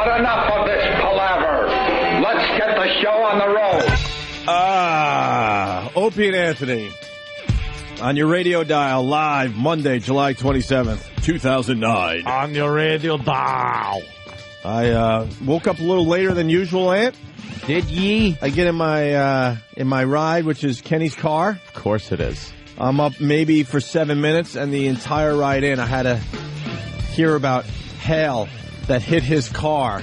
But enough of this palaver. Let's get the show on the road. Opie and Anthony on your radio dial live Monday, July 27th, 2009. On your radio dial. I woke up a little later than usual, Ant. Did ye? I get in my ride, which is Kenny's car. Of course it is. I'm up maybe for 7 minutes, and the entire ride in, I had to hear about hail that hit his car,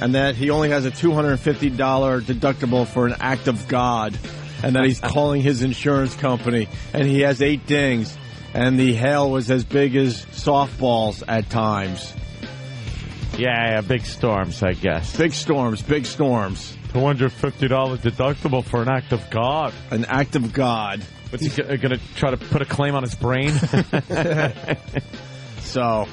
and that he only has a $250 deductible for an act of God, and that he's calling his insurance company, and he has 8 dings, and the hail was as big as softballs at times. Yeah, big storms, I guess. Big storms. $250 deductible for an act of God. An act of God. What's he going to try to put a claim on his brain? So,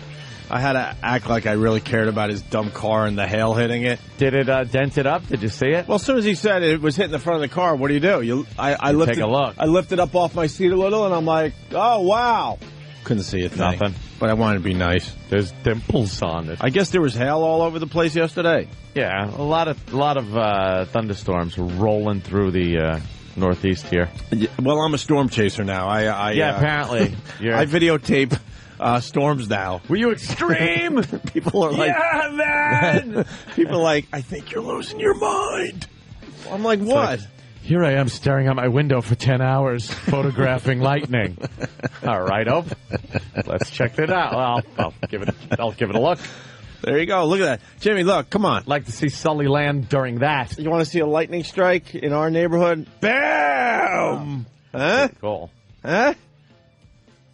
I had to act like I really cared about his dumb car and the hail hitting it. Did it dent it up? Did you see it? Well, as soon as he said it was hitting the front of the car, what do? I lifted, take a look. I lifted up off my seat a little, and I'm like, oh, wow. Couldn't see a thing. Nothing. But I wanted to be nice. There's dimples on it. I guess there was hail all over the place yesterday. Yeah, a lot of thunderstorms rolling through the Northeast here. Well, I'm a storm chaser now. Apparently. I videotape storms now. Were you extreme? People are like, yeah, man! People are like, I think you're losing your mind. I'm like, what? Like, here I am staring out my window for 10 hours, photographing lightning. All right, Ope. Let's check it out. Well, I'll give it a look. There you go. Look at that. Jimmy, look, come on. Like to see Sully land during that. You want to see a lightning strike in our neighborhood? Bam! Huh? Cool. Huh?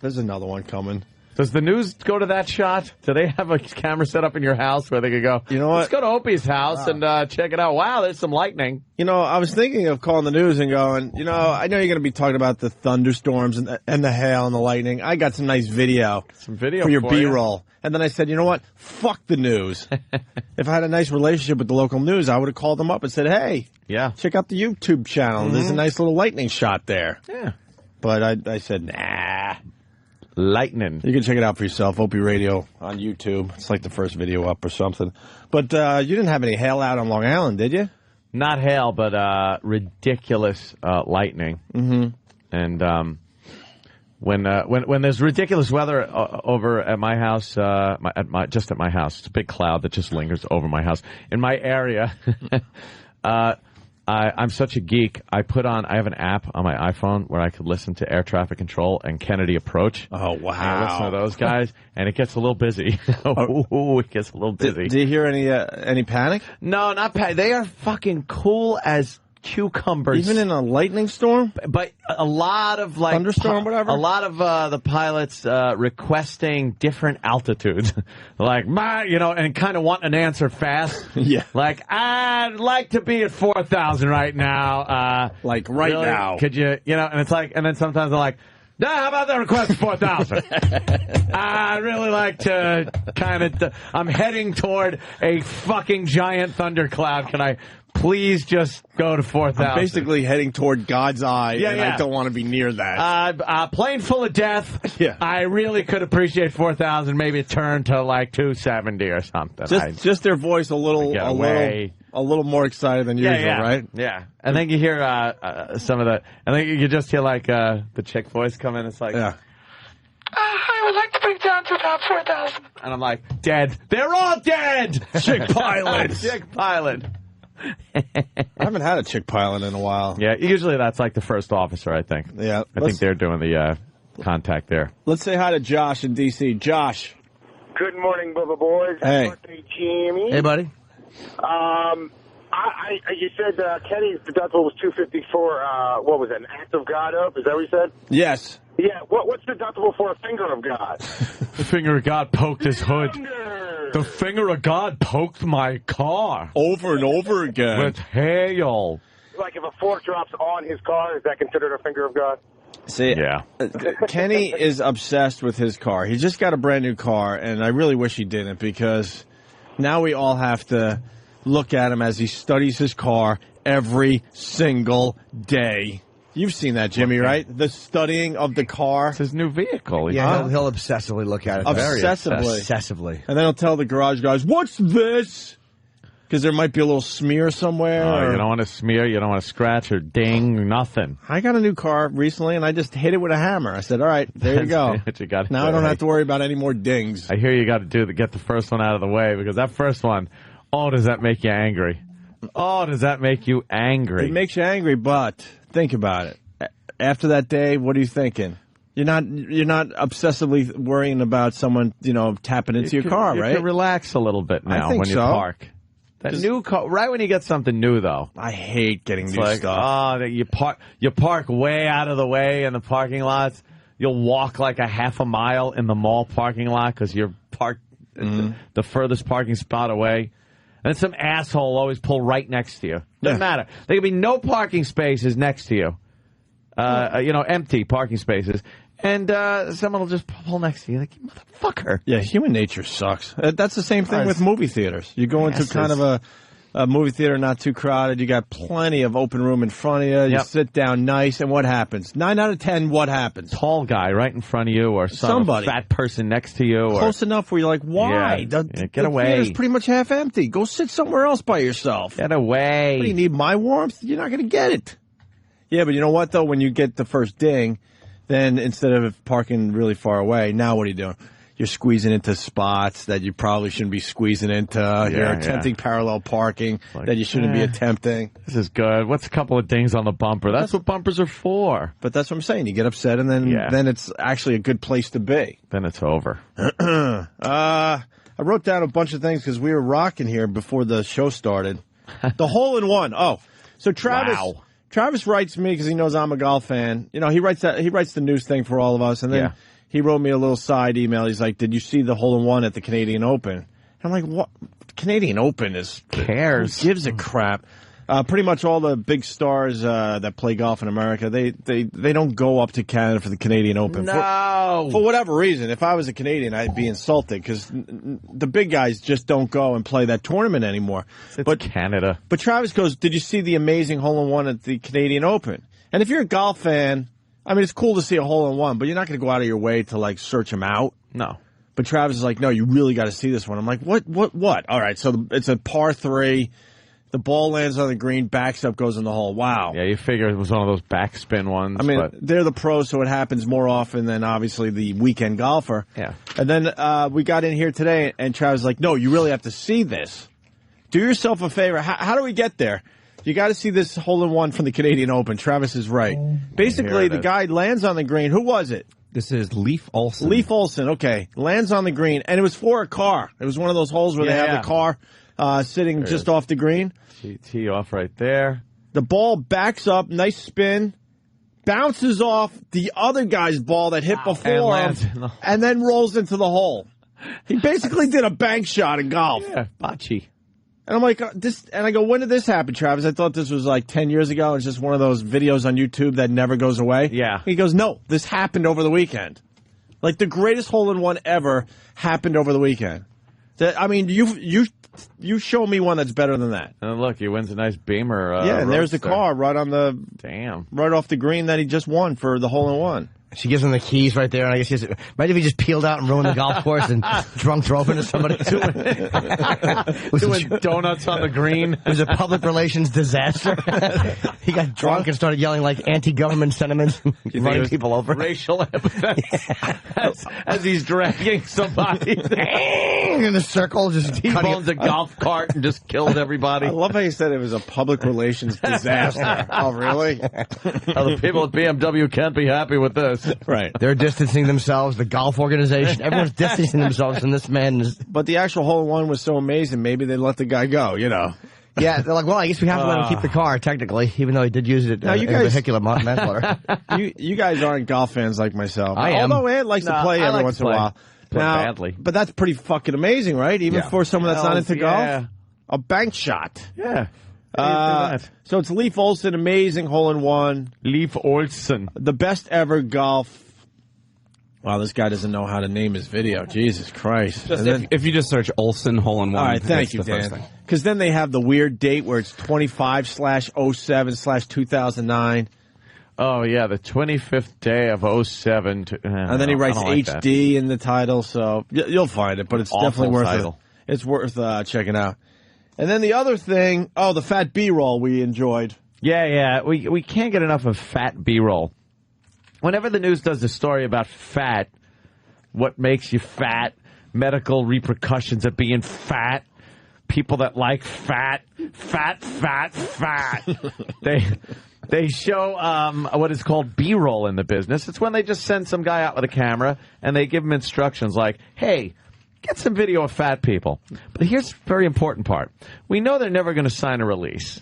There's another one coming. Does the news go to that shot? Do they have a camera set up in your house where they could go, you know what? Let's go to Opie's house and check it out. Wow, there's some lightning. You know, I was thinking of calling the news and going, I know you're going to be talking about the thunderstorms and the hail and the lightning. I got some nice video. For your B-roll. And then I said, you know what? Fuck the news. If I had a nice relationship with the local news, I would have called them up and said, hey, check out the YouTube channel. Mm-hmm. There's a nice little lightning shot there. Yeah. But I said, nah. Lightning. You can check it out for yourself, Opie Radio on YouTube. It's like the first video up or something. But you didn't have any hail out on Long Island, did you? Not hail, but ridiculous lightning. Mm-hmm. And when there's ridiculous weather over at my house, just at my house, it's a big cloud that just lingers over my house. In my area, I'm such a geek. I have an app on my iPhone where I could listen to air traffic control and Kennedy approach. Oh, wow. I listen to those guys, and it gets a little busy. Ooh, it gets a little busy. Do you hear any panic? No, not panic. They are fucking cool as cucumbers. Even in a lightning storm? But a lot of thunderstorm, whatever? A lot of the pilots requesting different altitudes. And kind of want an answer fast. Yeah. Like, I'd like to be at 4,000 right now. Really? Now. Could you, and it's like, and then sometimes they're like, nah, how about that request 4,000? I'd really like to I'm heading toward a fucking giant thundercloud. Can I please just go to 4,000? I'm basically heading toward God's eye, I don't want to be near that. Plane full of death. Yeah. I really could appreciate 4,000. Maybe turn to 270 or something. Just their voice a little more excited than usual, right? Yeah. And then you hear some of the, and then you just hear the chick voice come in. It's like, yeah. I would like to bring down to about 4,000. And I'm like, dead. They're all dead. Chick pilot. Chick pilot. I haven't had a chick pilot in a while. Yeah, usually that's like the first officer, I think. Yeah. I think they're doing the contact there. Let's say hi to Josh in D.C. Josh. Good morning, Bubba boys. Hey. Birthday, Jimmy. Hey, buddy. You said Kenny's deductible was $250 for, what was it, an act of God up? Is that what you said? Yes. Yeah, what's deductible for a finger of God? The finger of God poked his hood. The finger of God poked my car. Over and over again. With hail. Like if a fork drops on his car, is that considered a finger of God? See, yeah. Kenny is obsessed with his car. He just got a brand new car, and I really wish he didn't, because now we all have to look at him as he studies his car every single day. You've seen that, Jimmy, right? The studying of the car. It's his new vehicle. Yeah, he'll obsessively look at it. Obsessively. And then he'll tell the garage guys, "What's this?" Because there might be a little smear somewhere. Oh, you don't want to smear, you don't want to scratch or ding, nothing. I got a new car recently, and I just hit it with a hammer. I said, all right, there you go. What you got now I don't have to worry about any more dings. I hear you got to do to get the first one out of the way, because that first one, oh, does that make you angry? Oh, does that make you angry? It makes you angry, but think about it. After that day, what are you thinking? You're not obsessively worrying about someone, tapping into your car, right? You can relax a little bit now when you park. That new car, right when you get something new, though. I hate getting new stuff. Oh, you park way out of the way in the parking lots. You'll walk like a half a mile in the mall parking lot because you're parked the furthest parking spot away. And then some asshole will always pull right next to you. Doesn't matter. There can be no parking spaces next to you. Empty parking spaces. And someone will just pull next to you like, you motherfucker. Yeah, human nature sucks. That's the same thing with movie theaters. You go into kind of a movie theater not too crowded. You got plenty of open room in front of you. You sit down nice, and what happens? 9 out of 10, what happens? Tall guy right in front of you or somebody. Fat person next to you. Close enough where you're like, why? Get away. The theater's pretty much half empty. Go sit somewhere else by yourself. Get away. What, do you need my warmth? You're not going to get it. Yeah, but you know what, though? When you get the first ding, then instead of parking really far away, now what are you doing? You're squeezing into spots that you probably shouldn't be squeezing into. You're attempting parallel parking that you shouldn't be attempting. This is good. What's a couple of dings on the bumper? That's what bumpers are for. But that's what I'm saying. You get upset, and then it's actually a good place to be. Then it's over. I wrote down a bunch of things because we were rocking here before the show started. The hole-in-one. Oh, so Travis... Wow. Travis writes me because he knows I'm a golf fan. He writes the news thing for all of us, and then he wrote me a little side email. He's like, "Did you see the hole-in-one at the Canadian Open?" And I'm like, "What? Canadian Open is cares? Who gives a crap?" Pretty much all the big stars that play golf in America, they don't go up to Canada for the Canadian Open. No, for whatever reason. If I was a Canadian, I'd be insulted because the big guys just don't go and play that tournament anymore. But Canada. But Travis goes, "Did you see the amazing hole-in-one at the Canadian Open?" And if you're a golf fan, I mean, it's cool to see a hole-in-one, but you're not going to go out of your way to like search them out. No. But Travis is like, "No, you really got to see this one." I'm like, "What? All right, so it's a par 3. The ball lands on the green, backs up, goes in the hole. Wow. Yeah, you figure it was one of those backspin ones. I mean, they're the pros, so it happens more often than, obviously, the weekend golfer. Yeah. And then we got in here today, and Travis was like, "No, you really have to see this. Do yourself a favor. How do we get there? You got to see this hole-in-one from the Canadian Open." Travis is right. Basically, the guy lands on the green. Who was it? This is Leif Olson. Leif Olson, okay. Lands on the green, and it was for a car. It was one of those holes where they have the car sitting just off the green. Tee off right there. The ball backs up, nice spin, bounces off the other guy's ball that hit before him, and then rolls into the hole. He basically did a bank shot in golf. Yeah, bocce. And I'm like, I go, when did this happen, Travis? I thought this was like 10 years ago. It's just one of those videos on YouTube that never goes away. Yeah. He goes, no, this happened over the weekend. Like the greatest hole-in-one ever happened over the weekend. I mean, you show me one that's better than that. And look, he wins a nice Beamer. And there's the car right on the right off the green that he just won for the hole-in-one. She gives him the keys right there, and I guess imagine if he just peeled out and ruined the golf course and drunk drove into somebody. Doing donuts on the green. It was a public relations disaster. He got drunk and started yelling like anti-government sentiments, running people over. Racial epithets as he's dragging somebody in a circle, just T-bones a golf cart and just killed everybody. I love how you said it was a public relations disaster. Oh, really? The people at BMW can't be happy with this. Right. They're distancing themselves, the golf organization, everyone's distancing themselves, and this man is... But the actual hole-in-one was so amazing, maybe they let the guy go, Yeah, they're like, well, I guess we have to let him keep the car, technically, even though he did use it in vehicular manslaughter. You guys aren't golf fans like myself. I am. Although Ed likes to play every once in a while. Badly. But that's pretty fucking amazing, right? Even for someone that's not into golf? A bank shot. Yeah. So it's Leif Olson, amazing hole-in-one. Leif Olson. The best ever golf. Wow, this guy doesn't know how to name his video. Jesus Christ. If you just search Olson hole-in-one. All right, thank you, Dan. Because then they have the weird date where it's 25/07/2009. Oh, yeah, the 25th day of 07. And then he writes HD in the title, so you'll find it, but it's definitely worth it. It's worth checking out. And then the other thing, the fat B-roll we enjoyed. Yeah, we can't get enough of fat B-roll. Whenever the news does a story about fat, what makes you fat, medical repercussions of being fat, people that like fat. They show what is called B-roll in the business. It's when they just send some guy out with a camera and they give him instructions like, hey, get some video of fat people. But here's the very important part. We know they're never going to sign a release,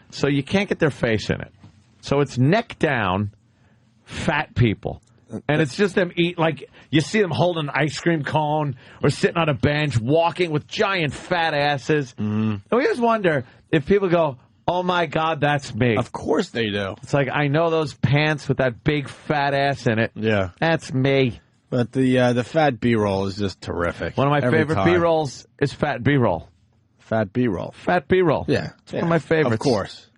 so you can't get their face in it. So it's neck down, fat people. And it's just them eat, like, you see them holding an ice cream cone or sitting on a bench, walking with giant fat asses. And we just wonder if people go, oh, my God, that's me. Of course they do. It's like, I know those pants with that big fat ass in it. Yeah. That's me. But the fat B-roll is just terrific. One of my favorite time. B-rolls is fat B-roll. Fat B-roll. Fat B-roll. Yeah. It's one of my favorites.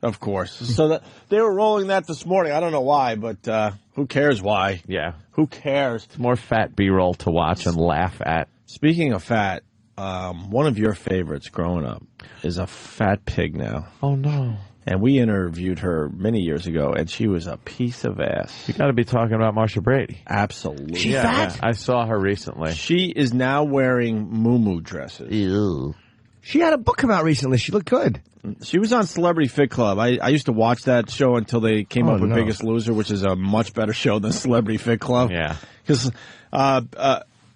Of course. So they were rolling that this morning. I don't know why, but who cares why? Yeah. Who cares? It's more fat B-roll to watch and laugh at. Speaking of fat, one of your favorites growing up is a fat pig now. Oh, no. And we interviewed her many years ago, and she was a piece of ass. You got to be talking about Marsha Brady. Absolutely. She fat? Yeah. I saw her recently. She is now wearing muumuu dresses. Ew. She had a book come out recently. She looked good. She was on Celebrity Fit Club. I used to watch that show until they came up with no. Biggest Loser, which is a much better show than Celebrity Fit Club. Yeah. Because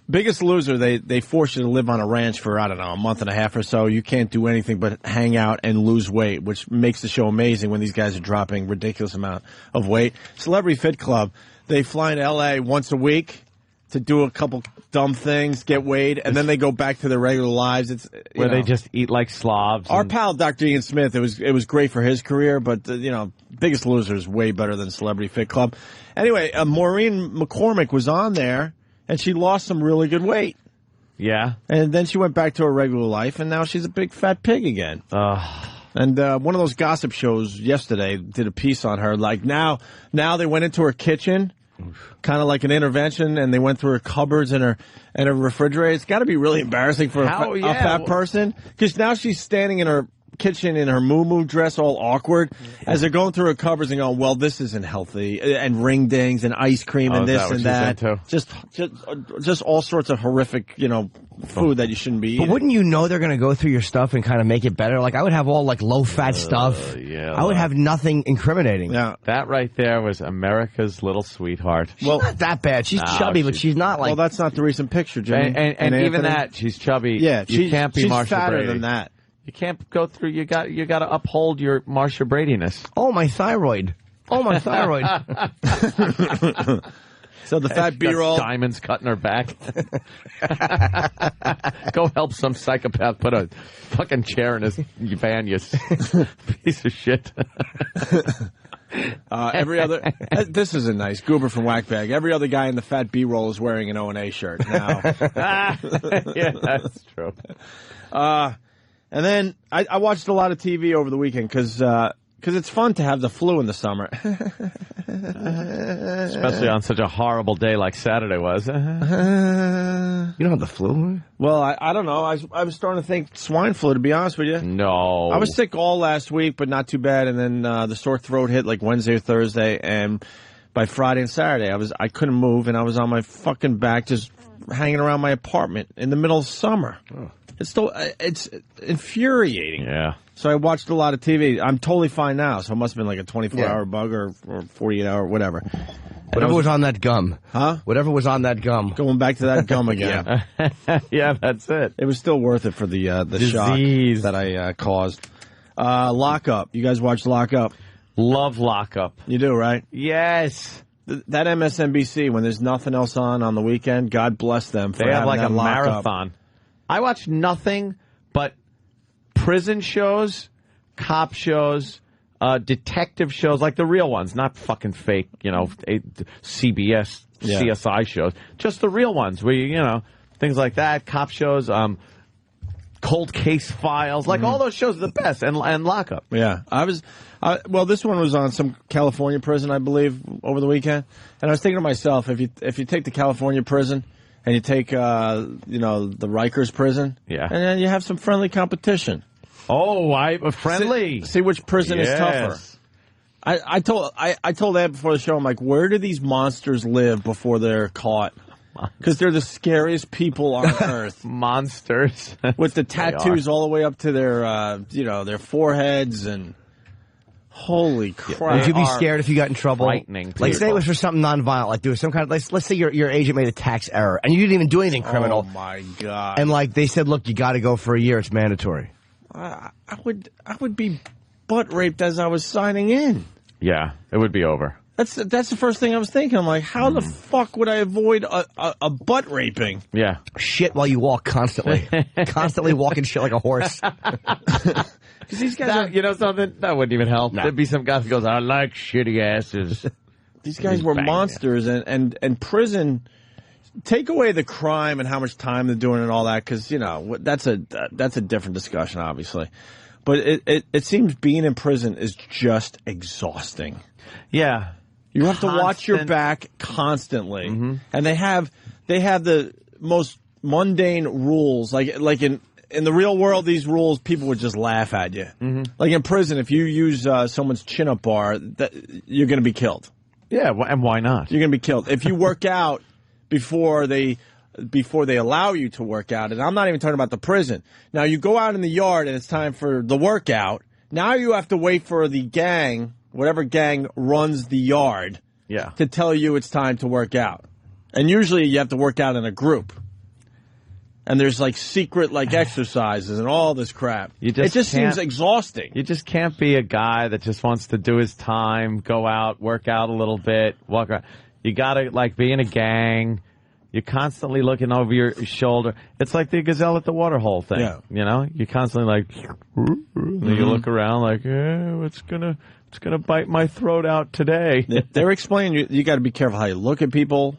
Biggest Loser, they force you to live on a ranch for, I don't know, a month and a half or so. You can't do anything but hang out and lose weight, which makes the show amazing when these guys are dropping ridiculous amount of weight. Celebrity Fit Club, they fly to L.A. once a week to do a couple dumb things, get weighed, and then they go back to their regular lives. It's Where they just eat like slobs. Our pal, Dr. Ian Smith, it was great for his career, but, Biggest Loser is way better than Celebrity Fit Club. Anyway, Maureen McCormick was on there, and she lost some really good weight. Yeah. And then she went back to her regular life, and now she's a big fat pig again. And one of those gossip shows yesterday did a piece on her. Like, now they went into her kitchen, kind of like an intervention, and they went through her cupboards and her refrigerator. It's got to be really embarrassing for a fat person, because now she's standing in her kitchen in her muumuu dress, all awkward, as they're going through her cupboards and going, well, this isn't healthy, and ring dings and ice cream and this and that. Just all sorts of horrific, food that you shouldn't be eating. But wouldn't you know they're going to go through your stuff and kind of make it better? Like, I would have all, like, low-fat stuff. Yeah, I would have nothing incriminating. Yeah. That right there was America's little sweetheart. She's not that bad. She's chubby, but she's not like... Well, that's not the recent picture, Jimmy. And even that, she's chubby. Yeah, you can't be she's Marsha fatter Brady. than that. You can't go through. You got to uphold your Marsha Brady-ness. Oh, my thyroid. Oh, my thyroid. So the fat B-roll. Diamonds cutting her back. Go help some psychopath put a fucking chair in his van, you piece of shit. Every other, this is a nice goober from Whackbag. Every other guy in the fat B-roll is wearing an O&A shirt now. Yeah, that's true. And then I watched a lot of TV over the weekend because it's fun to have the flu in the summer. Especially on such a horrible day like Saturday was. You don't have the flu? Well, I don't know. I was starting to think swine flu, to be honest with you. No. I was sick all last week, but not too bad. And then the sore throat hit like Wednesday or Thursday. And by Friday and Saturday, I couldn't move, and I was on my fucking back just hanging around my apartment in the middle of summer. Oh. It's infuriating. Yeah. So I watched a lot of TV. I'm totally fine now, so it must have been like a 24-hour bug or 48-hour, whatever. Whatever was on that gum. Huh? Whatever was on that gum. Going back to that gum again. Yeah, that's it. It was still worth it for the shock that I caused. Lockup. You guys watch Lockup? Love Lockup. You do, right? Yes. That MSNBC, when there's nothing else on the weekend, God bless them for They have like a Lockup. marathon. I watch nothing but prison shows, cop shows, detective shows, like the real ones, not fucking fake, CBS, CSI shows. Just the real ones where things like that, cop shows, Cold Case Files. Like, all those shows are the best. And Lockup. Yeah. Well, this one was on some California prison, I believe, over the weekend. And I was thinking to myself, if you take the California prison and you take, the Rikers prison, and then you have some friendly competition. Oh, friendly. See which prison is tougher. I told Ed before the show, I'm like, where do these monsters live before they're caught? Because they're the scariest people on earth. Monsters. With the tattoos all the way up to their, their foreheads and... Holy crap. Would you be scared if you got in trouble? Frightening. Like, say it was for something nonviolent, like there was some kind of, let's say your agent made a tax error, and you didn't even do anything criminal. Oh, my God. And, like, they said, look, you got to go for a year. It's mandatory. I would be butt raped as I was signing in. Yeah, it would be over. That's the first thing I was thinking. I'm like, how the fuck would I avoid a butt raping? Yeah. Shit while you walk constantly. Constantly walking shit like a horse. Because these guys you know something? That wouldn't even help. No. There'd be some guy who goes, I like shitty asses. These guys were monsters, and prison, take away the crime and how much time they're doing and all that, because, that's a different discussion, obviously. But it seems being in prison is just exhausting. Yeah. You have to watch your back constantly. Mm-hmm. And they have the most mundane rules. Like in the real world, these rules, people would just laugh at you. Mm-hmm. Like in prison, if you use someone's chin-up bar, you're going to be killed. Yeah, and why not? You're going to be killed. If you work out before they allow you to work out, and I'm not even talking about the prison. Now, you go out in the yard and it's time for the workout. Now you have to wait for the gang, whatever gang runs the yard, to tell you it's time to work out. And usually you have to work out in a group. And there's like secret exercises and all this crap. It just seems exhausting. You just can't be a guy that just wants to do his time, go out, work out a little bit, walk around. You got to be in a gang. You're constantly looking over your shoulder. It's like the gazelle at the waterhole thing. Yeah. You're constantly you look around like, it's gonna bite my throat out today. They're explaining you got to be careful how you look at people.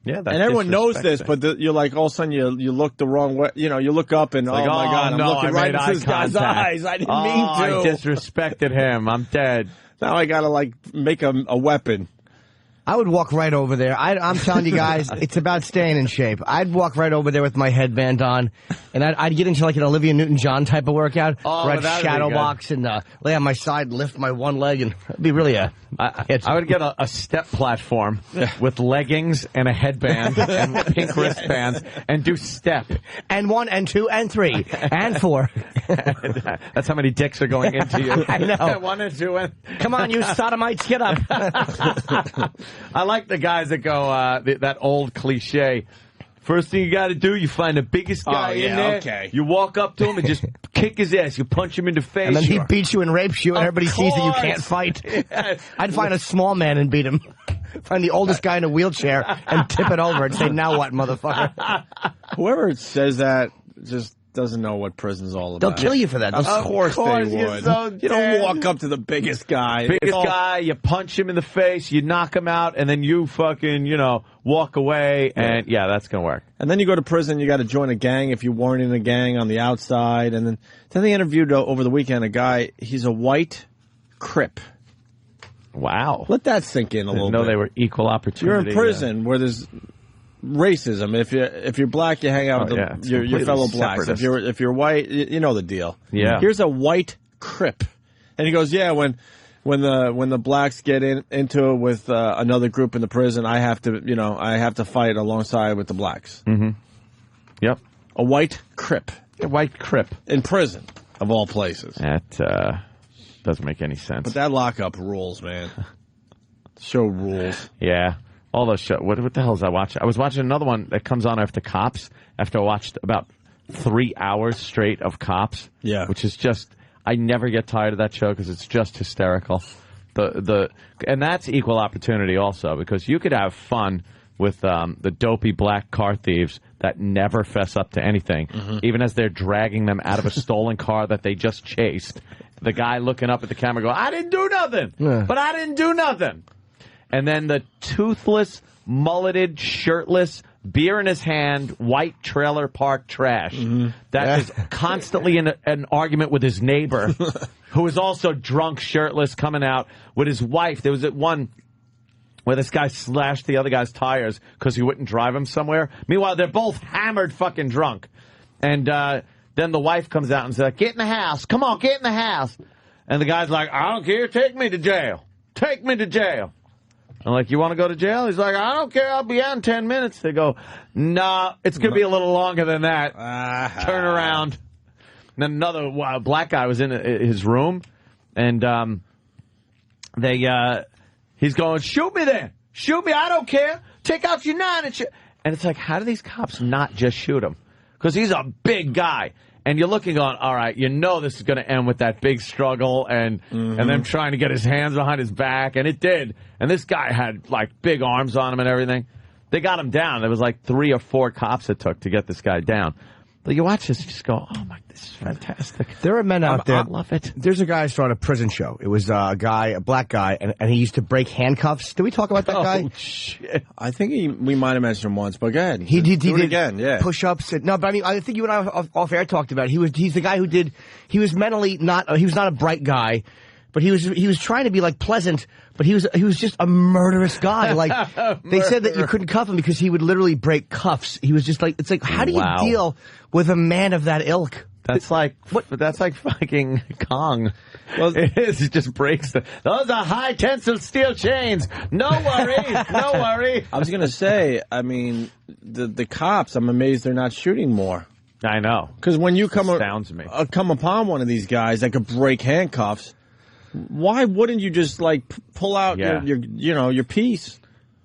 Yeah, and everyone knows this, but you're like, all of a sudden you look the wrong way. You look up and, my God, I'm looking right into this guy's eyes. I didn't mean to. I disrespected him. I'm dead. Now I got to, make a weapon. I would walk right over there. I'm telling you guys, it's about staying in shape. I'd walk right over there with my headband on, and I'd get into an Olivia Newton-John type of workout, where I'd shadow box and lay on my side, lift my one leg, and it'd be really I would get a step platform with leggings and a headband and pink wristbands and do step. And 1 and 2 and 3 and 4. That's how many dicks are going into you. I know. 1 and 2 and... Come on, you sodomites, get up. I like the guys that go, that old cliche. First thing you got to do, you find the biggest guy in there. Okay. You walk up to him and just kick his ass. You punch him in the face. And then he beats you and rapes you, and everybody sees that you can't fight. Yes. I'd find a small man and beat him. Find the oldest guy in a wheelchair and tip it over and say, now what, motherfucker? Whoever says that just doesn't know what prison's all about. They'll kill you for that. Of course they would. You don't walk up to the biggest guy. Guy, you punch him in the face, you knock him out, and then you fucking, walk away, and that's going to work. And then you go to prison, you got to join a gang if you weren't in a gang on the outside. And then they interviewed over the weekend a guy, he's a white Crip. Wow. Let that sink in a little bit. They were equal opportunity. You're in prison where there's racism. If you're black, you hang out with your fellow blacks. If you're white, you know the deal. Yeah. Here's a white Crip, and he goes, when the blacks get into it with another group in the prison, I have to fight alongside with the blacks. Mm-hmm. Yep. A white Crip. A white Crip in prison, of all places. That doesn't make any sense. But that lockup rules, man. Show rules. Yeah. All those shows. What the hell is I watching? I was watching another one that comes on after Cops. After I watched about 3 hours straight of Cops. Yeah. Which is just, I never get tired of that show because it's just hysterical. And that's equal opportunity also, because you could have fun with the dopey black car thieves that never fess up to anything, even as they're dragging them out of a stolen car that they just chased. The guy looking up at the camera going, I didn't do nothing, but I didn't do nothing. And then the toothless, mulleted, shirtless, beer in his hand, white trailer park trash. That is constantly in an argument with his neighbor, who is also drunk, shirtless, coming out with his wife. There was one where this guy slashed the other guy's tires because he wouldn't drive him somewhere. Meanwhile, they're both hammered fucking drunk. And then the wife comes out and says, get in the house. Come on, get in the house. And the guy's like, I don't care. Take me to jail. Take me to jail. I'm like, you want to go to jail? He's like, I don't care. I'll be out in 10 minutes. They go, nah, it's going to be a little longer than that. Turn around. And then another black guy was in his room. And he's going, shoot me then. Shoot me. I don't care. Take out your 9 and shoot. And it's like, how do these cops not just shoot him? Because he's a big guy. And you're looking on, all right, you know this is going to end with that big struggle and them trying to get his hands behind his back. And it did. And this guy had, like, big arms on him and everything. They got him down. There was, like, 3 or 4 cops it took to get this guy down. But you watch this, you just go, oh, my, this is fantastic. There are men out there. I love it. There's a guy I saw at a prison show. It was a black guy, and he used to break handcuffs. Did we talk about that guy? Oh, shit. I think we might have mentioned him once, but go ahead. He did again, yeah. Push-ups. No, but I mean, I think you and I off air talked about it. He's the guy he was mentally not, he was not a bright guy, but he was trying to be like pleasant, but he was just a murderous guy. Like, they said that you couldn't cuff him because he would literally break cuffs. He was just like, it's like, how do you deal with a man of that ilk? That's like fucking Kong. Well, it is. It just breaks those are high tensile steel chains. No worry, no worry. I was gonna say, I mean, the cops. I'm amazed they're not shooting more. I know, because when you come upon one of these guys that could break handcuffs, why wouldn't you just like pull out your piece?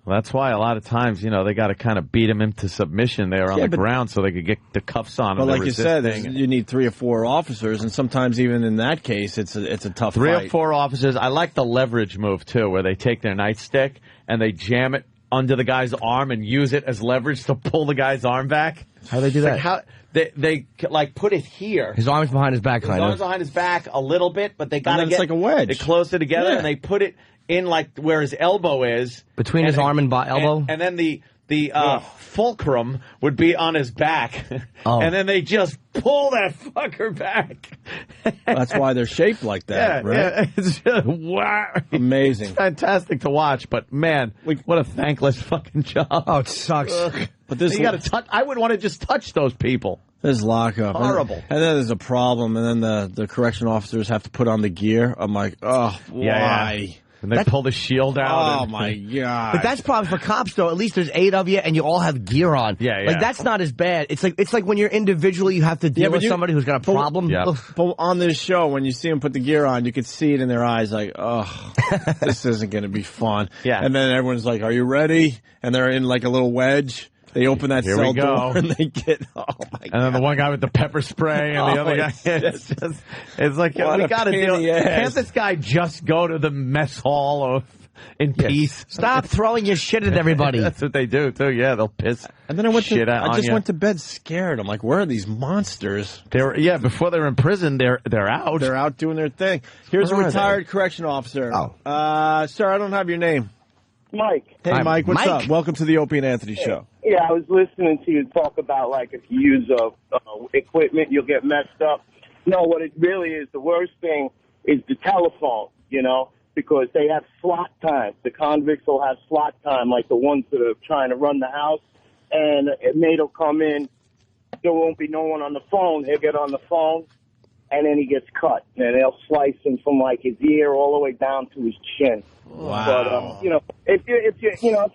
Well, that's why a lot of times, they got to kind of beat him into submission there on the ground so they could get the cuffs on him. But like you said, you need 3 or 4 officers, and sometimes even in that case, it's a tough 3 fight. or 4 officers. I like the leverage move, too, where they take their nightstick and they jam it under the guy's arm and use it as leverage to pull the guy's arm back. How do they do that? Like they like put it here. His arm's behind his back, His arm's behind his back a little bit, but they got to get... It's like a wedge. They close it together and they put it in like where his elbow is. Between his arm and elbow? And then the fulcrum would be on his back. And then they just pull that fucker back. That's why they're shaped like that, right? Yeah, it's just, wow. Amazing. It's fantastic to watch, but man, what a thankless fucking job. Oh, it sucks. But this you got to touch. I would want to just touch those people. There's lockup. Horrible. And then there's a problem, and then the correction officers have to put on the gear. I'm like, oh, why? Yeah. And they pull the shield out. Oh, my God. But that's problem for cops, though. At least there's 8 of you, and you all have gear on. Yeah. Like, that's not as bad. It's like when you're individually, you have to deal with somebody who's got a problem. But on this show, when you see them put the gear on, you can see it in their eyes like, oh, this isn't going to be fun. Yeah. And then everyone's like, are you ready? And they're in like a little wedge. They open that cell door and they get, oh my God. And then the one guy with the pepper spray and the other guy, it's like, we got to deal. Can't this guy just go to the mess hall in peace? Stop throwing your shit at everybody. That's what they do too. Yeah, they'll piss. And then I went to bed scared. I'm like, where are these monsters? Before they're in prison, they're out. They're out doing their thing. Here's a retired correction officer. Oh. Sir, I don't have your name. Mike. Hey, Mike, what's up? Welcome to the Opie and Anthony show. Yeah, I was listening to you talk about, like, if you use equipment, you'll get messed up. No, what it really is, the worst thing is the telephone, because they have slot time. The convicts will have slot time, like the ones that are trying to run the house, and a mate will come in. There won't be no one on the phone. He'll get on the phone, and then he gets cut. And they'll slice him from, like, his ear all the way down to his chin. Wow. But, if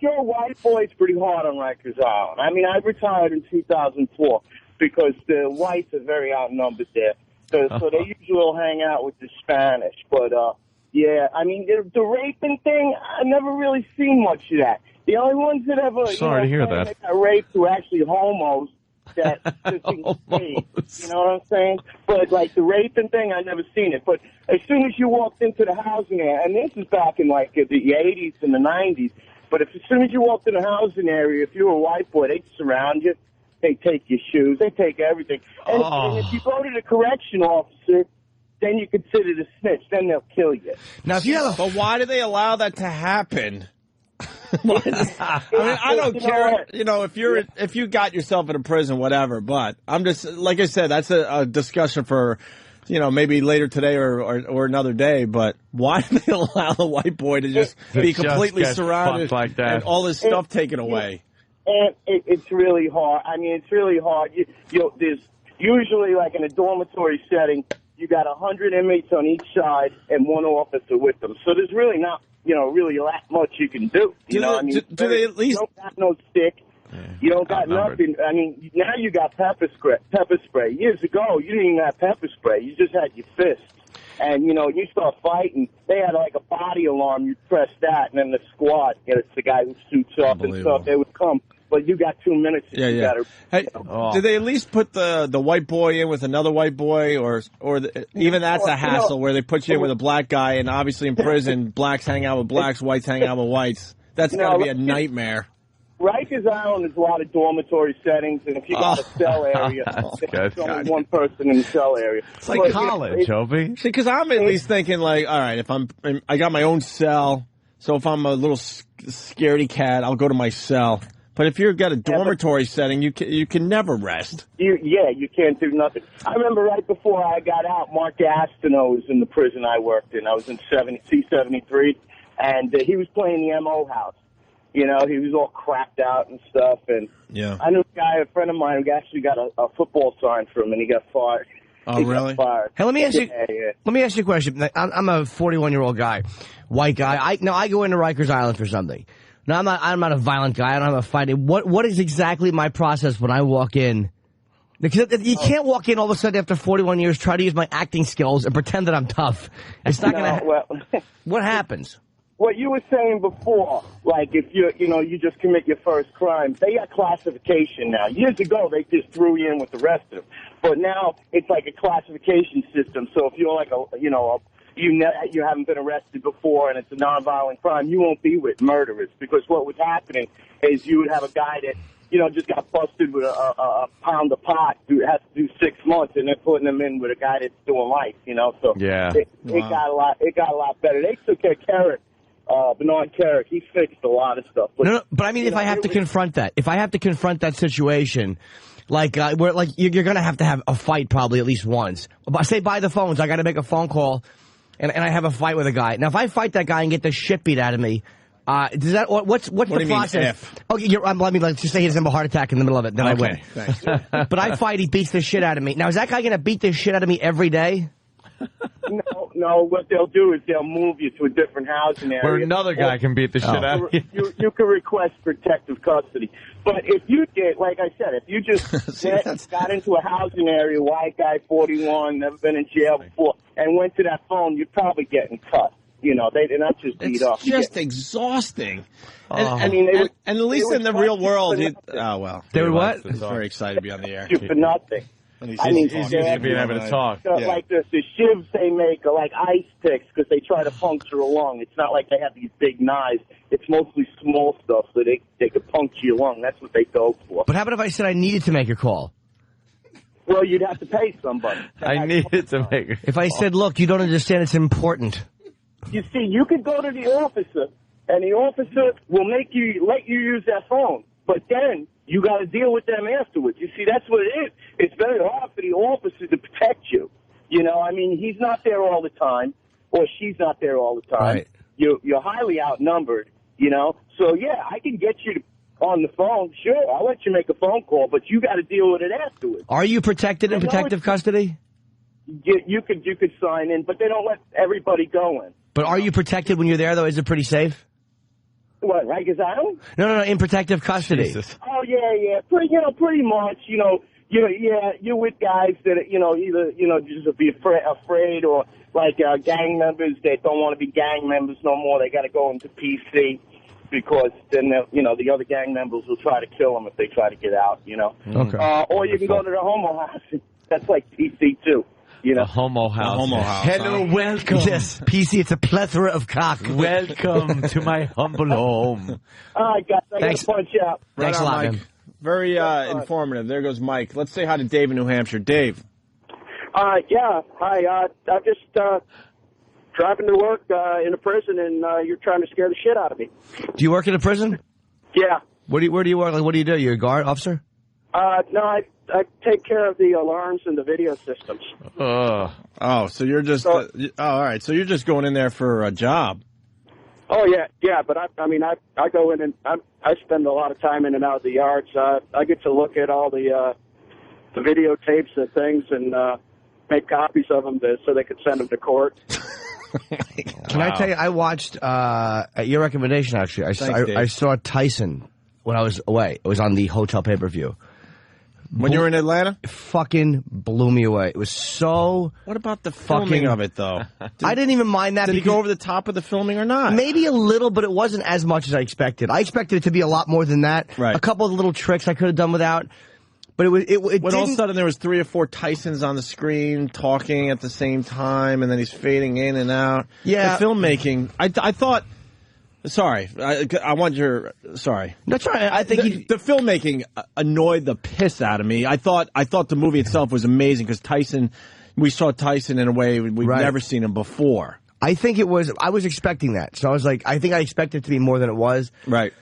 you're a white boy, it's pretty hard on Rikers Island. I mean, I retired in 2004 because the whites are very outnumbered there. So they usually will hang out with the Spanish. But, yeah, I mean, the raping thing, I've never really seen much of that. The only ones that ever to hear that. got raped were actually homos. That you know what I'm saying? But like the raping thing, I never seen it. But as soon as you walked into the housing area, and this is back in like the 80s and the 90s, but as soon as you walked in the housing area, if you were a white boy, they'd surround you, they'd take your shoes, they'd take everything. And if you go to the correction officer, then you consider the snitch. Then they'll kill you. Now, but why do they allow that to happen? I mean, I don't care. You know, if you got yourself in a prison, whatever. But I'm just like I said, that's a discussion for, you know, maybe later today or another day. But why do they allow the white boy to just be completely surrounded like that, and all his stuff taken away? And it's really hard. I mean, it's really hard. You know, there's usually, like in a dormitory setting, you got 100 inmates on each side and one officer with them. So there's really not, you know, really that much you can do. You know, I mean, do they at least? You don't got no stick. You don't got nothing. I mean, now you got pepper spray. Years ago, you didn't even have pepper spray. You just had your fist. And, you know, you start fighting. They had like a body alarm. You press that, and then the squad, you know, it's the guy who suits up and stuff. They would come. But you got 2 minutes. Yeah. Hey, do they at least put the white boy in with another white boy, or even that's a hassle where they put you in with a black guy, and obviously in prison, blacks hang out with blacks, whites hang out with whites. That's got to be a nightmare. Rikers Island is a lot of dormitory settings, and if you got a cell area, there's only one person in the cell area. It's like college, Opie. See, because I'm at least thinking like, all right, if I got my own cell, so if I'm a little scaredy cat, I'll go to my cell. But if you've got a dormitory setting, you can never rest. You can't do nothing. I remember right before I got out, Marc was in the prison I worked in. I was in C-73, and he was playing the MO house. You know, he was all cracked out and stuff. And I knew a friend of mine, who actually got a football sign for him, and he got fired. Oh, really? Hey, let me ask you. Let me ask you a question. I'm a 41-year-old guy, white guy. I go into Rikers Island for something. No, I'm not a violent guy. I don't have a fight. What is exactly my process when I walk in? Because you can't walk in all of a sudden after 41 years, try to use my acting skills and pretend that I'm tough. It's not going to. What happens? What you were saying before, like if you just commit your first crime, they got classification now. Years ago, they just threw you in with the rest of them, but now it's like a classification system. So if you're like you haven't been arrested before and it's a nonviolent crime, you won't be with murderers, because what was happening is you would have a guy that, you know, just got busted with a pound of pot, who has to do 6 months, and they're putting him in with a guy that's doing life, you know. So it got a lot better. They took care of Carrick, Bernard Carrick. He fixed a lot of stuff. But, but I mean, if I have to confront that situation, like where like you're going to have a fight probably at least once. Say by the phones, I got to make a phone call. And I have a fight with a guy. Now, if I fight that guy and get the shit beat out of me, does that what's the process? Okay, let me just say he doesn't have a heart attack in the middle of it, then I win. Thanks. But I fight, he beats the shit out of me. Now, is that guy going to beat the shit out of me every day? No. What they'll do is they'll move you to a different housing area where another guy can beat the shit out of you. You can request protective custody. But if you did, like I said, if you just got into a housing area, white guy, 41, never been in jail before, and went to that phone, you're probably getting cut. You know, they're not just beat up. It's just exhausting. I mean, and at least in the real world, they were what? He's very excited to be on the air. For nothing. I mean, he's used to being able to talk. So, like the shivs they make are like ice picks because they try to puncture a lung. It's not like they have these big knives. It's mostly small stuff so they could puncture your lung. That's what they go for. But how about if I said I needed to make a call? Well, you'd have to pay somebody. I needed to make a call. If I said, look, you don't understand, it's important. You see, you could go to the officer, and the officer will let you use that phone. But then you got to deal with them afterwards. You see, that's what it is. It's very hard for the officer to protect you. You know, I mean, he's not there all the time, or she's not there all the time. Right. You're highly outnumbered, you know. So, yeah, I can get you on the phone. Sure, I'll let you make a phone call, but you got to deal with it afterwards. Are you protected in protective custody? You could sign in, but they don't let everybody go in. But are you protected when you're there, though? Is it pretty safe? What, Rikers Island? No, in protective custody. Jesus. Oh, yeah. Pretty much, you're with guys that, either, just be afraid or, like, gang members that don't want to be gang members no more. They got to go into PC because then, the other gang members will try to kill them if they try to get out, Okay. Or you can go to the homo house. That's like PC, too. The homo house. Hello, welcome. Yes, PC, it's a plethora of cock. Welcome to my humble home. All right, guys, I got to punch out. Thanks a lot, Mike. man. Very informative. There goes Mike. Let's say hi to Dave in New Hampshire. Dave. Yeah, hi. I just driving to work in a prison, and you're trying to scare the shit out of me. Do you work in a prison? Yeah. Where do you work? Like, what do? You're a guard officer? No, I take care of the alarms and the video systems. Oh, so you're just all right. So you're just going in there for a job. Oh yeah. But I go in and I spend a lot of time in and out of the yards. I get to look at all the videotapes and things and make copies of them so they could send them to court. Can I tell you? I watched at your recommendation. Actually, I saw Tyson when I was away. It was on the hotel pay-per-view. When you were in Atlanta? It fucking blew me away. It was so... What about the filming of it, though? I didn't even mind that. Did he go over the top of the filming or not? Maybe a little, but it wasn't as much as I expected. I expected it to be a lot more than that. Right. A couple of little tricks I could have done without. But it when all of a sudden there was 3 or 4 Tysons on the screen talking at the same time, and then he's fading in and out. Yeah. The filmmaking, I thought... Sorry, I want your... Sorry. That's right. I think the filmmaking annoyed the piss out of me. I thought the movie itself was amazing because Tyson... We saw Tyson in a way we've never seen him before. I think it was... I was expecting that. So I was like, I think I expected it to be more than it was. Right.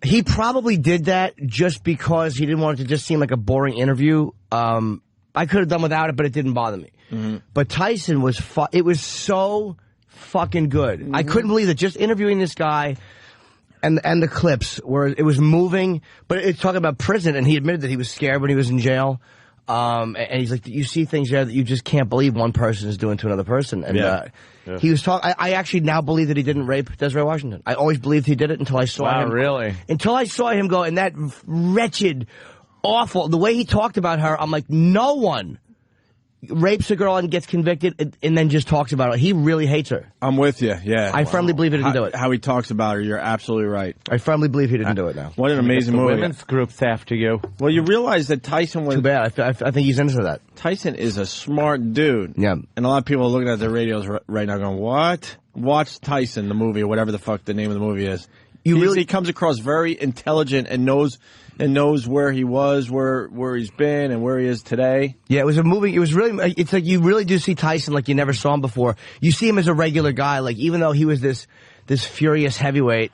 He probably did that just because he didn't want it to just seem like a boring interview. I could have done without it, but it didn't bother me. Mm-hmm. But Tyson was... It was so... fucking good. Mm-hmm. I couldn't believe that just interviewing this guy and the clips where it was moving, but it's talking about prison, and he admitted that he was scared when he was in jail. And he's like, you see things there that you just can't believe one person is doing to another person. And he was talking. I actually now believe that he didn't rape Desiree Washington. I always believed he did it until I saw him. Really? Until I saw him go, and that wretched, awful, the way he talked about her, I'm like, no one rapes a girl and gets convicted and then just talks about it. He really hates her. I'm with you, yeah. I firmly believe he didn't do it. How he talks about her, you're absolutely right. I firmly believe he didn't do it now. What an amazing movie. Women's group's after you. Well, you realize that Tyson was... Too bad. I think he's into that. Tyson is a smart dude. Yeah. And a lot of people are looking at their radios right now going, what? Watch Tyson, the movie, or whatever the fuck the name of the movie is. He comes across very intelligent and knows where he was, where he's been, and where he is today. Yeah, it was a movie. It was really. It's like you really do see Tyson like you never saw him before. You see him as a regular guy. Like even though he was this furious heavyweight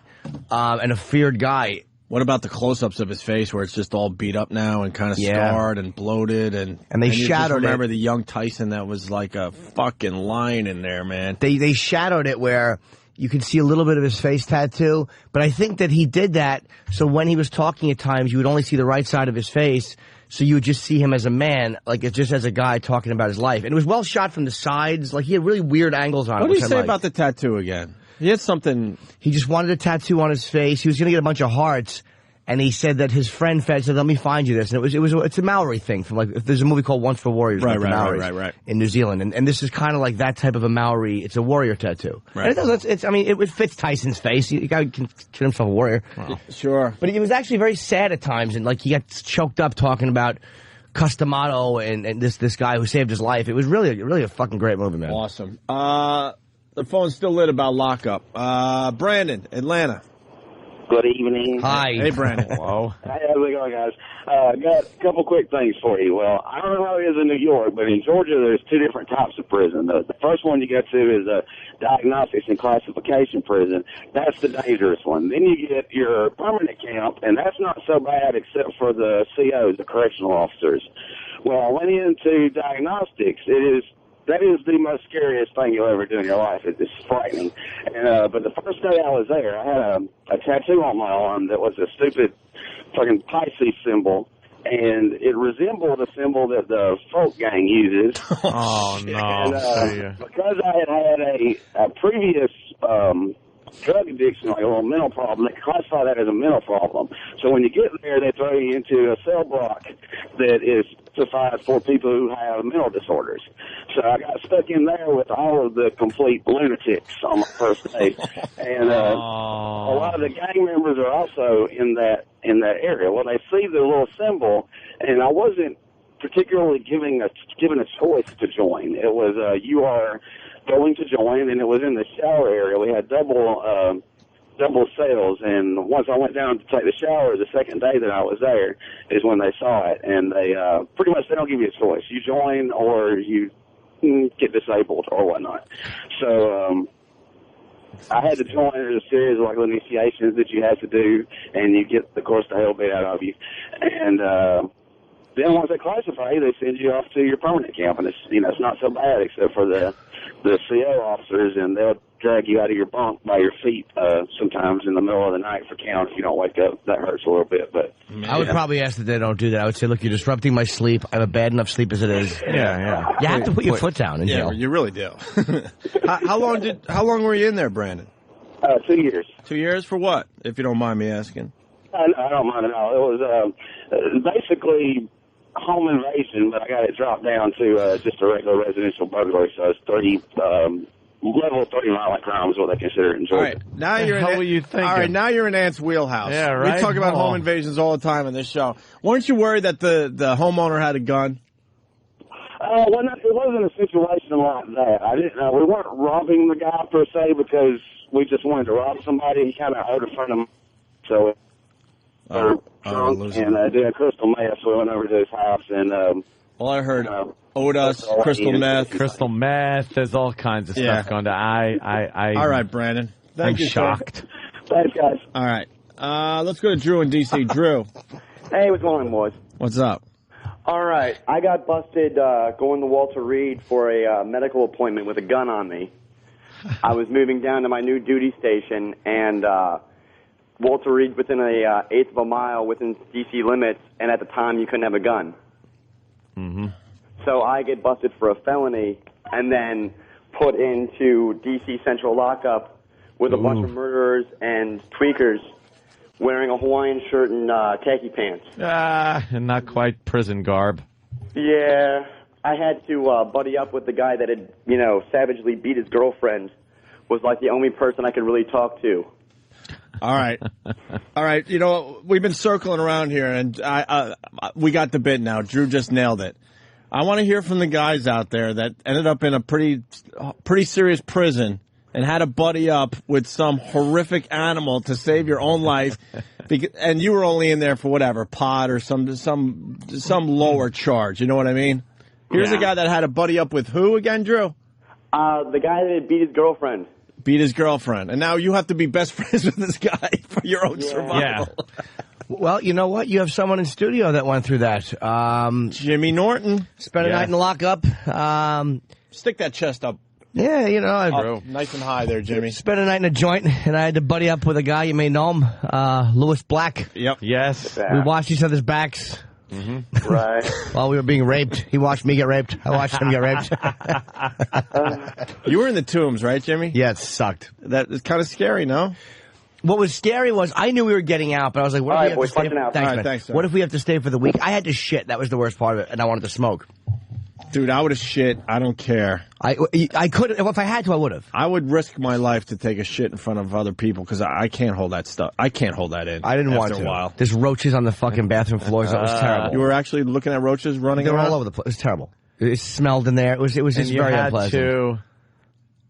and a feared guy. What about the close-ups of his face, where it's just all beat up now and kind of scarred and bloated, and they shadowed it. Remember the young Tyson that was like a fucking lion in there, man. They shadowed it where you could see a little bit of his face tattoo, but I think that he did that so when he was talking at times, you would only see the right side of his face, so you would just see him as a man, like just as a guy talking about his life. And it was well shot from the sides, like he had really weird angles on it. What did he say about the tattoo again? He had something... He just wanted a tattoo on his face. He was going to get a bunch of hearts, and he said that his friend said, "Let me find you this." And it's a Maori thing from like there's a movie called Once for Warriors, right, in New Zealand, and this is kind of like that type of a Maori. It's a warrior tattoo. Right. And it fits Tyson's face. The guy can consider himself a warrior. Wow. Sure. But it was actually very sad at times, and like he got choked up talking about Customato and this guy who saved his life. It was really a fucking great movie, man. Awesome. The phone's still lit about lockup. Brandon, Atlanta. Good evening. Hi. Hey, Brandon. Hello. Hey, how's it going, guys? Got a couple quick things for you. Well, I don't know how it is in New York, but in Georgia, there's 2 different types of prison. The first one you go to is a diagnostics and classification prison. That's the dangerous one. Then you get your permanent camp, and that's not so bad except for the COs, the correctional officers. Well, I went into diagnostics. That is the most scariest thing you'll ever do in your life. It's frightening. And, but the first day I was there, I had a tattoo on my arm that was a stupid fucking Pisces symbol, and it resembled a symbol that the folk gang uses. Oh, no. And, because I had a previous drug addiction, like a little mental problem, they classify that as a mental problem. So when you get there, they throw you into a cell block that is specified for people who have mental disorders. So I got stuck in there with all of the complete lunatics on my first day. And a lot of the gang members are also in that area. Well, they see the little symbol, and I wasn't particularly given a choice to join. It was you are going to join, and it was in the shower area. We had double cells, and once I went down to take the shower, the second day that I was there is when they saw it, and they pretty much they don't give you a choice. You join or you get disabled or whatnot. So I had to join a series of like initiations that you have to do, and you get, of course, the hell beat out of you. And then once they classify you, they send you off to your permanent camp, and it's not so bad except for the CO officers, and they'll drag you out of your bunk by your feet sometimes in the middle of the night for count if you don't wake up. That hurts a little bit, but I would probably ask that they don't do that. I would say, look, you're disrupting my sleep. I have a bad enough sleep as it is. Yeah. You have to put your foot down in jail. You really do. How long were you in there, Brandon? 2 years. 2 years for what, if you don't mind me asking? I don't mind at all. It was basically home invasion, but I got it dropped down to just a regular residential burglary, so it's level 30 violent crime is what they consider it in Georgia. All right, now you're in Ant's wheelhouse. Yeah, right. We talk about home invasions all the time on this show. Weren't you worried that the homeowner had a gun? Well, it wasn't a situation like that. I didn't. We weren't robbing the guy per se because we just wanted to rob somebody. He kind of owed a friend of mine, so and did a crystal meth. So we went over to his house and. Well, I heard owed us crystal meth. Crystal meth. There's all kinds of stuff going on. All right, Brandon. I'm shocked. Thanks, guys. All right. Let's go to Drew in D.C. Drew. Hey, what's going on, boys? What's up? All right. I got busted going to Walter Reed for a medical appointment with a gun on me. I was moving down to my new duty station, and Walter Reed within an eighth of a mile within D.C. limits, and at the time you couldn't have a gun. Mm-hmm. So I get busted for a felony and then put into D.C. Central Lockup with a bunch of murderers and tweakers wearing a Hawaiian shirt and khaki pants. And not quite prison garb. Yeah, I had to buddy up with the guy that had, savagely beat his girlfriend. Was like the only person I could really talk to. All right. All right. We've been circling around here, and we got the bit now. Drew just nailed it. I want to hear from the guys out there that ended up in a pretty serious prison and had to buddy up with some horrific animal to save your own life, and you were only in there for whatever, pot or some lower charge. You know what I mean? Here's a guy that had to buddy up with who again, Drew? The guy that had beat his girlfriend. Beat his girlfriend. And now you have to be best friends with this guy for your own survival. Yeah. Well, you know what? You have someone in studio that went through that. Jimmy Norton. Spent a night in lockup. Stick that chest up. Yeah, nice and high there, Jimmy. Spent a night in a joint, and I had to buddy up with a guy, you may know him, Lewis Black. Yep. Yes. We watched each other's backs. Mm-hmm. Right. While we were being raped. He watched me get raped. I watched him get raped. You were in the tombs, right, Jimmy? Yeah, it sucked. That is kind of scary, no? What was scary was I knew we were getting out, but I was like, what if we have to stay? Thanks, what if we have to stay for the week? I had to shit. That was the worst part of it, and I wanted to smoke. Dude, I would have shit. I don't care. I could, if I had to, I would have. I would risk my life to take a shit in front of other people because I can't hold that stuff. I can't hold that in. I didn't want to. After a while. There's roaches on the fucking bathroom floors. That was terrible. You were actually looking at roaches running around? They were all over the place. It was terrible. It smelled in there. It was just very unpleasant.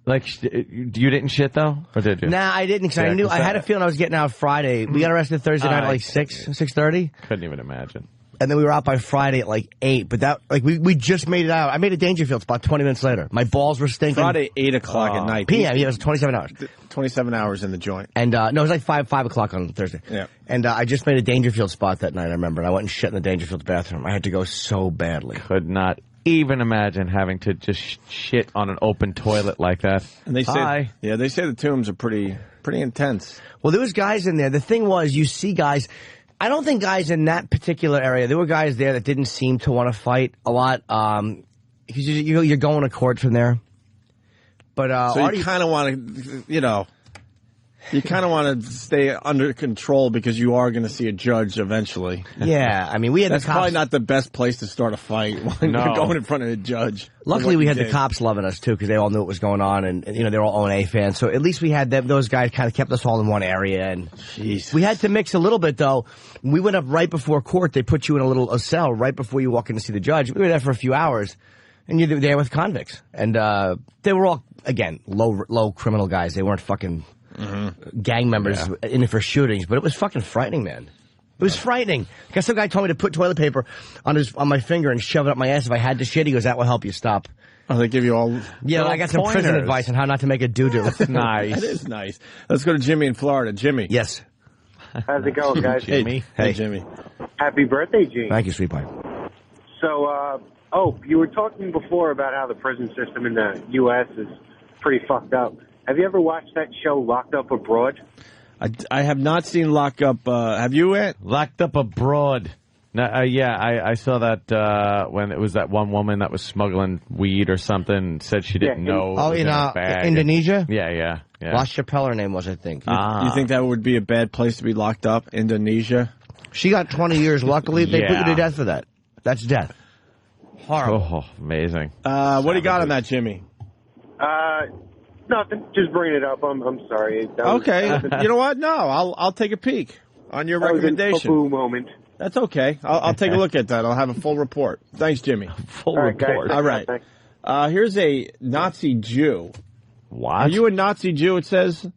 You didn't shit, though? Or did you? Nah, I didn't, because I had a feeling I was getting out Friday. We got arrested Thursday night at like 6:30. Couldn't even imagine. And then we were out by Friday at like 8. But that, we just made it out. I made a Dangerfield spot 20 minutes later. My balls were stinking. Friday, 8 o'clock at night. PM, yeah, it was 27 hours. 27 hours in the joint. And, no, it was like 5 o'clock on Thursday. Yeah. And I just made a Dangerfield spot that night, I remember. And I went and shit in the Dangerfield bathroom. I had to go so badly. Could not even imagine having to just shit on an open toilet like that. And they say, they say the tombs are pretty intense. Well, there was guys in there. The thing was, you see guys. I don't think guys in that particular area. There were guys there that didn't seem to want to fight a lot. Because you're going to court from there. But so you kind of want to, you kind of want to stay under control because you are going to see a judge eventually. Yeah, I mean, we had that's the cops. Probably not the best place to start a fight when you're going in front of a judge. Luckily, we had the cops loving us too because they all knew what was going on, and they're all O&A fans. So at least we had them. Those guys kind of kept us all in one area, and we had to mix a little bit though. We went up right before court. They put you in a cell right before you walk in to see the judge. We were there for a few hours, and you're there with convicts, and they were all again low criminal guys. They weren't fucking. Gang members in it for shootings, but it was fucking frightening, man. It was frightening. Because some guy told me to put toilet paper on my finger and shove it up my ass if I had to shit. He goes, that will help you stop. Oh, they give you all... Yeah, I got some prison advice on how not to make a doo-doo. Nice. That is nice. Let's go to Jimmy in Florida. Jimmy. Yes. How's it going, guys? Jimmy. Hey, Jimmy. Happy birthday, Gene. Thank you, sweet pie. So, you were talking before about how the prison system in the U.S. is pretty fucked up. Have you ever watched that show, Locked Up Abroad? I have not seen Lock Up. Have you, Ed? Locked Up Abroad. No, I saw that when it was that one woman that was smuggling weed or something, said she didn't know. Oh, in Indonesia? Yeah. La Chapelle, her name was, I think. You think that would be a bad place to be locked up, Indonesia? She got 20 years. Luckily, they put you to death for that. That's death. Horrible. Oh, amazing. What do you got on that, Jimmy? Nothing. Just bringing it up. I'm sorry. Okay. You know what? No, I'll take a peek on your recommendation. Was a moment. That's okay. I'll take a look at that. I'll have a full report. Thanks, Jimmy. Full report. Guys, all right. Here's a Nazi Jew. What? Are you a Nazi Jew, it says?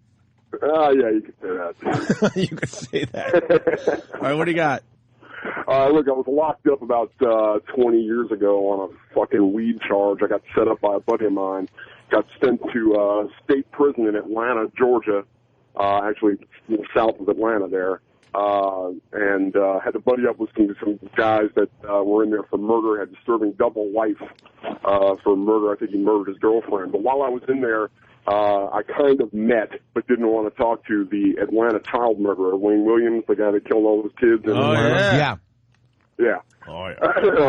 Yeah, you can say that. You can say that. All right, what do you got? Look, I was locked up about 20 years ago on a fucking weed charge. I got set up by a buddy of mine. Got sent to state prison in Atlanta, Georgia, actually south of Atlanta there. And had to buddy up with some guys that were in there for murder, had disturbing double life for murder. I think he murdered his girlfriend. But while I was in there, I kind of met, but didn't want to talk to, the Atlanta child murderer, Wayne Williams, the guy that killed all those kids in Atlanta. Yeah. Oh, yeah.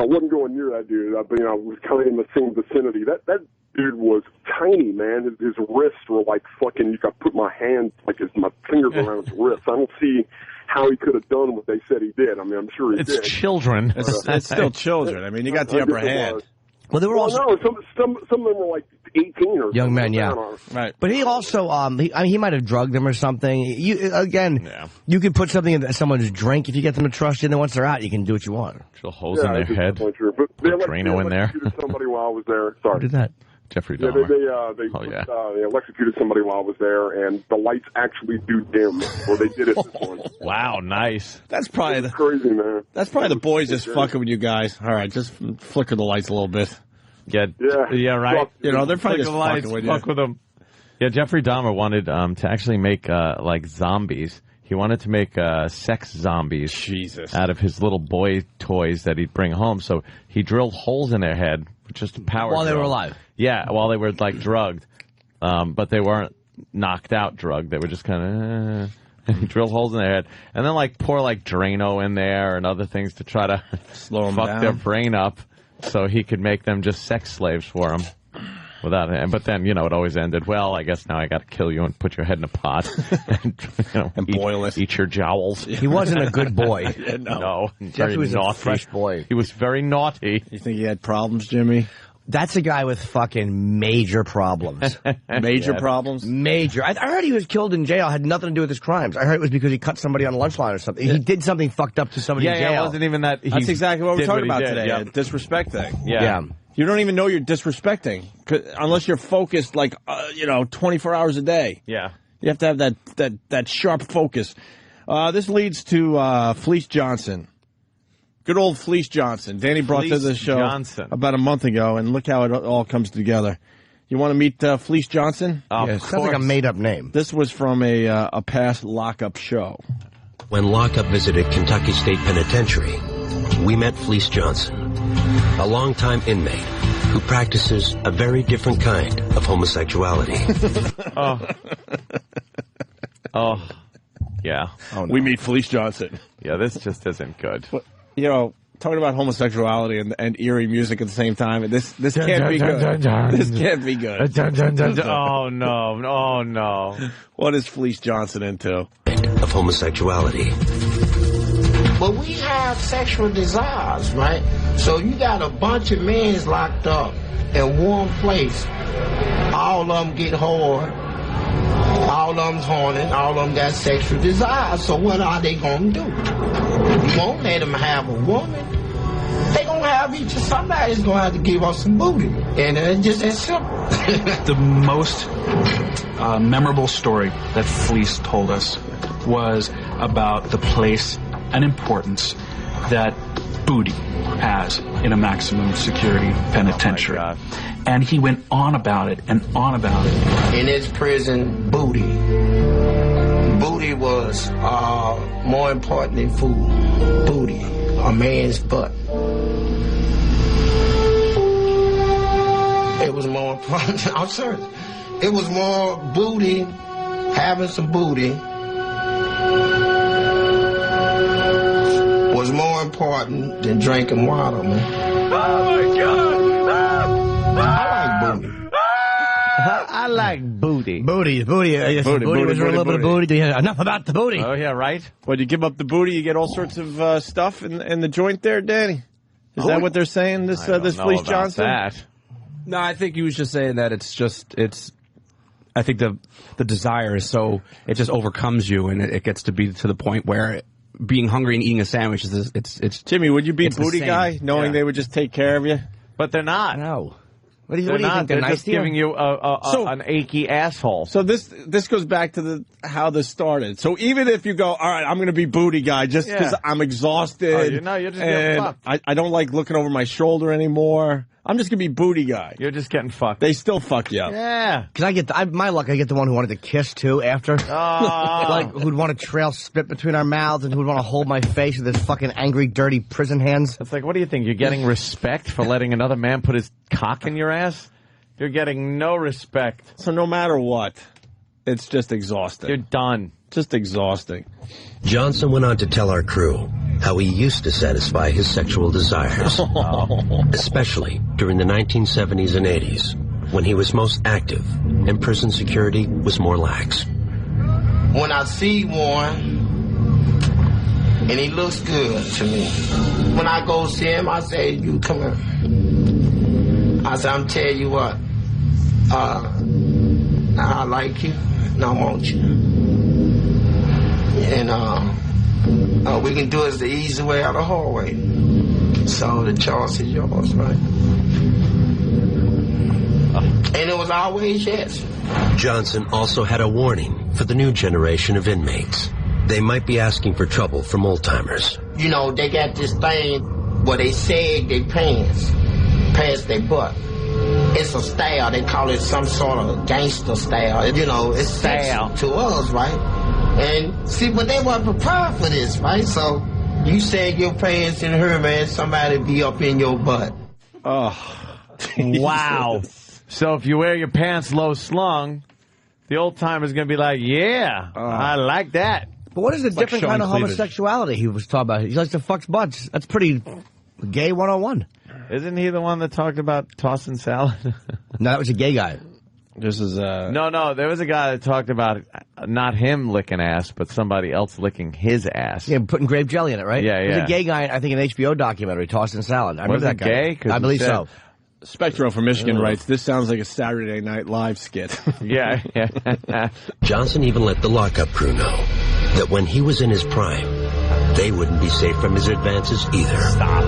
I wasn't going near that dude, but, I was kind of in the same vicinity. That dude was tiny, man. His wrists were like fucking, you could put my hand, like my fingers around his wrists. I don't see how he could have done what they said he did. I mean, I'm sure he did. It's children. It's still children. I mean, you got the upper hand. Well, they were also... No, some of them were like 18 or young men, yeah. Right. But he also, he might have drugged them or something. You could put something in someone's drink if you get them to trust you, and then once they're out, you can do what you want. Drill holes in their head. Put Drano in there. Somebody while I was there. Sorry. Who did that? Jeffrey Yeah, Dahmer. they electrocuted somebody while I was there, and the lights actually do dim. Or they did it this one. Wow, nice. That's probably crazy, man. That's probably the boys just fucking with you guys. All right, just flicker the lights a little bit. Yeah, right. They're probably just fucking with you. Fuck with them. Yeah, Jeffrey Dahmer wanted to actually make like zombies. He wanted to make sex zombies out of his little boy toys that he'd bring home. So he drilled holes in their head with just a power drill. While they were alive. Yeah, while they were like drugged. But they weren't knocked out drugged. They were just kind of... And he drilled holes in their head. And then like pour like Drano in there and other things to try to slow them fuck down. their brain up so he could make them just sex slaves for him. But then, it always ended, well, I guess now I got to kill you and put your head in a pot and boil it. Eat your jowls. He wasn't a good boy. No. Jeffrey was a fresh boy. He was very naughty. You think he had problems, Jimmy? That's a guy with fucking major problems. Major problems? Major. I heard he was killed in jail. Had nothing to do with his crimes. I heard it was because he cut somebody on a lunch line or something. He did something fucked up to somebody in jail. Yeah, it wasn't even that. That's exactly what we're talking about today. A disrespect thing. Yeah. You don't even know you're disrespecting unless you're focused 24 hours a day. Yeah. You have to have that sharp focus. This leads to Fleece Johnson. Good old Fleece Johnson. Danny brought to the show about a month ago, and look how it all comes together. You want to meet Fleece Johnson? Yeah, sounds like a made-up name. This was from a past lockup show. When Lockup visited Kentucky State Penitentiary, we met Fleece Johnson, a longtime inmate who practices a very different kind of homosexuality. Yeah. Oh, no. We meet Fleece Johnson. Yeah, this just isn't good. But, talking about homosexuality and eerie music at the same time, this can't be good. This can't be good. Oh, no. What is Fleece Johnson into? Of homosexuality. But we have sexual desires, right? So you got a bunch of men locked up in one place. All of them get hard. All of them's horny. All of them got sexual desires. So what are they going to do? You won't let them have a woman. They going to have each. Somebody's going to have to give us some booty. And it's just that simple. The most memorable story that Fleece told us was about the place and importance that booty as in a maximum security penitentiary. And he went on about it and on about it. In his prison, booty. Booty was more important than food. Booty, a man's butt. It was more important. I'm serious. It was more booty, having some booty was more important than drinking water, man. Oh my God! I like booty. I like booty. Booty. Yes, booty. Was there a little bit of booty? Yeah, enough about the booty. Oh, yeah, right? When you give up the booty, you get all sorts of stuff in the joint there, Danny? Is that what they're saying, this Fleece Johnson? That. No, I think he was just saying that I think the desire is so, it just overcomes you, and it gets to be to the point where being hungry and eating a sandwich is, it's Jimmy, would you be a booty guy, knowing they would just take care of you? But they're not. No. What do you not. think? They're nice just giving you an achy asshole. So this goes back to how this started. So even if you go, all right, I'm going to be booty guy just because I'm exhausted. You're just getting fucked. I don't like looking over my shoulder anymore. I'm just going to be booty guy. You're just getting fucked. They still fuck you up. Yeah. Because my luck, I get the one who wanted to kiss, too, after. Like, who'd want to trail spit between our mouths and who'd want to hold my face with his fucking angry, dirty prison hands. It's like, what do you think? You're getting respect for letting another man put his cock in your ass? You're getting no respect. So no matter what, it's just exhausting. You're done. Just exhausting. Johnson went on to tell our crew how he used to satisfy his sexual desires, especially during the 1970s and 80s, when he was most active and prison security was more lax. When I see one, and he looks good to me, when I go see him, I say, you come here. I said, I'm telling you what, I like you, and I want you. And we can do it the easy way or the hard way. So the choice is yours, right? And it was always yes. Johnson also had a warning for the new generation of inmates. They might be asking for trouble from old-timers. You know, they got this thing where they sag their pants past their butt. It's a style. They call it some sort of gangster style. You know, it's style to us, right? And see, but they weren't prepared for this, right? So you sag your pants in her, man, somebody be up in your butt. Oh, wow. So if you wear your pants low slung, the old timer's going to be like, yeah, I like that. But what is the different kind of homosexuality he was talking about? He likes to fuck butts. That's pretty gay 101. Isn't he the one that talked about tossing salad? No, that was a gay guy. This is No, there was a guy that talked about not him licking ass, but somebody else licking his ass. Yeah, putting grape jelly in it, right? Yeah, yeah. There's a gay guy, I think, in an HBO documentary, tossing salad. I remember that guy. Gay? I believe so. Spectro from Michigan writes, this sounds like a Saturday Night Live skit. Yeah. Johnson even let the lockup crew know that when he was in his prime, they wouldn't be safe from his advances either. Stop.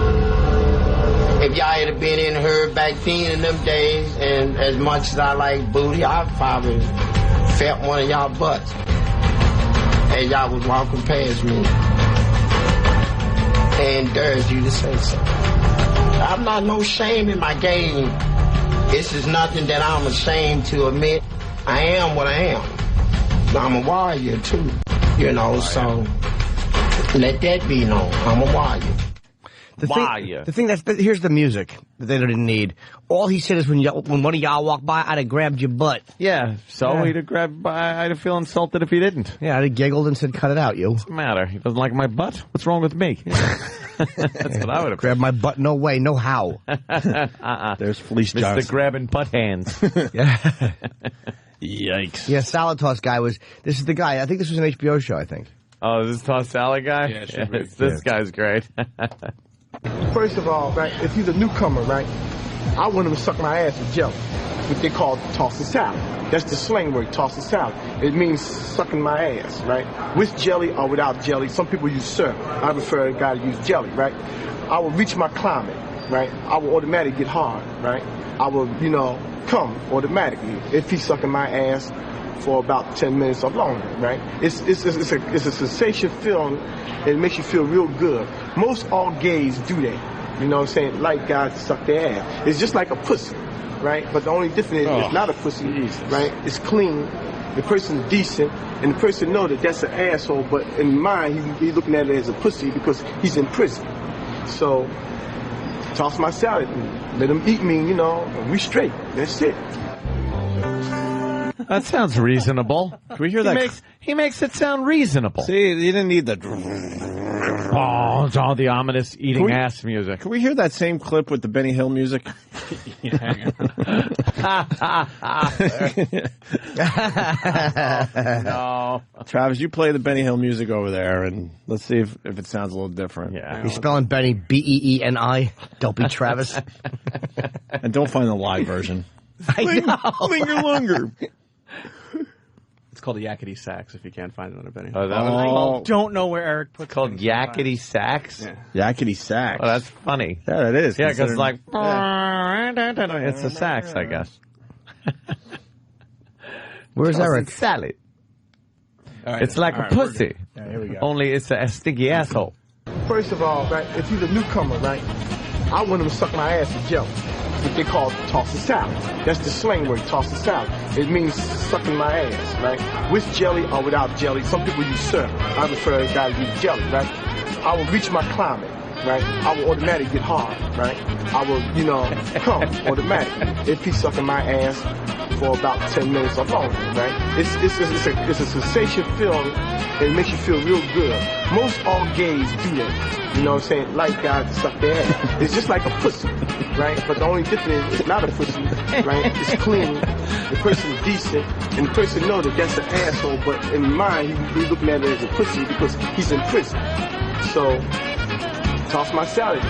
If y'all had been in her back then in them days, and as much as I like booty, I probably felt one of y'all butts as y'all was walking past me and dared you to say so. I'm not no shame in my game. This is nothing that I'm ashamed to admit. I am what I am. I'm a warrior too, you know, so let that be known. I'm a warrior. The thing here's the music that they didn't need. All he said is when one of y'all walked by, I'd have grabbed your butt. Yeah, so he'd have grabbed. I'd have feel insulted if he didn't. Yeah, I'd have giggled and said, "Cut it out, you." What's the matter? He doesn't like my butt. What's wrong with me? That's what I would have. Grab my butt? No way, no how. There's Fleece Johnson. Mr. Grabbing butt hands. Yeah. Yikes. Yeah, salad toss guy was. This is the guy. I think this was an HBO show. I think. Oh, is this toss salad guy? Yeah, this guy's great. First of all, right, if he's a newcomer, right, I want him to suck my ass with jelly, what they call toss the salad. That's the slang word, toss the salad. It means sucking my ass, right? With jelly or without jelly. Some people use syrup. I prefer a guy to use jelly, right? I will reach my climate. right, I will automatically get hard, right? I will, come automatically if he's sucking my ass for about 10 minutes or longer, right? It's a sensation feeling. It makes you feel real good. Most all gays do that. You know what I'm saying? Like guys to suck their ass. It's just like a pussy, right? But the only difference is it's not a pussy, right? It's clean. The person's decent, and the person know that that's an asshole, but in mind, he's looking at it as a pussy because he's in prison. So, toss my salad, and let him eat me, and we straight. That's it. That sounds reasonable. Can we hear that? He makes it sound reasonable. See, you didn't need the... Oh, it's all the ominous eating ass music. Can we hear that same clip with the Benny Hill music? No. Travis, you play the Benny Hill music over there, and let's see if it sounds a little different. Yeah. You're spelling Benny B-E-E-N-I. Don't be Travis. And don't find the live version. I know. Linger longer. It's called a yakety sax if you can't find it on a Benny. I don't know where Eric puts it. Called yakety sax? Yeah. Yakety sax. Oh, that's funny. Yeah, that is. Yeah, because like, it's a sax, I guess. Where's Eric? Salad. Right, it's like a pussy. Yeah, here we go. Only it's a stinky asshole. First of all, right, if he's a newcomer, right, I want him to suck my ass with jelly. What they call toss the salad. That's the slang word, toss the salad. It means sucking my ass, right? With jelly or without jelly. Some people use syrup. I prefer a guy to use jelly, right? I will reach my climate, right? I will automatically get hard, right? I will, come automatically if he's sucking my ass for about 10 minutes or longer, right? It's a sensation feeling. It makes you feel real good. Most all gays do that. You know what I'm saying? Like guys to suck their ass. It's just like a pussy, right? But the only difference is it's not a pussy, right? It's clean. The person's decent, and the person know that that's an asshole. But in mind, he's looking at it as a pussy because he's in prison. So toss my salad,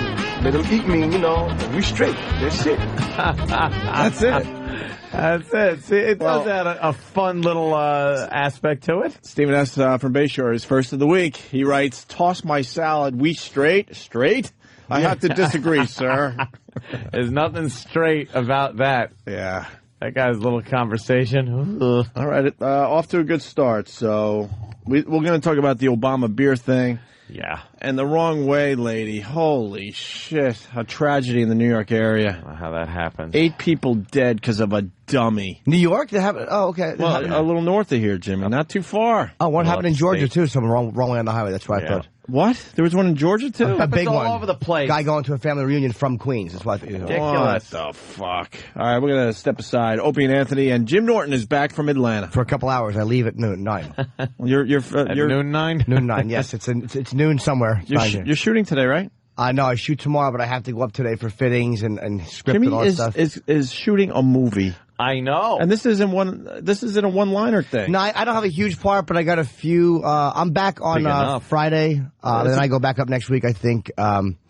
let him eat me. We straight. That's it. That's it. That's it. See, it does add a fun little aspect to it. Stephen S. From Bayshore is first of the week. He writes, toss my salad, we straight? Straight? I have to disagree, sir. There's nothing straight about that. Yeah. That guy's little conversation. All right, off to a good start. So we're going to talk about the Obama beer thing. Yeah. And the wrong way, lady. Holy shit. A tragedy in the New York area. I don't know how that happened. 8 people dead because of a dummy. New York? They have, oh, okay. Well, a little north of here, Jimmy. Not too far. Oh, one happened in Georgia, too. Some wrong way on the highway. That's what I thought. What? There was one in Georgia, too? A big one. all over the place. Guy going to a family reunion from Queens. That's what I thought. Ridiculous. What the fuck? All right, we're going to step aside. Opie and Anthony, and Jim Norton is back from Atlanta. For a couple hours. I leave at noon, 9. You're noon 9? Noon 9, yes. It's noon somewhere. You're shooting today, right? No, I shoot tomorrow, but I have to go up today for fittings and script Jimmy and all that stuff. is shooting a movie. I know. And this isn't a one-liner thing. No, I don't have a huge part, but I got a few. I'm back on Friday. Then I go back up next week, I think.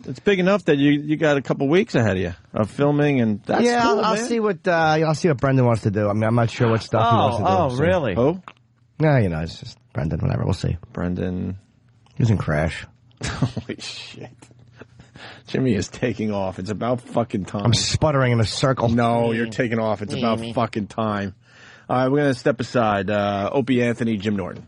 It's big enough that you got a couple weeks ahead of you of filming, and that's cool, I'll see what Brendan wants to do. I mean, I'm not sure what stuff he wants to do. Oh, so. Really? Oh? No, it's just Brendan, whatever. We'll see. Brendan. He's in Crash. Holy shit. Jimmy is taking off. It's about fucking time. I'm sputtering in a circle. No, you're taking off. It's about fucking time. All right, we're going to step aside. Opie, Anthony, Jim Norton.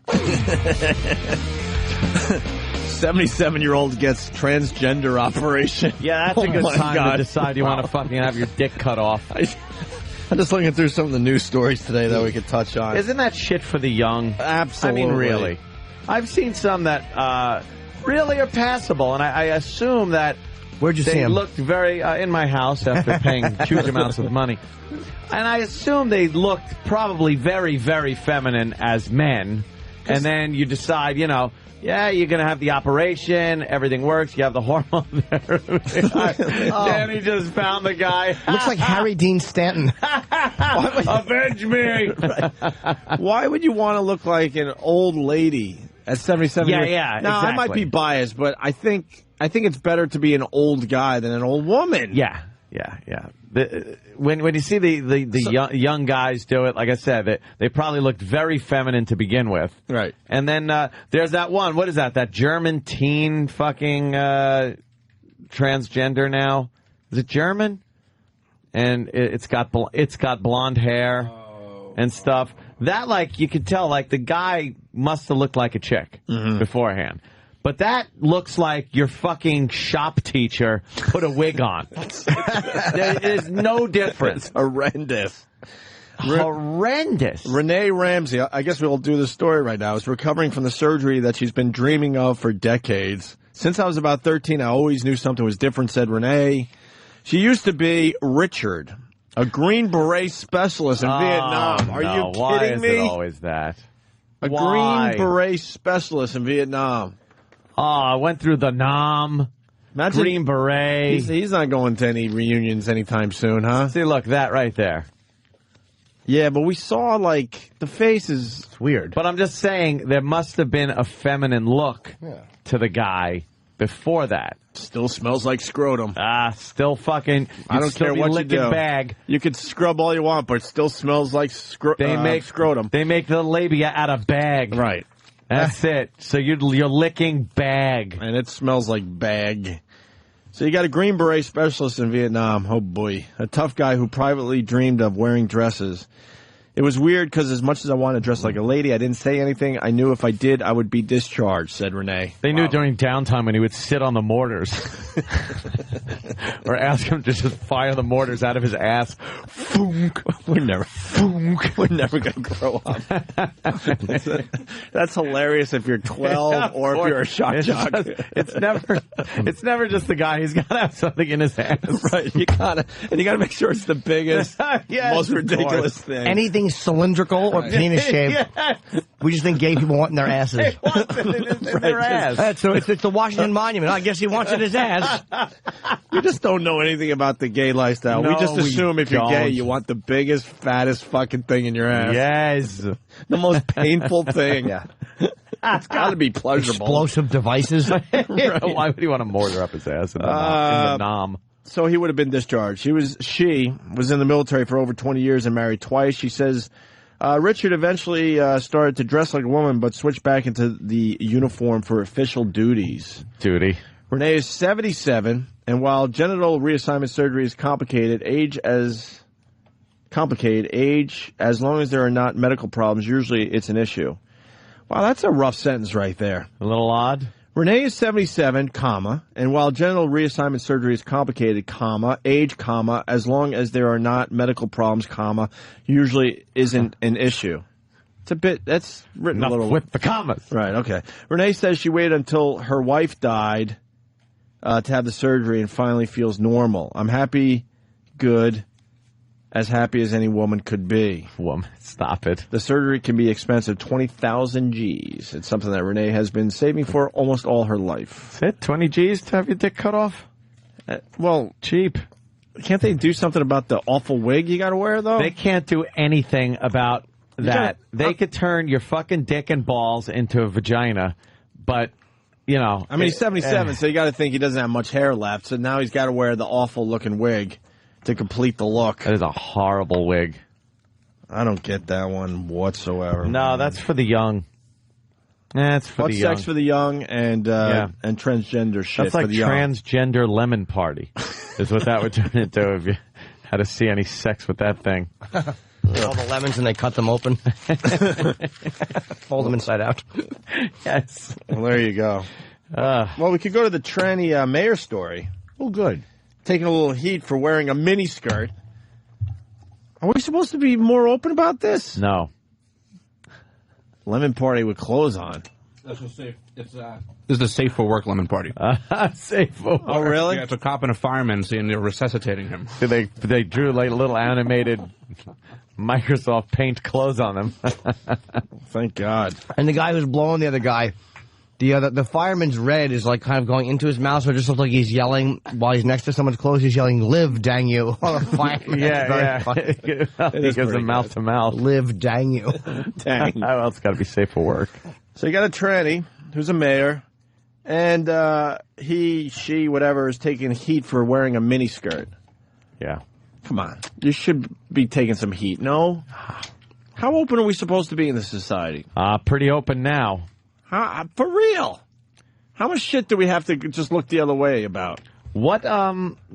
77-year-old gets transgender operation. Yeah, that's a good time to decide you want to fucking have your dick cut off. I'm just looking through some of the news stories today that we could touch on. Isn't that shit for the young? Absolutely. I mean, really. I've seen some that really are passable, and I assume that where'd you see they him? looked very in my house after paying huge amounts of money. And I assume they looked probably very, very feminine as men. And then you decide, you're going to have the operation, everything works, you have the hormone therapy. Danny just found the guy. Looks like Harry Dean Stanton. Avenge me! Why would you want to look like an old lady at 77 years? Yeah, now, exactly. I might be biased, but I think it's better to be an old guy than an old woman. Yeah. When you see the young guys do it, like I said, they probably looked very feminine to begin with. Right. And then there's that one. What is that? That German teen fucking transgender now. Is it German? And it's got blonde hair and stuff. That, like, you could tell, like, the guy must have looked like a chick beforehand. But that looks like your fucking shop teacher put a wig on. There's no difference. It's horrendous. Horrendous. Renee Ramsey, I guess we'll do the story right now, is recovering from the surgery that she's been dreaming of for decades. Since I was about 13, I always knew something was different, said Renee. She used to be Richard, a Green Beret specialist in Vietnam. Are you kidding Why is me? it always that? Green Beret specialist in Vietnam. Oh, I went through the Nam. Imagine, Green Beret. He's not going to any reunions anytime soon, huh? See, look, that right there. Yeah, but we saw, like, the face is weird. But I'm just saying, there must have been a feminine look to the guy before that. Still smells like scrotum. Still fucking. I don't care what you do. Bag. You could scrub all you want, but it still smells like scrotum. They make the labia out of bag. Right. That's it. So you're licking bag. And it smells like bag. So you got a Green Beret specialist in Vietnam. Oh, boy. A tough guy who privately dreamed of wearing dresses. It was weird because as much as I wanted to dress like a lady, I didn't say anything. I knew if I did, I would be discharged, said Renee. They knew during downtime when he would sit on the mortars. Or ask him to just fire the mortars out of his ass. Foonk. We're never going to grow up. That's hilarious if you're 12 or if you're a shock jock. It's never just the guy. He's got to have something in his ass. Right. You gotta make sure it's the biggest, most ridiculous thing. Anything cylindrical or penis shaped. Yes. We just think gay people want in their asses. They want it in their ass. So it's the Washington Monument. I guess he wants it in his ass. You just don't know anything about the gay lifestyle. No, we just assume if you're don't. gay, you want the biggest, fattest fucking thing in your ass. Yes. The most painful thing. Yeah. It's got to be pleasurable. Explosive devices. Why would he want to mortar up his ass in the Nam? So he would have been discharged. She was in the military for over 20 years and married twice. She says Richard eventually started to dress like a woman but switched back into the uniform for official duties. Renee is 77, and while genital reassignment surgery is complicated, age, as long as there are not medical problems, usually it's an issue. Wow, that's a rough sentence right there. A little odd. Renee is 77, and while genital reassignment surgery is complicated, age, as long as there are not medical problems, usually isn't an issue. It's a bit, that's written Enough a little... with the commas. Right, okay. Renee says she waited until her wife died to have the surgery and finally feels normal. I'm happy, good, as happy as any woman could be. Woman, stop it. The surgery can be expensive, 20,000 G's. It's something that Renee has been saving for almost all her life. That's it? 20 G's to have your dick cut off? Well, cheap. Can't they do something about the awful wig you got to wear, though? They can't do anything about that. They could turn your fucking dick and balls into a vagina, but, you know. I mean, he's 77, so you got to think he doesn't have much hair left, so now he's got to wear the awful-looking wig to complete the look. That is a horrible wig. I don't get that one whatsoever. No, that's for the young. That's for the young. Sex for the young and transgender shit. That's like for the young. transgender lemon party, is what that would turn into if you had to see any sex with that thing. All the lemons and they cut them open. Fold them inside out. Yes. Well, there you go. Well, we could go to the tranny mayor story. Oh, good. Taking a little heat for wearing a miniskirt. Are we supposed to be more open about this? No. Lemon party with clothes on. That's what's safe. This is a safe for work lemon party. Safe for work. Oh, really? Yeah, it's a cop and a fireman and they're resuscitating him. They drew like little animated Microsoft Paint clothes on them. Thank God. And the guy who's blowing the other guy, the fireman's red is like kind of going into his mouth, so it just looks like he's yelling while he's next to someone's clothes. He's yelling, "Live, dang you!" On the fireman. Yeah. He gives him mouth to mouth. Live, dang you. Dang. How else got to be safe for work? So you got a tranny who's a mayor, and he, she, whatever, is taking heat for wearing a miniskirt. Yeah. Come on. You should be taking some heat, no? How open are we supposed to be in this society? Pretty open now. For real? How much shit do we have to just look the other way about? What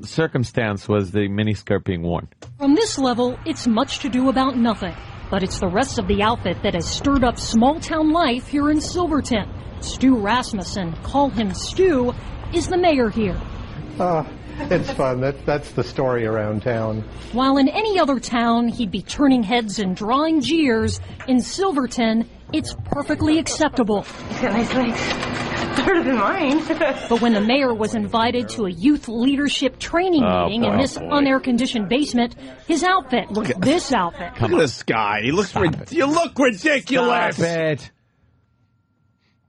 circumstance was the miniskirt being worn? From this level, it's much to do about nothing. But it's the rest of the outfit that has stirred up small-town life here in Silverton. Stu Rasmussen, call him Stu, is the mayor here. It's fun. That's the story around town. While in any other town, he'd be turning heads and drawing jeers, in Silverton, it's perfectly acceptable. He's got nice legs. Better than mine. But when the mayor was invited to a youth leadership training meeting in this unair-conditioned basement, his outfit, this outfit. Look at this guy. He looks you look ridiculous. Stop it.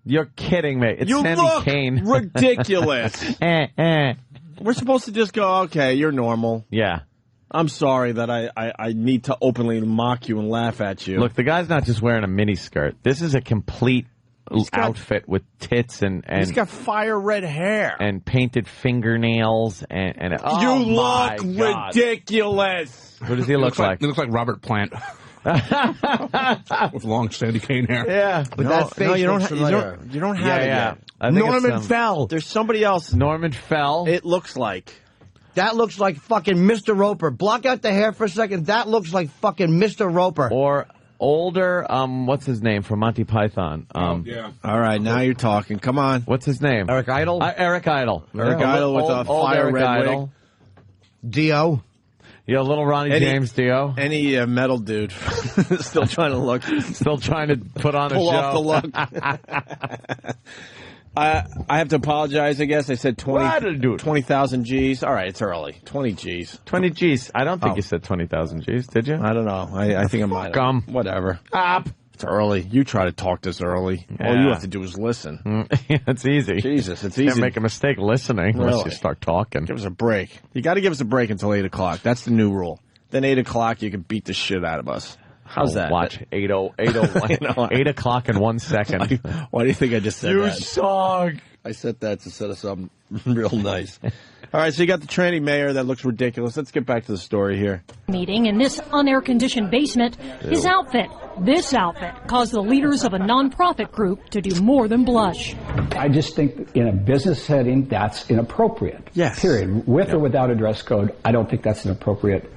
You're kidding me. It's you Sandy look Kane. ridiculous. We're supposed to just go, okay, you're normal. Yeah. I'm sorry that I need to openly mock you and laugh at you. Look, the guy's not just wearing a miniskirt. This is a complete outfit with tits and he's got fire red hair and painted fingernails and oh, you look ridiculous. Who does he look like? He looks like Robert Plant with long Sandy Kane hair. Yeah, but that face you don't looks familiar. You don't have it yet. Norman Fell. There's somebody else. Norman Fell. It looks like. That looks like fucking Mr. Roper. Block out the hair for a second. That looks like fucking Mr. Roper. Or older, what's his name from Monty Python? Yeah. All right, now you're talking. Come on. What's his name? Eric Idle? Eric Idle. Eric Idle with a fire red wig. Dio. Yeah, little Ronnie James Dio. Any metal dude. Still trying to look. Still trying to put on a show. Pull off the look. I have to apologize, I guess. I said 20,000 G's. All right, it's early. 20 G's. 20 G's. I don't think you said 20,000 G's, did you? I don't know. I think I might have. Whatever. It's early. You try to talk this early. Yeah. All you have to do is listen. It's easy. Jesus, it's You easy. can't make a mistake listening unless you start talking. Give us a break. You got to give us a break until 8 o'clock. That's the new rule. Then 8 o'clock, you can beat the shit out of us. How's that? Watch 8:01. 8 o'clock in 1 second. Why do you think I just said You that? suck. I said that to set us up real nice. All right, so you got the training mayor. That looks ridiculous. Let's get back to the story here. Meeting in this unair-conditioned basement, his outfit, this outfit, caused the leaders of a non-profit group to do more than blush. I just think in a business setting, that's inappropriate. Yes. Period. With or without a dress code, I don't think that's an appropriate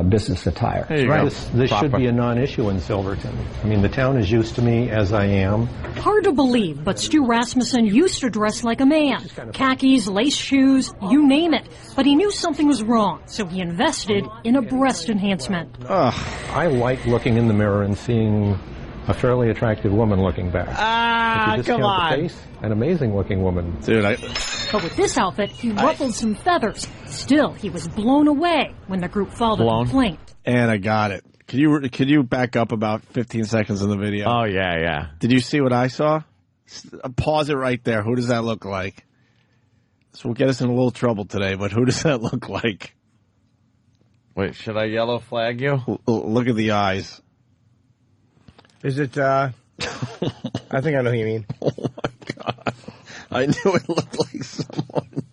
business attire. This should be a non-issue in Silverton. I mean, the town is used to me as I am. Hard to believe, but Stu Rasmussen used to dress like a man. Khakis, lace shoes, you name it. But he knew something was wrong, so he invested in a breast enhancement. I like looking in the mirror and seeing a fairly attractive woman looking back. If you discount the face, an amazing-looking woman. Dude, But with this outfit, he ruffled some feathers. Still, he was blown away when the group filed a complaint. And I got it. Could you back up about 15 seconds in the video? Oh, yeah. Did you see what I saw? Pause it right there. Who does that look like? This will get us in a little trouble today, but who does that look like? Wait, should I yellow flag you? Look at the eyes. Is it, I think I know who you mean. Oh, my God. I knew it looked like someone.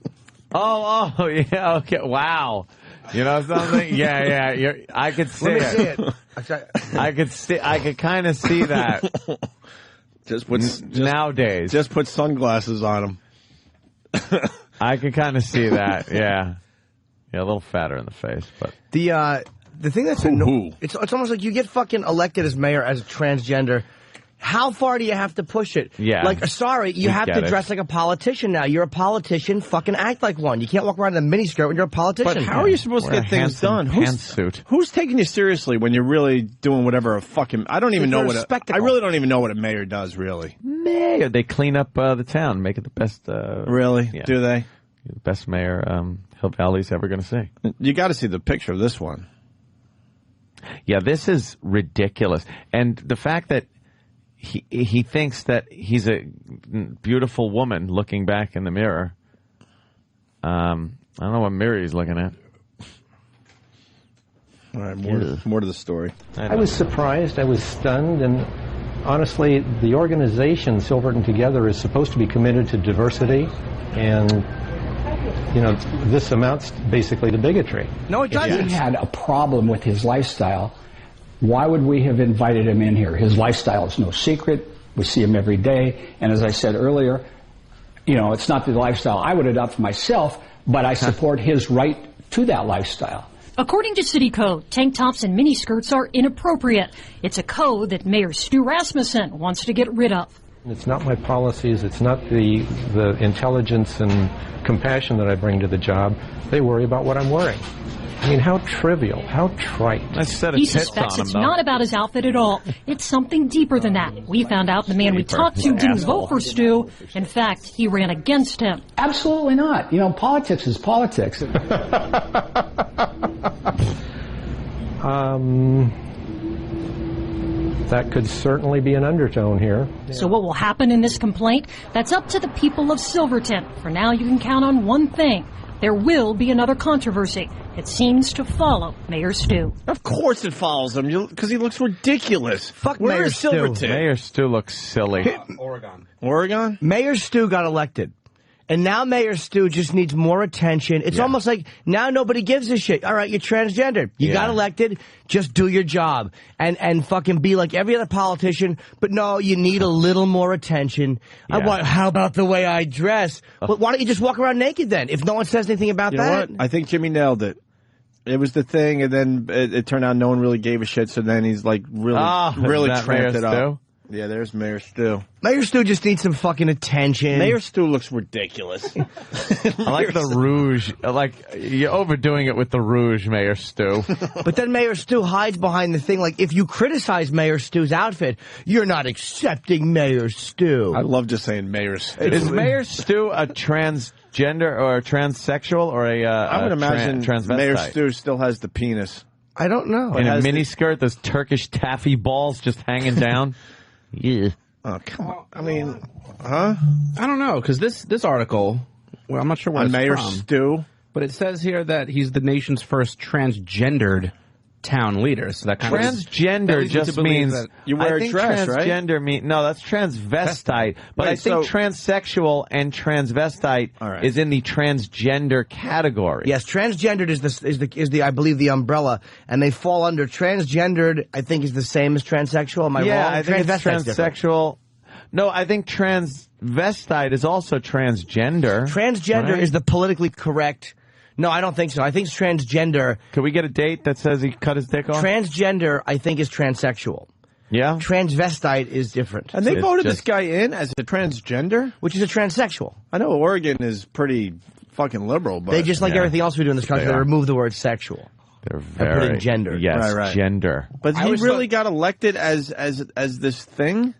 Oh, yeah, okay. Wow. You know something? Yeah. I could see Let me see it. I could kind of see that. Nowadays. Just put sunglasses on him. I could kind of see that, yeah. Yeah, a little fatter in the face, but the thing that's it's almost like you get fucking elected as mayor as a transgender. How far do you have to push it? Yeah. Like, sorry, you have to dress like a politician now. You're a politician, fucking act like one. You can't walk around in a miniskirt when you're a politician. But how are you supposed to get things done? Who's taking you seriously when you're really doing whatever a fucking... I really don't even know what a mayor does, really. Mayor, they clean up the town, make it the best... really? Yeah. Do they? The best mayor Hill Valley's ever going to see. You got to see the picture of this one. Yeah, this is ridiculous. And the fact that he thinks that he's a beautiful woman looking back in the mirror. I don't know what mirror he's looking at. All right, more to the story. I was surprised. I was stunned. And honestly, the organization Silverton Together is supposed to be committed to diversity. And, you know, this amounts basically to bigotry. No, it doesn't. If he had a problem with his lifestyle, why would we have invited him in here? His lifestyle is no secret. We see him every day. And as I said earlier, you know, it's not the lifestyle I would adopt for myself, but I support his right to that lifestyle. According to city code, tank tops and miniskirts are inappropriate. It's a code that Mayor Stu Rasmussen wants to get rid of. It's not my policies. It's not the intelligence and compassion that I bring to the job. They worry about what I'm wearing. I mean, how trivial, how trite. He suspects it's not about his outfit at all. It's something deeper than that. We found out the man we talked to didn't vote for Stu. In fact, he ran against him. Absolutely not. You know, politics is politics. That could certainly be an undertone here. So what will happen in this complaint? That's up to the people of Silverton. For now, you can count on one thing. There will be another controversy. It seems to follow Mayor Stu. Of course it follows him, because he looks ridiculous. Fuck Where Mayor is Silverton? Stu. Mayor Stu looks silly. Oregon? Mayor Stu got elected. And now Mayor Stu just needs more attention. It's almost like now nobody gives a shit. All right, you're transgender. You got elected. Just do your job. And fucking be like every other politician. But no, you need a little more attention. How about the way I dress? Well, why don't you just walk around naked then? If no one says anything about You know that. what? I think Jimmy nailed it. It was the thing, and then it turned out no one really gave a shit, so then he's like really tramped it up. Yeah, there's Mayor Stu. Mayor Stu just needs some fucking attention. Mayor Stu looks ridiculous. I like the rouge. Like, you're overdoing it with the rouge, Mayor Stu. But then Mayor Stu hides behind the thing, like, if you criticize Mayor Stu's outfit, you're not accepting Mayor Stu. I love just saying Mayor Stu. Is Mayor Stu a transgender or a transsexual or I would imagine transvestite? Mayor Stu still has the penis. I don't know. In a miniskirt, those Turkish taffy balls just hanging down. Yeah. Oh, come on. I mean, huh? I don't know, because this article, well, I'm not sure where it's Mayor from, Stu, but it says here that he's the nation's first transgendered town leader. So that kind transgender of just means that you wear I think a dress, transgender no, that's transvestite. But Wait, I think so- transsexual and transvestite is in the transgender category. Yes, transgendered is the I believe the umbrella, and they fall under transgendered. I think is the same as transsexual. Am I wrong? I think it's Transvestite's different. transsexual. No, I think transvestite is also transgender. Transgender right? is the politically correct. No, I don't think so. I think it's transgender. Could we get a date that says he cut his dick off? Transgender, I think, is transsexual. Yeah? Transvestite is different. And they voted this guy in as a transgender? Which is a transsexual. I know Oregon is pretty fucking liberal, but... They just like everything else we do in this country, they remove the word sexual. They're And very... put in gender. Yes, Right. gender. But he really got elected as this thing?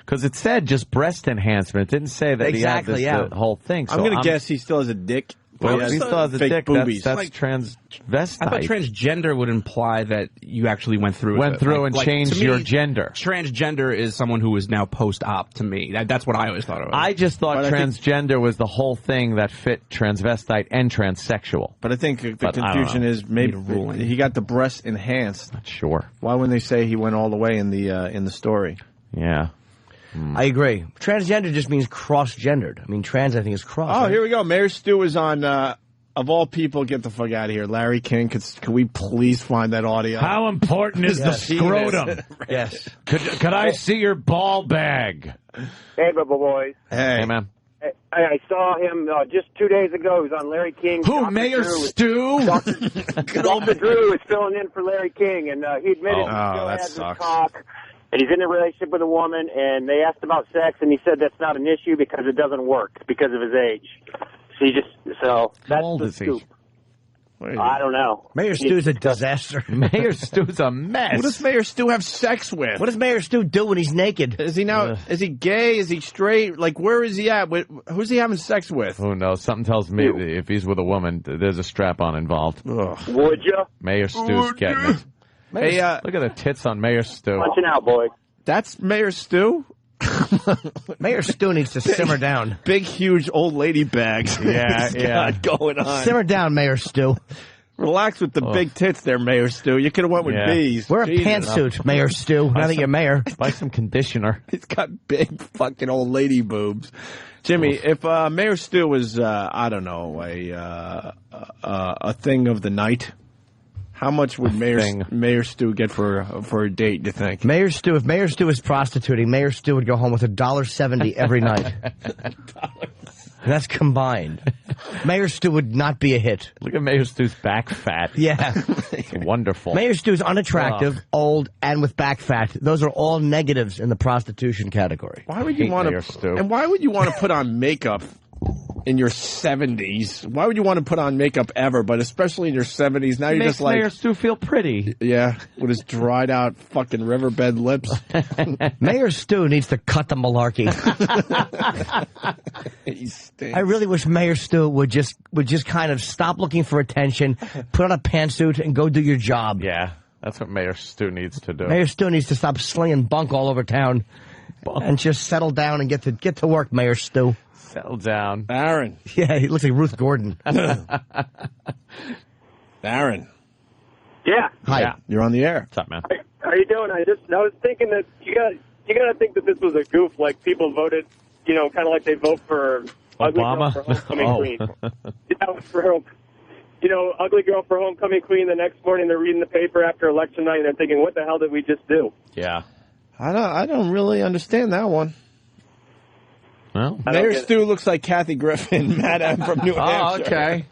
Because it said just breast enhancement. It didn't say that Exactly, he had the whole thing. So I'm going to guess he still has a dick. Well, He he has still has a fake dick. boobies. That's Like- transvestite. I thought transgender would imply that you actually went through and changed to me, your gender. Transgender is someone who is now post-op to me. That's what I always thought it was. I just thought But I think- transgender was the whole thing that fit transvestite and transsexual. But I think the But I don't confusion know. is maybe Need a ruling. he got the breast enhanced. Not sure. Why wouldn't they say he went all the way in the story? Yeah. I agree. Transgender just means cross-gendered. I mean, trans, I think, is cross. Oh, right? here we go. Mayor Stu is on, of all people, get the fuck out of here. Larry King, can we please find that audio? How important is the scrotum? Yes. Could I see your ball bag? Hey, Bubba Boys. Hey, man. I saw him just 2 days ago. He was on Larry King. Who, Mayor Stu? Dr. Drew is filling in for Larry King, and he admitted he still that has his sucks. cock, and he's in a relationship with a woman, and they asked about sex, and he said that's not an issue because it doesn't work because of his age. So that's old the is he? scoop. I don't know. Mayor Stu's a disaster. Mayor Stu's a mess. Who does Mayor Stu have sex with? What does Mayor Stu do when he's naked? Is he now? Is he gay? Is he straight? Like, where is he at? Who's he having sex with? Who knows? Something tells me that if he's with a woman, there's a strap-on involved. Would you? Mayor Stu's getting it. Hey, Look at the tits on Mayor Stu. Punching out, boy. That's Mayor Stu? Mayor Stu needs to simmer down. Big, huge old lady bags. Yeah, He's yeah. got going on. Simmer down, Mayor Stu. Relax with the big tits there, Mayor Stu. You could have went with Yeah. bees. Wear a Jesus. pantsuit, Mayor Stu. Now that you're mayor. Buy some conditioner. He's got big fucking old lady boobs. Jimmy, if Mayor Stu was, I don't know, a thing of the night, how much would Mayor Stu get for a date, do you think? Mayor Stu, if Mayor Stu was prostituting, Mayor Stu would go home with $1.70 every night. That's combined. Mayor Stu would not be a hit. Look at Mayor Stu's back fat. Yeah. It's wonderful. Mayor Stu's unattractive, old, and with back fat. Those are all negatives in the prostitution category. Why would you want to? And why would you want to put on makeup in your 70s? Why would you want to put on makeup ever? But especially in your 70s, now you're just like Mayor Stu feel pretty. Yeah, with his dried out fucking riverbed lips. Mayor Stu needs to cut the malarkey. I really wish Mayor Stu would just kind of stop looking for attention, put on a pantsuit, and go do your job. Yeah, that's what Mayor Stu needs to do. Mayor Stu needs to stop slinging bunk all over town and just settle down and get to work, Mayor Stu. Settle down. Aaron. Yeah, he looks like Ruth Gordon. Aaron. Yeah. Hi. Yeah. You're on the air. What's up, man? How you doing? I was thinking that you gotta think that this was a goof. Like people voted, kind of like they vote for Ugly Obama? Girl for Homecoming Queen. Ugly Girl for Homecoming Queen. The next morning they're reading the paper after election night and they're thinking, what the hell did we just do? Yeah. I don't really understand that one. Well, Mayor Stu looks like Kathy Griffin, Madam from New Hampshire. Oh, okay.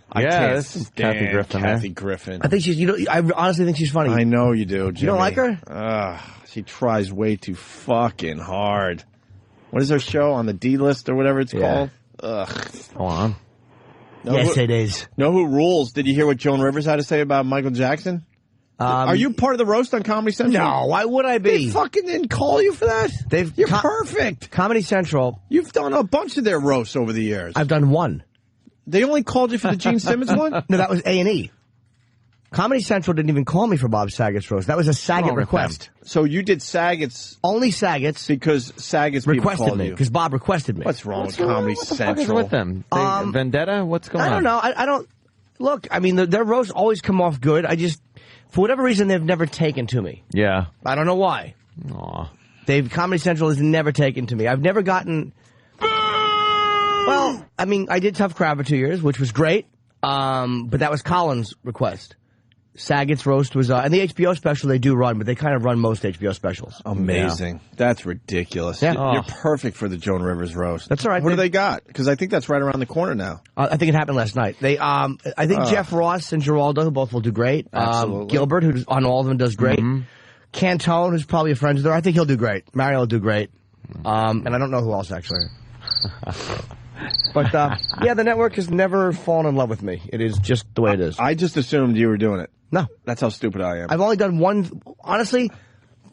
I Yeah, can't this is stand Kathy Griffin, Kathy Griffin. I think she's, I honestly think she's funny. I know you do, Jimmy. You don't like her? She tries way too fucking hard. What is her show on the D list or whatever it's called? Ugh. Go on. Yes, it is. Know who rules? Did you hear what Joan Rivers had to say about Michael Jackson? Are you part of the roast on Comedy Central? No, why would I be? They fucking didn't call you for that? You're perfect. Comedy Central. You've done a bunch of their roasts over the years. I've done one. They only called you for the Gene Simmons one? No, that was A&E. Comedy Central didn't even call me for Bob Saget's roast. That was a Saget request. So you did Saget's? Only Saget's. Because Saget's people requested called me. you. Because Bob requested me. What's wrong with Comedy What the Central? fuck is with them? Vendetta? What's going on? I don't know. I don't... Look, I mean, their roasts always come off good. I just... For whatever reason, they've never taken to me. Yeah. I don't know why. Aw. Comedy Central has never taken to me. I've never gotten... Well, I mean, I did Tough Crowd for 2 years, which was great. But that was Colin's request. Saget's roast was... and the HBO special they do run, but they kind of run most HBO specials. Amazing. Yeah. That's ridiculous. Yeah. You're perfect for the Joan Rivers roast. That's all right. What do they got? Because I think that's right around the corner now. I think it happened last night. I think Jeff Ross and Geraldo, who both will do great. Absolutely. Gilbert, who's on all of them, does great. Mm-hmm. Cantone, who's probably a friend of theirs, I think he'll do great. Mario will do great. And I don't know who else, actually. But, yeah, the network has never fallen in love with me. It is just the way it is. I just assumed you were doing it. No. That's how stupid I am. I've only done one. Honestly,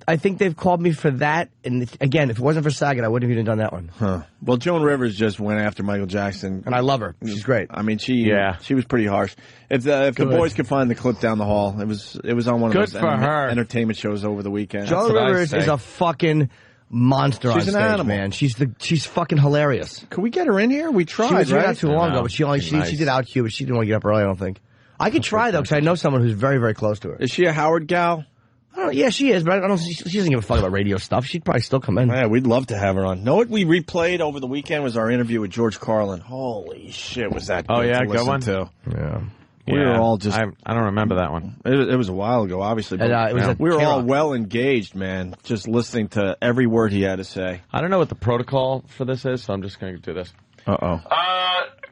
I think they've called me for that. And again, if it wasn't for Saget, I wouldn't have even done that one. Huh. Well, Joan Rivers just went after Michael Jackson. And I love her. She's great. I mean, she was pretty harsh. If the boys could find the clip down the hall, it was on one of those entertainment shows over the weekend. Joan Rivers is a fucking monster on She's stage, an animal. man. She's fucking hilarious. Could we get her in here? We tried, She was here right? not too long ago, but she did OutQ, but she didn't want to get up early, I don't think. I could try, though, because I know someone who's very, very close to her. Is she a Howard gal? I don't know. Yeah, she is, but I don't. She doesn't give a fuck about radio stuff. She'd probably still come in. Yeah, we'd love to have her on. Know what we replayed over the weekend was our interview with George Carlin. Holy shit, was that good to good listen one? to. Yeah. We were all just... I don't remember that one. It was a while ago, obviously. But we were all well engaged, man, just listening to every word he had to say. I don't know what the protocol for this is, so I'm just going to do this. Uh-oh.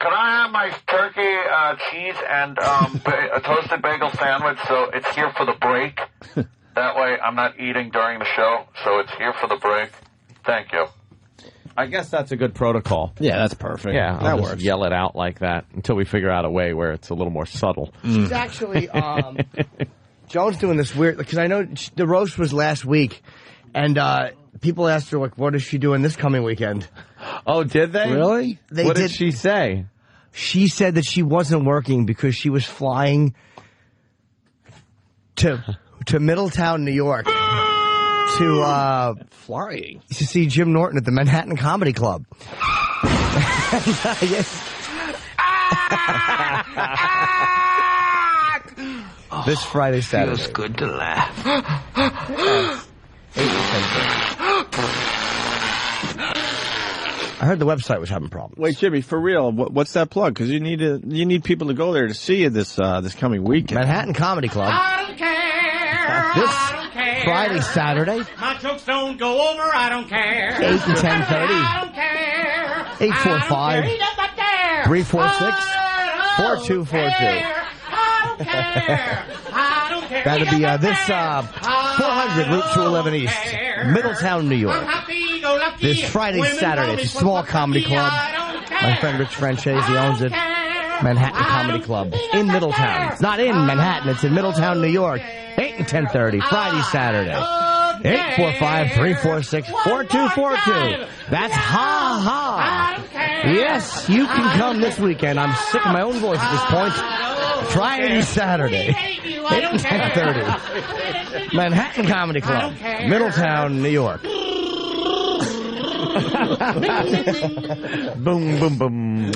Can I have my turkey, cheese, and a toasted bagel sandwich so it's here for the break? That way I'm not eating during the show, so it's here for the break. Thank you. I guess that's a good protocol. Yeah, that's perfect. Yeah, that just works. Yell it out like that until we figure out a way where it's a little more subtle. She's actually, Joan's doing this weird, because I know the roast was last week, and people asked her, like, what is she doing this coming weekend? Oh, did they? Really? What did she say? She said that she wasn't working because she was flying to Middletown, New York, to flying to see Jim Norton at the Manhattan Comedy Club. This Friday, Saturday. Feels good to laugh. I heard the website was having problems. Wait, Jimmy, for real, what's that plug? Because you need people to go there to see you this coming weekend. Manhattan Comedy Club. I don't care. This I don't care. Friday, Saturday. My jokes don't go over. I don't care. 8 to 10:30. I don't care. 845. 346-4242. That'll be this 400 Route 211 East, Middletown, New York. This Friday, Saturday. It's a small comedy club. My friend Rich Francesi owns it. Manhattan Comedy Club in Middletown. It's not in Manhattan. It's in Middletown, New York. 8 and 10:30, Friday, Saturday. 845-346-4242. That's ha-ha. Yes, you can come this weekend. I'm sick of my own voice at this point. Friday, Saturday, 8 and 10:30. Manhattan Comedy Club, Middletown, New York. Boom, boom, boom.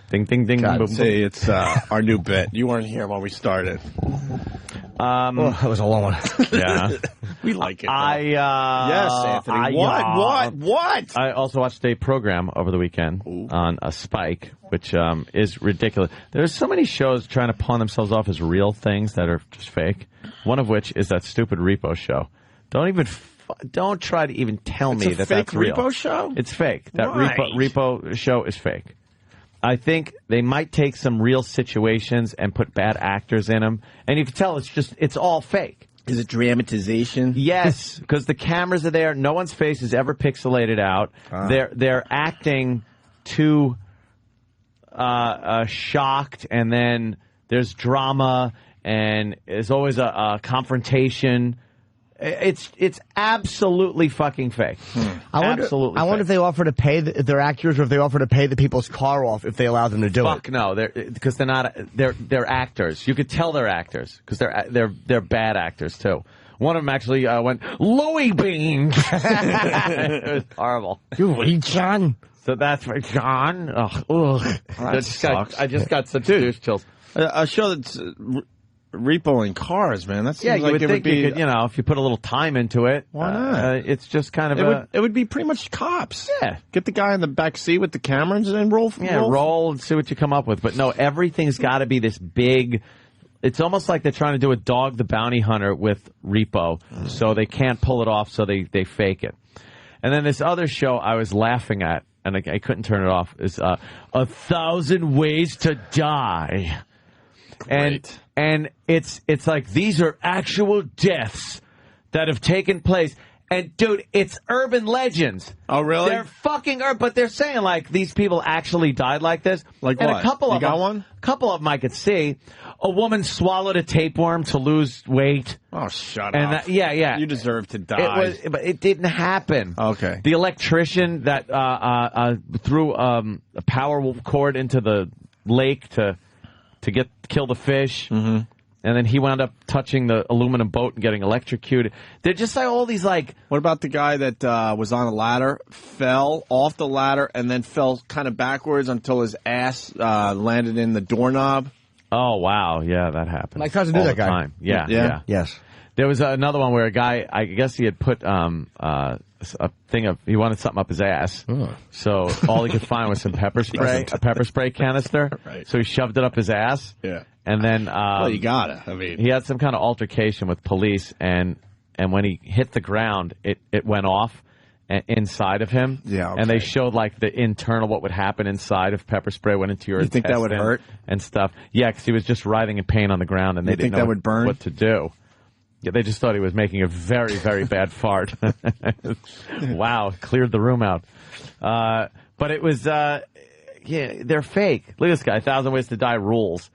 Ding, ding, ding, God, boom, see, boom. it's our new bit. You weren't here when we started. That was a long one. Yeah. We like it. Yes, Anthony. What? I also watched a program over the weekend on a Spike, which is ridiculous. There's so many shows trying to pawn themselves off as real things that are just fake. One of which is that stupid repo show. Don't try to even tell me that that's real. Repo show? It's fake. That Why? repo show is fake. I think they might take some real situations and put bad actors in them, and you can tell it's all fake. Is it dramatization? Yes, because the cameras are there. No one's face is ever pixelated out. They're acting too shocked, and then there's drama, and there's always a confrontation. It's absolutely fucking fake. Absolutely. I wonder if they offer to pay their actors, or if they offer to pay the people's car off if they allow them to do it. Fuck no, because they're not. They're actors. You could tell they're actors because they're bad actors too. One of them actually went Louis Bean. It was horrible. You eat John. So that's right, John. Ugh. I just got some chills. A show that's repoing cars, man. That's you like would it think would be, you could, if you put a little time into it. Why not? It's just kind of it would be pretty much cops. Yeah. Get the guy in the back seat with the cameras and roll. Roll and see what you come up with. But no, everything's got to be this big. It's almost like they're trying to do a Dog the Bounty Hunter with repo, so they can't pull it off, so they fake it. And then this other show I was laughing at, and I couldn't turn it off, is 1,000 Ways to Die. Great. And it's like these are actual deaths that have taken place. And dude, it's urban legends. Oh, really? They're fucking but they're saying like these people actually died like this. Like and what? A couple of got them, one? A couple of them I could see. A woman swallowed a tapeworm to lose weight. Oh, shut and up. Yeah. You deserve to die. But it didn't happen. Okay. The electrician that threw a power cord into the lake to kill the fish. Mm-hmm. And then he wound up touching the aluminum boat and getting electrocuted. They're just like all these like... What about the guy that was on a ladder, fell off the ladder, and then fell kind of backwards until his ass landed in the doorknob? Oh, wow. Yeah, that happens. My cousin knew that guy. Time. Yeah. Yes. There was another one where a guy, I guess he had put a thing of, he wanted something up his ass. Oh. So all he could find was some pepper spray, a pepper spray canister. Right. So he shoved it up his ass. Yeah. And then well, you gotta. I mean, he had some kind of altercation with police, and when he hit the ground, it went off inside of him. Yeah. Okay. And they showed like the internal what would happen inside if pepper spray went into your. You think that would intestine hurt and stuff? Yeah, because he was just writhing in pain on the ground, and they didn't know that would burn? what to do. Yeah, they just thought he was making a very, very bad fart. Wow, cleared the room out. But it was, they're fake. Look at this guy, 1,000 Ways to Die rules.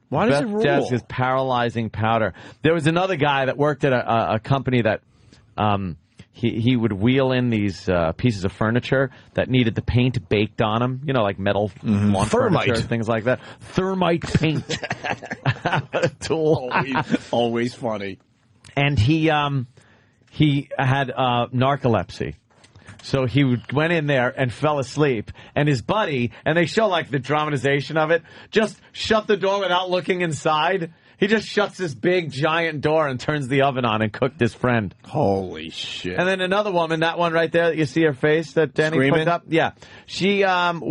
Why does it rule? Death is paralyzing powder. There was another guy that worked at a company that he would wheel in these pieces of furniture that needed the paint baked on them. You know, like metal lawn furniture, things like that. Thermite paint. Tool. Always funny. And he had narcolepsy. So he went in there and fell asleep, and his buddy, and they show like the dramatization of it, just shut the door without looking inside. He just shuts this big giant door and turns the oven on and cooked his friend. Holy shit. And then another woman, that one right there, you see her face that Danny Screaming? put up? Yeah. She she had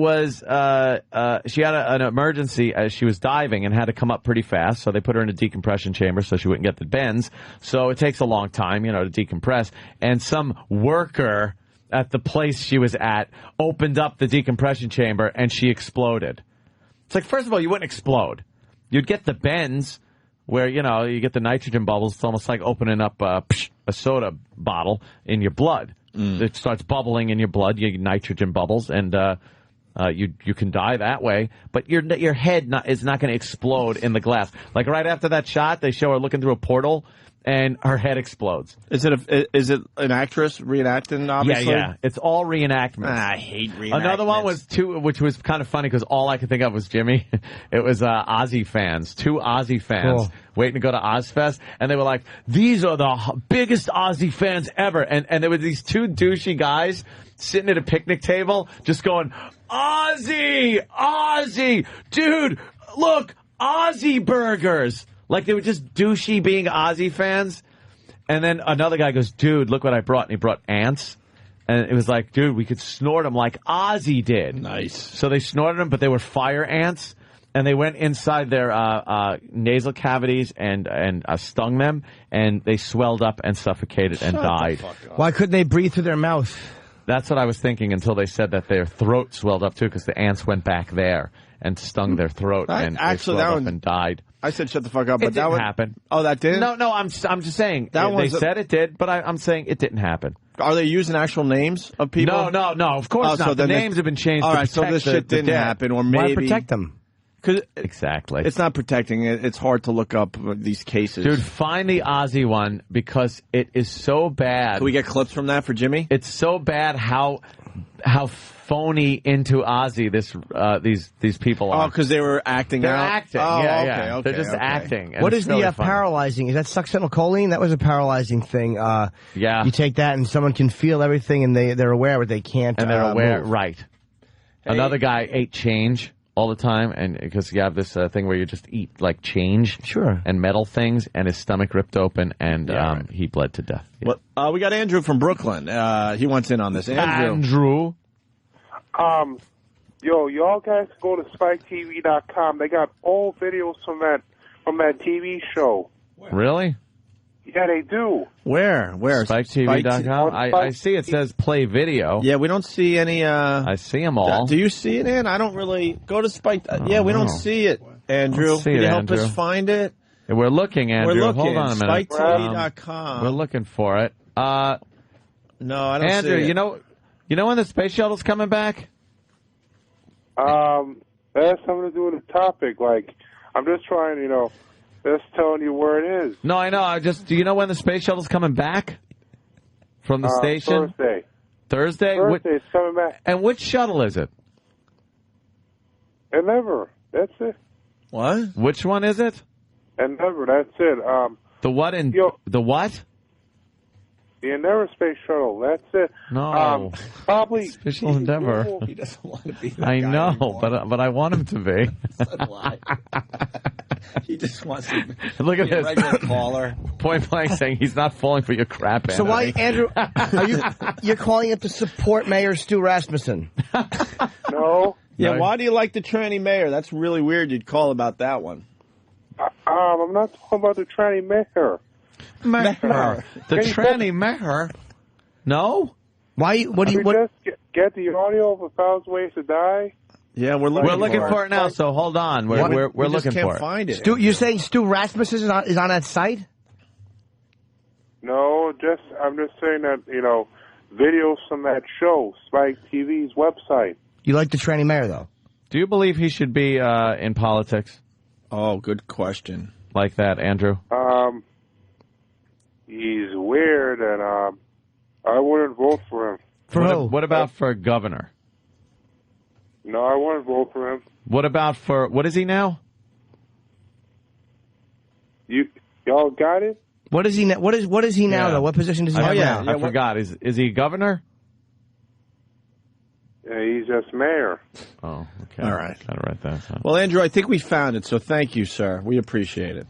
an emergency as she was diving and had to come up pretty fast, so they put her in a decompression chamber so she wouldn't get the bends. So it takes a long time, to decompress. And some worker at the place she was at, opened up the decompression chamber, and she exploded. It's like, first of all, you wouldn't explode. You'd get the bends where, you get the nitrogen bubbles. It's almost like opening up a soda bottle in your blood. It starts bubbling in your blood, you get nitrogen bubbles, and you can die that way. But your head is not going to explode in the glass. Like right after that shot, they show her looking through a portal, and her head explodes. Is it an actress reenacting, obviously? Yeah. It's all reenactments. I hate reenactments. Another one was which was kind of funny because all I could think of was Jimmy. It was Ozzy fans. 2 Ozzy fans waiting to go to Ozfest, and they were like, "These are the biggest Ozzy fans ever." And there were these 2 douchey guys sitting at a picnic table just going, "Ozzy! Ozzy! Dude, look, Ozzy burgers!" Like, they were just douchey being Ozzy fans. And then another guy goes, "Dude, look what I brought." And he brought ants. And it was like, dude, we could snort them like Ozzy did. Nice. So they snorted them, but they were fire ants. And they went inside their nasal cavities and stung them. And they swelled up and suffocated and died. Why couldn't they breathe through their mouth? That's what I was thinking until they said that their throat swelled up, too, because the ants went back there and stung their throat. And they swelled up and died. I said shut the fuck up, but that didn't happen. Oh, that did? No, I'm just saying. They said it did, but I'm saying it didn't happen. Are they using actual names of people? No, of course not. So the names have been changed. All to right, so this shit didn't happen, or maybe why protect them? Exactly. It's not protecting it. It's hard to look up these cases. Dude, find the Ozzy one because it is so bad. Can we get clips from that for Jimmy? It's so bad how phony into Ozzy these people are. Oh, because they were acting They're out? acting. Oh, Yeah. okay, They're just acting. What is the paralyzing? Is that succinylcholine? That was a paralyzing thing. Yeah. You take that and someone can feel everything and they're aware, but they can't And they're aware, move. right. Hey. Another guy ate change all the time, and because you have this thing where you just eat like change and metal things, and his stomach ripped open, and he bled to death. Yeah. Well, we got Andrew from Brooklyn. He wants in on this. Andrew. Y'all guys go to SpikeTV.com. They got all videos from that TV show. Really? Yeah, they do. Where? SpikeTV.com? I see it says play video. Yeah, we don't see any... I see them all. Do you see it, Ann? I don't really... Go to Spike... Yeah, we don't see it, Andrew. Can you help us find it? Yeah, we're looking, Andrew. We're looking. Hold on a minute. SpikeTV.com. We're looking for it. No, I don't Andrew, see it. you know when the space shuttle's coming back? That has something to do with the topic. Like, I'm just trying, just telling you where it is. No, I know. Do you know when the space shuttle's coming back from the station? Thursday. Thursday? It's coming back. And which shuttle is it? Endeavor. That's it. What? Which one is it? Endeavor. That's it. The what? The what? The Endeavor space shuttle. That's it. No. Probably. Special Endeavor. He doesn't want to be that I guy know, anymore. but I want him to be. He just wants to Look at be a this. regular caller. Point blank saying he's not falling for your crap. So why, Anthony. Andrew, you're calling it to support Mayor Stu Rasmussen? No. Yeah, why do you like the tranny mayor? That's really weird you'd call about that one. I'm not talking about the tranny mayor. Mayor. The tranny mayor? No? Why? What do you... What? Just get the audio of 1,000 Ways to Die? Yeah, we're looking for it now, so hold on. We're looking for it. Find it. Stu, you're saying Stu Rasmussen is on that site? No, I'm just saying that, videos from that show, Spike TV's website. You like the tranny mayor, though? Do you believe he should be in politics? Oh, good question. Like that, Andrew? He's weird, and I wouldn't vote for him. For who? What about for governor? No, I wouldn't vote for him. What about for... What is he now? Y'all got it? What is he now? What is he now, though? What position does he have now? I forgot. Is he governor? Yeah, he's just mayor. Oh, okay. All right. Gotta write that down. Well, Andrew, I think we found it, so thank you, sir. We appreciate it.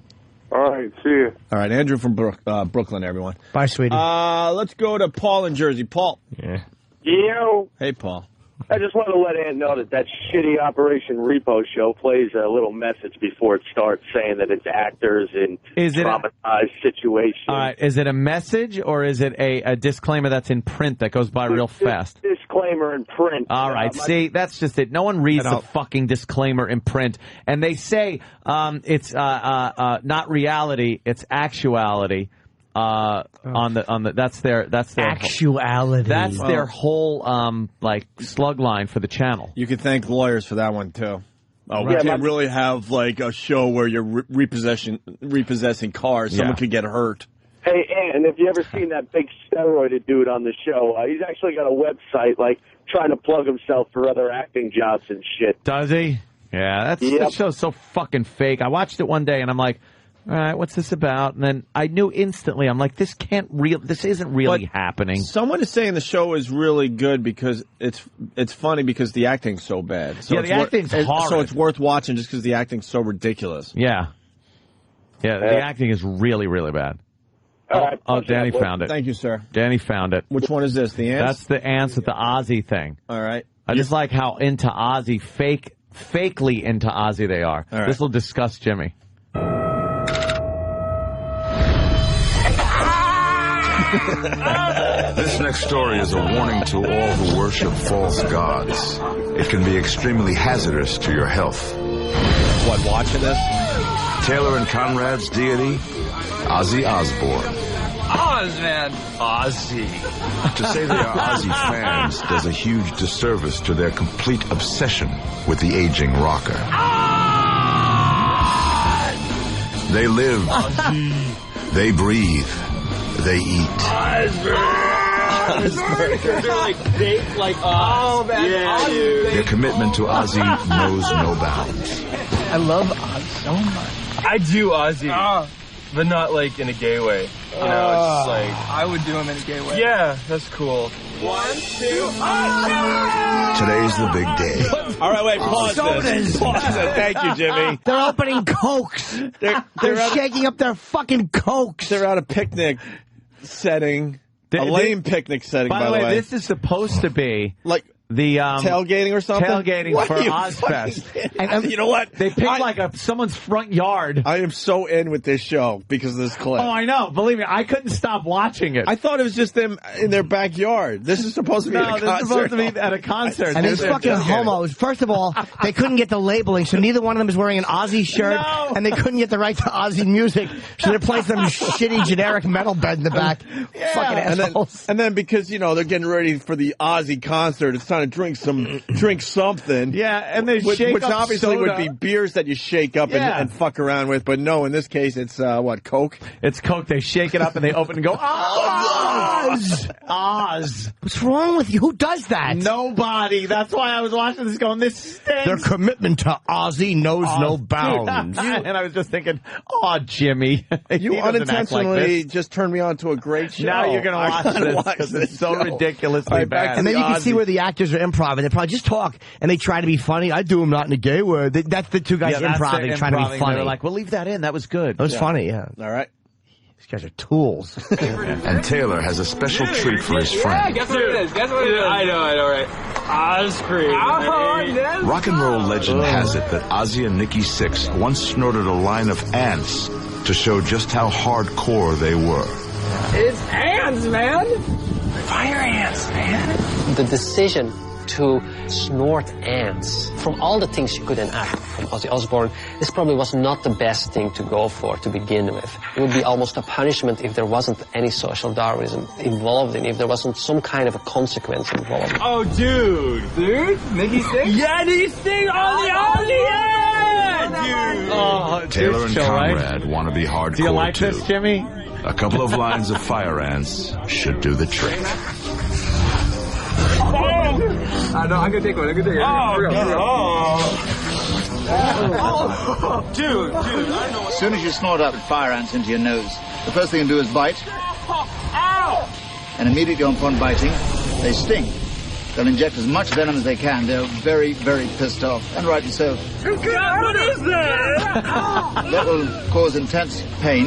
All right, see you. All right, Andrew from Brooklyn, everyone. Bye, sweetie. Let's go to Paul in Jersey. Paul. Yeah. Yo. Hey, Paul. I just want to let Ann know that shitty Operation Repo show plays a little message before it starts saying that it's actors in traumatized situations. All right, is it a message or is it a disclaimer that's in print that goes by real fast? Disclaimer in print. All right, see, that's just it. No one reads the fucking disclaimer in print. And they say it's not reality, it's actuality. On the that's their actuality. That's their whole like slug line for the channel. You could thank lawyers for that one too. Oh, we can't really have like a show where you're repossessing cars. Someone could get hurt. Hey, Ann, have you ever seen that big steroided dude on the show? He's actually got a website like trying to plug himself for other acting jobs and shit. Does he? Yeah, that show's so fucking fake. I watched it one day and I'm like, all right, what's this about? And then I knew instantly. I'm like, this isn't really happening. Someone is saying the show is really good because it's funny because the acting's so bad. So the acting's horrid. So it's worth watching just because the acting's so ridiculous. Yeah. The acting is really, really bad. Oh, Danny found it. Thank you, sir. Danny found it. Which one is this? The ants? That's the ants with the Ozzy thing. All right. I just like how into Ozzy, fakely into Ozzy they are. All right. This will disgust Jimmy. This next story is a warning to all who worship false gods. It can be extremely hazardous to your health. What, watching this? Taylor and Conrad's deity, Ozzy Osbourne. Oz, man. Ozzy. To say they are Ozzy fans does a huge disservice to their complete obsession with the aging rocker. They live. They breathe. They eat. They're like baked like Oz. Oh, man. Yeah, dude. Their commitment to Ozzy knows no bounds. I love Oz so much. I do Ozzy, but not like in a gay way. You know, it's just like... I would do him in a gay way. Yeah, that's cool. 1, 2, Today's the big day. All right, wait, pause this. Pause it. Thank you, Jimmy. They're opening Cokes. They're shaking up their fucking Cokes. They're at a picnic setting. A lame picnic setting, by the way. This is supposed to be... like... the tailgating or something? Tailgating for Ozfest. And you know what? They picked someone's front yard. I am so in with this show because of this clip. Oh, I know. Believe me, I couldn't stop watching it. I thought it was just them in their backyard. This is supposed to be at a concert. No, this is supposed to be at a concert. And these fucking homos, first of all, they couldn't get the labeling, so neither one of them is wearing an Ozzy shirt, and they couldn't get the right to Ozzy music, so they're playing some shitty generic metal bed in the back. Yeah. Fucking assholes. And then because, they're getting ready for the Ozzy concert, it's time to drink something. Yeah, and they shake which up obviously soda. would be beers that you shake up and fuck around with. But no, in this case, it's Coke? It's Coke. They shake it up and they open and go, Oz! What's wrong with you? Who does that? Nobody. That's why I was watching this going, this stinks. Their commitment to Ozzy knows no bounds. And I was just thinking, Jimmy. You unintentionally just turned me on to a great show. Now you're going to watch this because it's so ridiculously bad. And then you can see where the actors are improv. They probably just talk and they try to be funny. I do them not in a gay way. That's the two guys improv trying to be funny. They're like, we'll leave that in. That was good. That was funny, yeah. All right. These guys are tools. And Taylor has a special treat for his friend. Guess what it is? I know, right? Oz cream. Rock and roll legend has it that Ozzy and Nikki Sixx once snorted a line of ants to show just how hardcore they were. It's ants, man. Fire ants, man. The decision to snort ants, from all the things you could enact from Ozzy Osbourne, this probably was not the best thing to go for to begin with. It would be almost a punishment if there wasn't any social Darwinism involved in it, if there wasn't some kind of a consequence involved. Oh, dude, Nikki Sixx? Yeah, Nikki Sixx on the ants, dude. Taylor and Conrad want to be hardcore. Do you like too. this, Jimmy? A couple of lines of fire ants should do the trick. I know, I can take one. I can take it. Dude, I know. As soon as you snort up fire ants into your nose, the first thing you do is bite. And immediately upon biting, they sting. They'll inject as much venom as they can. They're very, very pissed off, and rightly so. What is that? That will cause intense pain.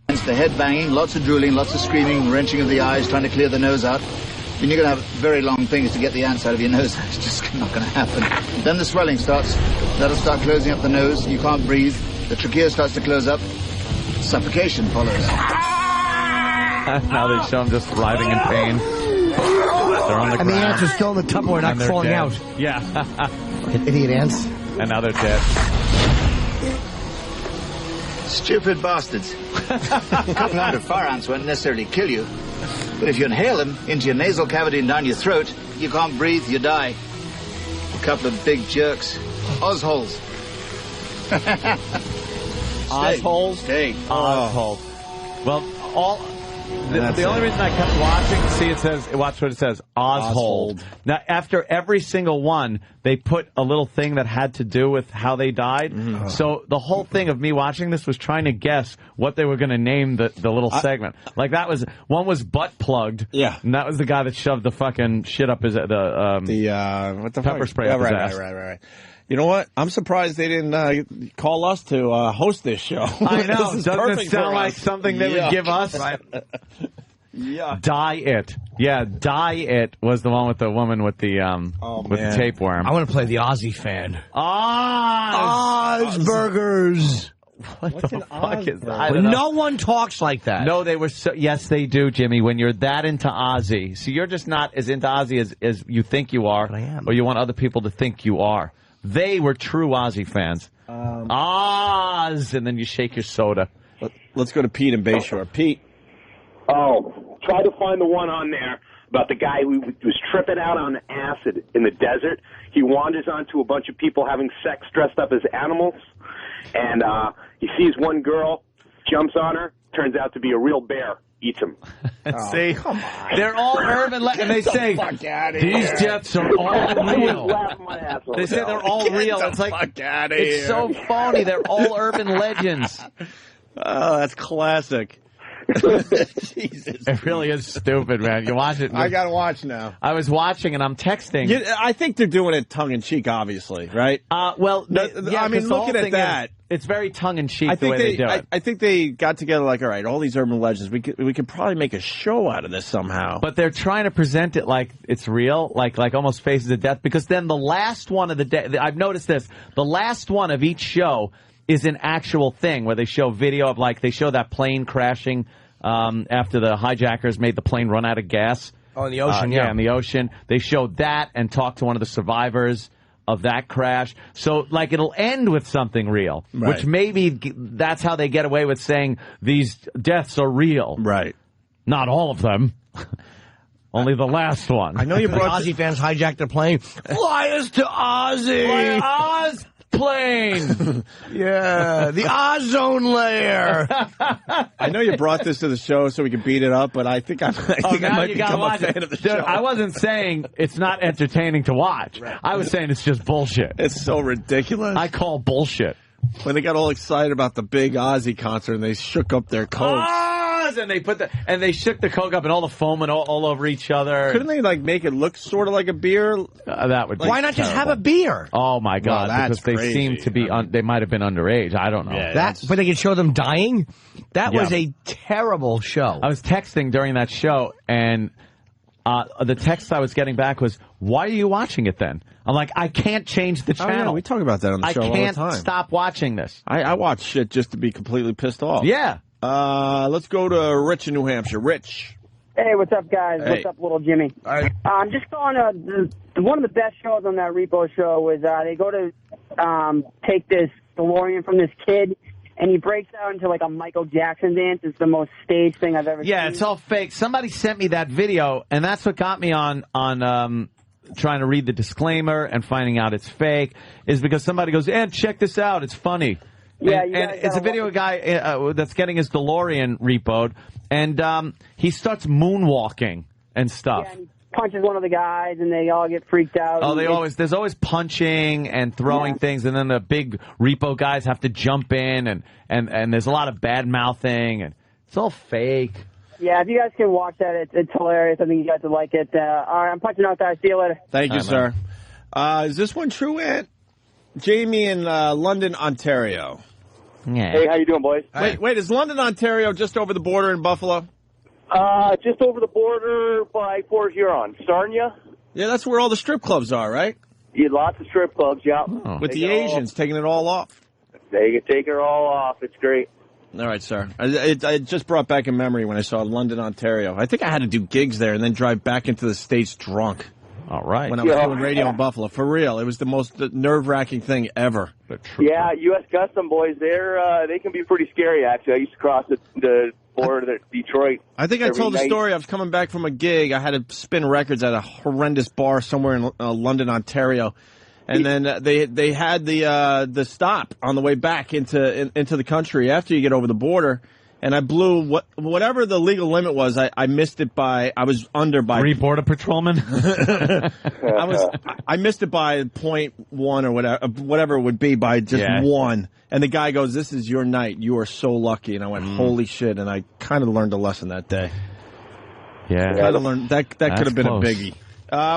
Hence the head banging, lots of drooling, lots of screaming, wrenching of the eyes, trying to clear the nose out. mean, you're going to have very long things to get the ants out of your nose. It's just not going to happen. Then the swelling starts. That'll start closing up the nose. You can't breathe. The trachea starts to close up. Suffocation follows. Now they show them just writhing in pain. They're on the ground. And the ants are still in the Tupperware, not falling dead. out. Yeah. Idiot ants. And now they're dead. Stupid bastards. A couple hundred fire ants won't necessarily kill you. But if you inhale them into your nasal cavity and down your throat, you can't breathe, you die. A couple of big jerks. Ozholes. Ozholes? Stay. Ozholes. Well, the only reason I kept watching, see, it says, watch what it says, Ozhold. Now, after every single one, they put a little thing that had to do with how they died. Mm-hmm. So the whole thing of me watching this was trying to guess what they were going to name the little segment. Like that was, one was butt plugged. Yeah. And that was the guy that shoved the fucking shit up his, what the pepper spray up his ass. Right. You know what? I'm surprised they didn't call us to host this show. I know. Doesn't it sound like us. something they would give us? Yeah. Die It. Yeah, Die It was the one with the woman with the the tapeworm. I want to play the Aussie fan. Oz burgers. What the fuck is that? But no one talks like that. No, they were so. Yes, they do, Jimmy. When you're that into Ozzy, so you're just not as into Ozzy as you think you are, but I am. Or you want other people to think you are. They were true Ozzy fans. Oz, and then you shake your soda. Let's go to Pete in Bayshore. Pete. Oh, try to find the one on there about the guy who was tripping out on acid in the desert. He wanders onto a bunch of people having sex dressed up as animals, and he sees one girl, jumps on her, turns out to be a real bear. Eats him. See, come on. They're all urban, and they say these deaths are all real. They say they're all real. It's like it's so phony. They're all urban legends. Oh, that's classic. Jesus, it really is stupid, man. You watch it. I gotta watch now. I was watching and I'm texting. I think they're doing it tongue in cheek, obviously, right? Well, I mean, looking at that, it's very tongue in cheek the way they do it. I think they got together like, all right, all these urban legends. We could probably make a show out of this somehow. But they're trying to present it like it's real, like almost Faces of Death. Because then the last one of the day, I've noticed this. The last one of each show is an actual thing where they show video of they show that plane crashing after the hijackers made the plane run out of gas. Oh, in the ocean, yeah, in the ocean. They showed that and talked to one of the survivors of that crash. So, it'll end with something real, right. Which maybe that's how they get away with saying these deaths are real. Right. Not all of them. Only the last one. I know you brought Aussie fans hijacked their plane. Fly us to Aussie. Fly Oz plane. Yeah, the ozone layer. I know you brought this to the show so we can beat it up, but I think I might become a fan of the show. I wasn't saying it's not entertaining to watch. Right. I was saying it's just bullshit. It's so ridiculous. I call bullshit. When they got all excited about the big Ozzy concert and they shook up their coats. And they shook the Coke up and all the foam went all over each other. Couldn't they make it look sort of like a beer? That would. Why not just have a beer? Oh my God! Well, because they seem to be. They might have been underage. I don't know. Yeah, but they could show them dying. That was a terrible show. I was texting during that show, and the text I was getting back was, "Why are you watching it then?" I'm like, I can't change the channel. Oh, yeah, we talk about that on the show all the time. I can't stop watching this. I watch shit just to be completely pissed off. Yeah. Let's go to Rich in New Hampshire. Rich. Hey, what's up, guys? Hey. What's up, little Jimmy? All right. I'm just calling. One of the best shows on that repo show was they go to take this DeLorean from this kid, and he breaks out into a Michael Jackson dance. It's the most staged thing I've ever seen. Yeah, it's all fake. Somebody sent me that video, and that's what got me on trying to read the disclaimer and finding out it's fake, is because somebody goes, check this out. It's funny. Yeah, and it's a video of a guy that's getting his DeLorean repoed, and he starts moonwalking and stuff. Yeah, and he punches one of the guys, and they all get freaked out. Oh, there's always punching and throwing things, and then the big repo guys have to jump in, and there's a lot of bad mouthing, and it's all fake. Yeah, if you guys can watch that, it's hilarious. I think you guys would like it. All right, I'm punching out, guys. See you later. Thank you, sir. Is this one true, Ant? Jamie in London, Ontario. Yeah. Hey, how you doing, boys? Wait, is London, Ontario just over the border in Buffalo? Just over the border by Port Huron. Sarnia? Yeah, that's where all the strip clubs are, right? Yeah, lots of strip clubs, yeah. Oh. With the Asians taking it all off. They can take it all off. It's great. All right, sir. It just brought back a memory when I saw London, Ontario. I think I had to do gigs there and then drive back into the States drunk. All right. When I was doing radio in Buffalo. For real. It was the most nerve-wracking thing ever. Yeah, U.S. Custom boys, they can be pretty scary, actually. I used to cross the border to Detroit. I think I told the story. I was coming back from a gig. I had to spin records at a horrendous bar somewhere in London, Ontario. And then they had the stop on the way back into the country after you get over the border. And I blew whatever the legal limit was. I missed it by. I was under by 3 border patrolmen. I missed it by 0.1 or whatever it would be by just 1. And the guy goes, "This is your night. You are so lucky." And I went, "Holy shit!" And I kind of learned a lesson that day. Yeah, kind of learned that could have been close. a biggie.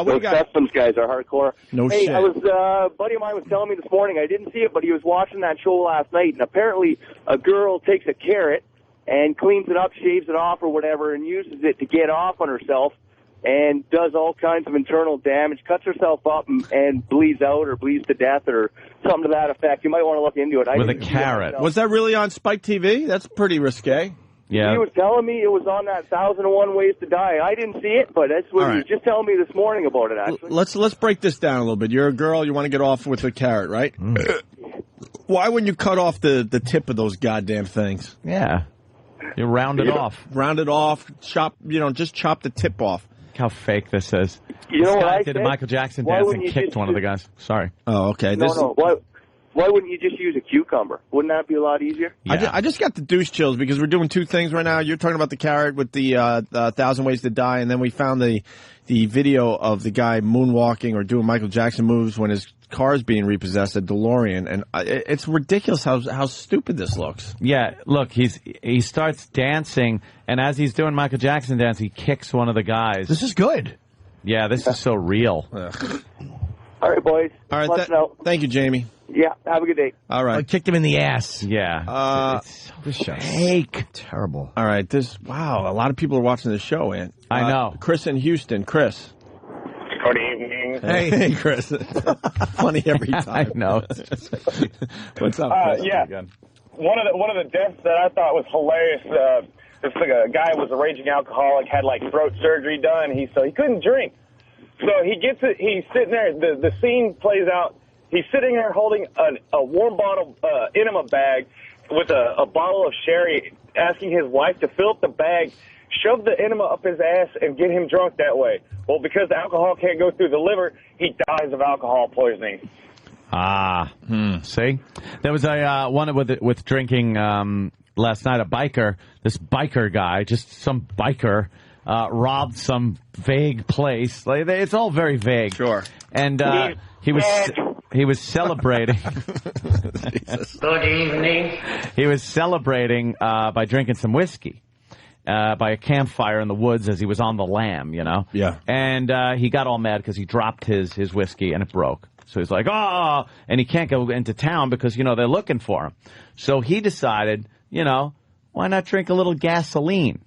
Those customs guys are hardcore. No hey, shit. A buddy of mine was telling me this morning. I didn't see it, but he was watching that show last night, and apparently a girl takes a carrot and cleans it up, shaves it off or whatever, and uses it to get off on herself and does all kinds of internal damage, cuts herself up and bleeds out or bleeds to death or something to that effect. You might want to look into it. With a carrot. Was that really on Spike TV? That's pretty risque. Yeah. He was telling me it was on that 1001 Ways to Die. I didn't see it, but that's what he was just telling me this morning about it, actually. Let's break this down a little bit. You're a girl. You want to get off with a carrot, right? Why wouldn't you cut off the tip of those goddamn things? Yeah. You round it off. Round it off. Just chop the tip off. Look how fake this is. You know this what guy I did said? a Michael Jackson Why dance wouldn't and you kicked just one of the guys. Sorry. Oh, okay. No. Why wouldn't you just use a cucumber? Wouldn't that be a lot easier? Yeah. I just got the douche chills because we're doing 2 things right now. You're talking about the carrot with the 1,000 Ways to Die, and then we found the video of the guy moonwalking or doing Michael Jackson moves when his car's being repossessed, a DeLorean, and it's ridiculous how stupid this looks. Yeah, look, he starts dancing, and as he's doing Michael Jackson dance, he kicks one of the guys. This is good. Yeah, this is so real. All right, boys. All right, thank you, Jamie. Yeah, have a good day. All right. I kicked him in the ass. Yeah. It's so fake. Terrible. All right, a lot of people are watching this show, man. I know. Chris in Houston. Chris. Good evening. Hey, Chris. Funny every time. I know. What's up, Chris? Yeah. One of the deaths that I thought was hilarious. This a guy was a raging alcoholic, had throat surgery done. So he couldn't drink. So he gets it. He's sitting there. The scene plays out. He's sitting there holding a warm bottle enema bag with a bottle of sherry, asking his wife to fill up the bag, shove the enema up his ass, and get him drunk that way. Well, because the alcohol can't go through the liver, he dies of alcohol poisoning. See? There was a one with drinking last night. A biker, this biker guy, just some biker, robbed some vague place. It's all very vague. Sure. And he was celebrating. Good evening. He was celebrating by drinking some whiskey. By a campfire in the woods as he was on the lam, Yeah. And he got all mad because he dropped his whiskey and it broke. So he's like, oh, and he can't go into town because, they're looking for him. So he decided, why not drink a little gasoline?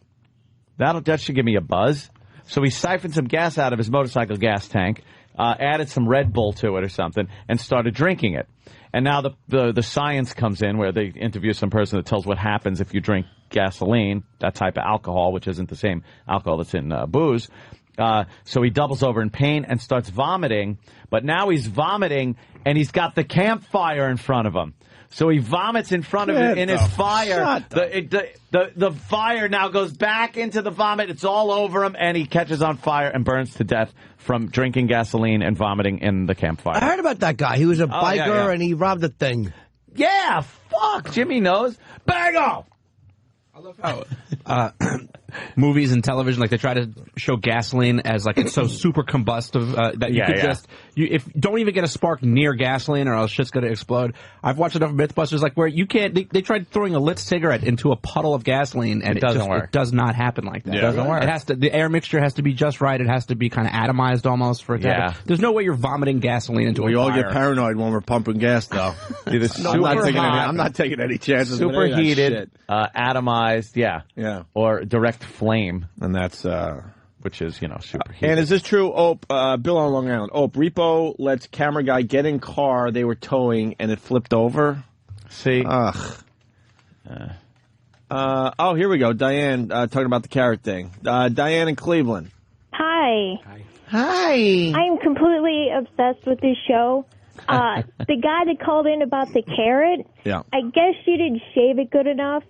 That should give me a buzz. So he siphoned some gas out of his motorcycle gas tank, added some Red Bull to it or something, and started drinking it. And now the science comes in where they interview some person that tells what happens if you drink gasoline, that type of alcohol, which isn't the same alcohol that's in booze. So he doubles over in pain and starts vomiting. But now he's vomiting, and he's got the campfire in front of him. So he vomits in front of it in his fire. The fire now goes back into the vomit. It's all over him, and he catches on fire and burns to death from drinking gasoline and vomiting in the campfire. I heard about that guy. He was a biker, and he robbed a thing. Yeah, fuck. Jimmy knows. Bagel! I love how movies and television, they try to show gasoline as it's so super combustive that you could don't even get a spark near gasoline or else shit's going to explode. I've watched enough Mythbusters where you can't. They tried throwing a lit cigarette into a puddle of gasoline and it doesn't work. It does not happen like that. Yeah. It doesn't work. It has to. The air mixture has to be just right. It has to be kind of atomized almost for it to happen. There's no way you're vomiting gasoline into a fire. We all get paranoid when we're pumping gas, though. I'm not taking any chances. Superheated, atomized, or direct direct flame, and that's which is superheated. And is this true? Bill on Long Island. Repo lets camera guy get in car they were towing and it flipped over. See, here we go. Diane talking about the carrot thing. Diane in Cleveland. Hi. Hi. I'm completely obsessed with this show. The guy that called in about the carrot, yeah. I guess she didn't shave it good enough,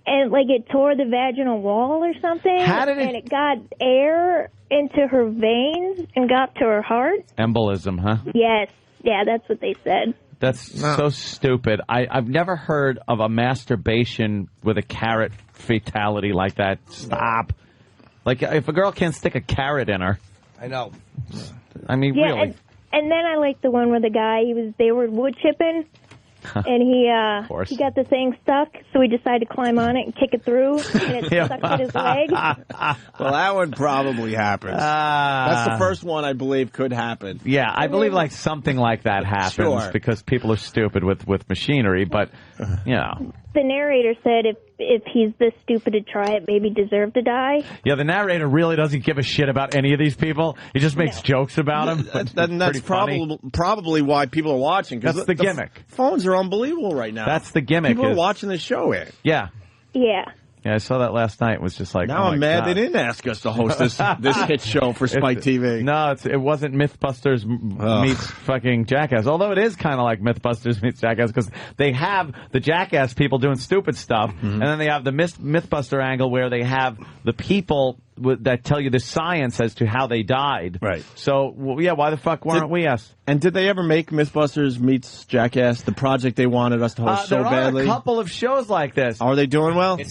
and it tore the vaginal wall or something. How did it? And it got air into her veins and got to her heart. Embolism, huh? Yes. Yeah, that's what they said. That's so stupid. I've never heard of a masturbation with a carrot fatality like that. Stop. If a girl can't stick a carrot in her. I know. I mean, really. And then I like the one where the guy, they were wood chipping, and he got the thing stuck, so he decided to climb on it and kick it through, and it stuck in his leg. Well, that one probably happens. That's the first one I believe could happen. Yeah, I believe something like that happens because people are stupid with machinery, but, The narrator said if he's this stupid to try it, maybe deserve to die. Yeah, the narrator really doesn't give a shit about any of these people. He just makes jokes about them. That's probably why people are watching. That's the gimmick. Phones are unbelievable right now. That's the gimmick. People are watching the show. Yeah. Yeah. Yeah, I saw that last night. It was just now I'm mad they didn't ask us to host this hit show for Spike TV. No, it wasn't Mythbusters meets fucking Jackass. Although it is kind of like Mythbusters meets Jackass because they have the Jackass people doing stupid stuff, and then they have the Mythbuster angle where they have the people that tell you the science as to how they died. Right. So, why the fuck weren't we asked? And did they ever make Mythbusters meets Jackass, the project they wanted us to host so badly? There are a couple of shows like this. Are they doing well? I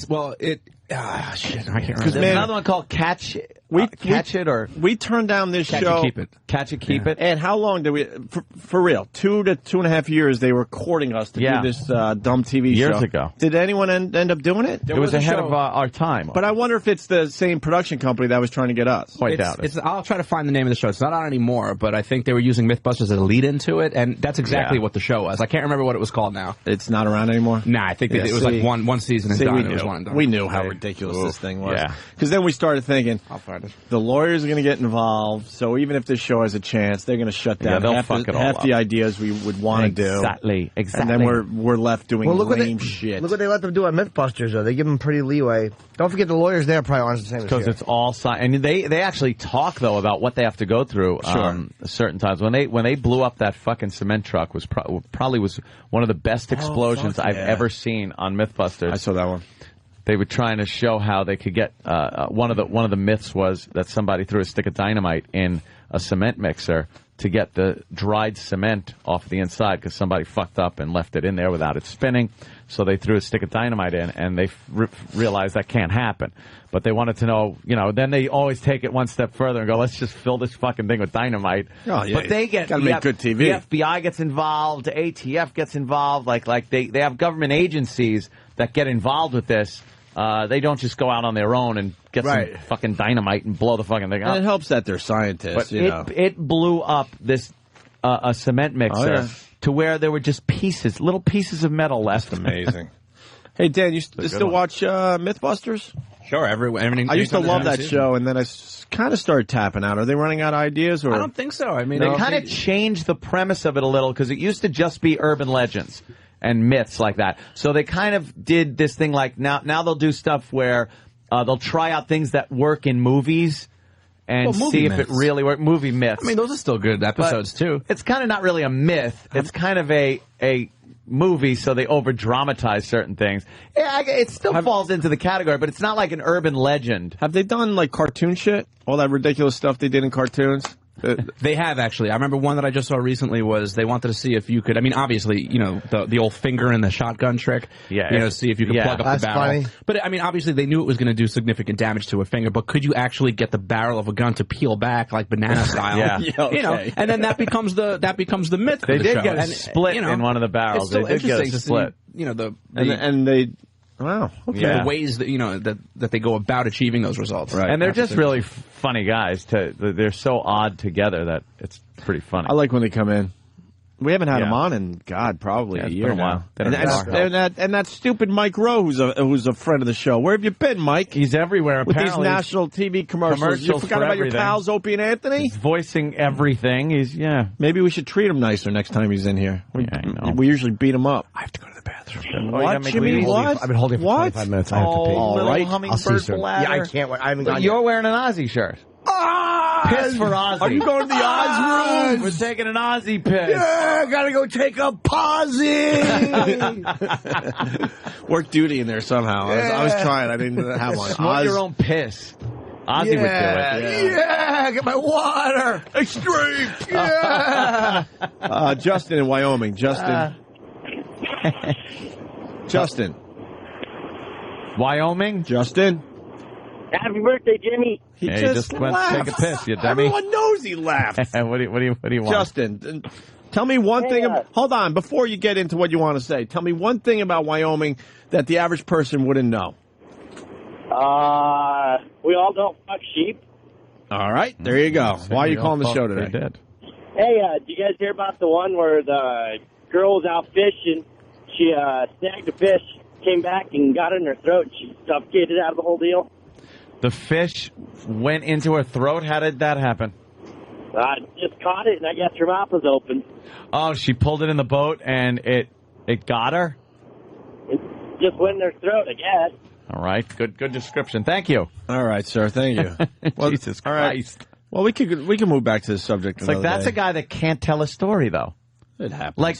can't remember. There's another one called Catch It. We turned down this show. Catch It, Keep It. And how long did we, for real, 2 to 2.5 years they were courting us to do this dumb TV show. Years ago. Did anyone end up doing it? It was ahead of our time. But I wonder if it's the same production company that was trying to get us. I doubt it. I'll try to find the name of the show. It's not on anymore, but I think they were using Mythbusters as a lead into it, and that's exactly what the show was. I can't remember what it was called now. It's not around anymore? Nah, I think it was like one season and done. It was one and done. We knew how ridiculous this thing was. Because then we started thinking, I'll find it. The lawyers are going to get involved, so even if this show has a chance, they're going to shut down they'll half the ideas we would want to do. Exactly. And then we're left doing lame shit. Look what they let them do at Mythbusters, though. They give them pretty leeway. Don't forget the lawyers there probably aren't the same as because it's all and they actually talk though about what they have to go through. Certain times when they blew up that fucking cement truck was probably one of the best explosions I've ever seen on Mythbusters. I saw that one. They were trying to show how they could get one of the myths was that somebody threw a stick of dynamite in a cement mixer to get the dried cement off the inside because somebody fucked up and left it in there without it spinning. So they threw a stick of dynamite in, and they realized that can't happen. But they wanted to know, then they always take it one step further and go, let's just fill this fucking thing with dynamite. Oh, yeah. But they gotta make good TV. The FBI gets involved, the ATF gets involved, like they have government agencies that get involved with this. They don't just go out on their own and get some fucking dynamite and blow the fucking thing up. And it helps that they're scientists, But it blew up this a cement mixer to where there were just little pieces of metal left. That's amazing. Hey, Dan, you still watch Mythbusters? Sure, everything. I used to love that show, and then I kind of started tapping out. Are they running out of ideas? Or I don't think so. I mean, they kind of changed the premise of it a little because it used to just be urban legends and myths like that. So they kind of did this thing like now they'll do stuff where they'll try out things that work in movies and see if it really works. Movie myths. I mean, those are still good episodes, too. It's kind of not really a myth. It's kind of a movie, so they over-dramatize certain things. Yeah, it still falls into the category, but it's not like an urban legend. Have they done, like, cartoon shit? All that ridiculous stuff they did in cartoons? They have, actually. I remember one that I just saw recently was they wanted to see if you could, I mean, obviously, the old finger in the shotgun trick. Yeah. See if you could plug up the barrel. Funny. But, I mean, obviously they knew it was going to do significant damage to a finger, but could you actually get the barrel of a gun to peel back like banana style? Okay. And then that becomes the myth They of the did show. get split in one of the barrels. It's still they did get interesting split. To see, and they... Wow. Okay. The ways that that they go about achieving those results. Right. And they're just really funny guys. They're so odd together that it's pretty funny. I like when they come in. We haven't had him on in, God, probably a year now. And that stupid Mike Rowe, who's a friend of the show. Where have you been, Mike? He's everywhere, with apparently. These national TV commercials. You forgot about your pals, Opie and Anthony? He's voicing everything. Maybe we should treat him nicer next time he's in here. We usually beat him up. I have to go to the bathroom. What, Jimmy? What? I've been holding for 25 minutes. I have to pee. All right. I'll see you soon. Yeah, I can't wait. I haven't gone You're yet. wearing an Aussie shirt. Piss for Ozzy. Are you going to the Oz room? We're taking an Aussie piss. Yeah, gotta go take a posse. Work duty in there somehow. I was trying. I didn't have one. Snort your own piss. Ozzy would do it. Yeah, get my water. Extreme. Yeah. Justin in Wyoming. Justin. Wyoming? Justin. Happy birthday, Jimmy. He just went to take a piss, you dummy. Everyone knows he laughed. What do you want? Justin, tell me one thing. Hold on, before you get into what you want to say, tell me one thing about Wyoming that the average person wouldn't know. We all don't fuck sheep. All right, there you go. Why are you calling the show today? Did. Hey, did you guys hear about the one where the girl was out fishing? She snagged a fish, came back and got it in her throat. She suffocated out of the whole deal. The fish went into her throat? How did that happen? I just caught it, and I guess her mouth was open. Oh, she pulled it in the boat, and it got her? It just went in her throat, I guess. All right. Good description. Thank you. All right, sir. Thank you. Well, Jesus Christ. Right. Well, we can move back to the subject. It's like that's a guy that can't tell a story, though. It happens. Like,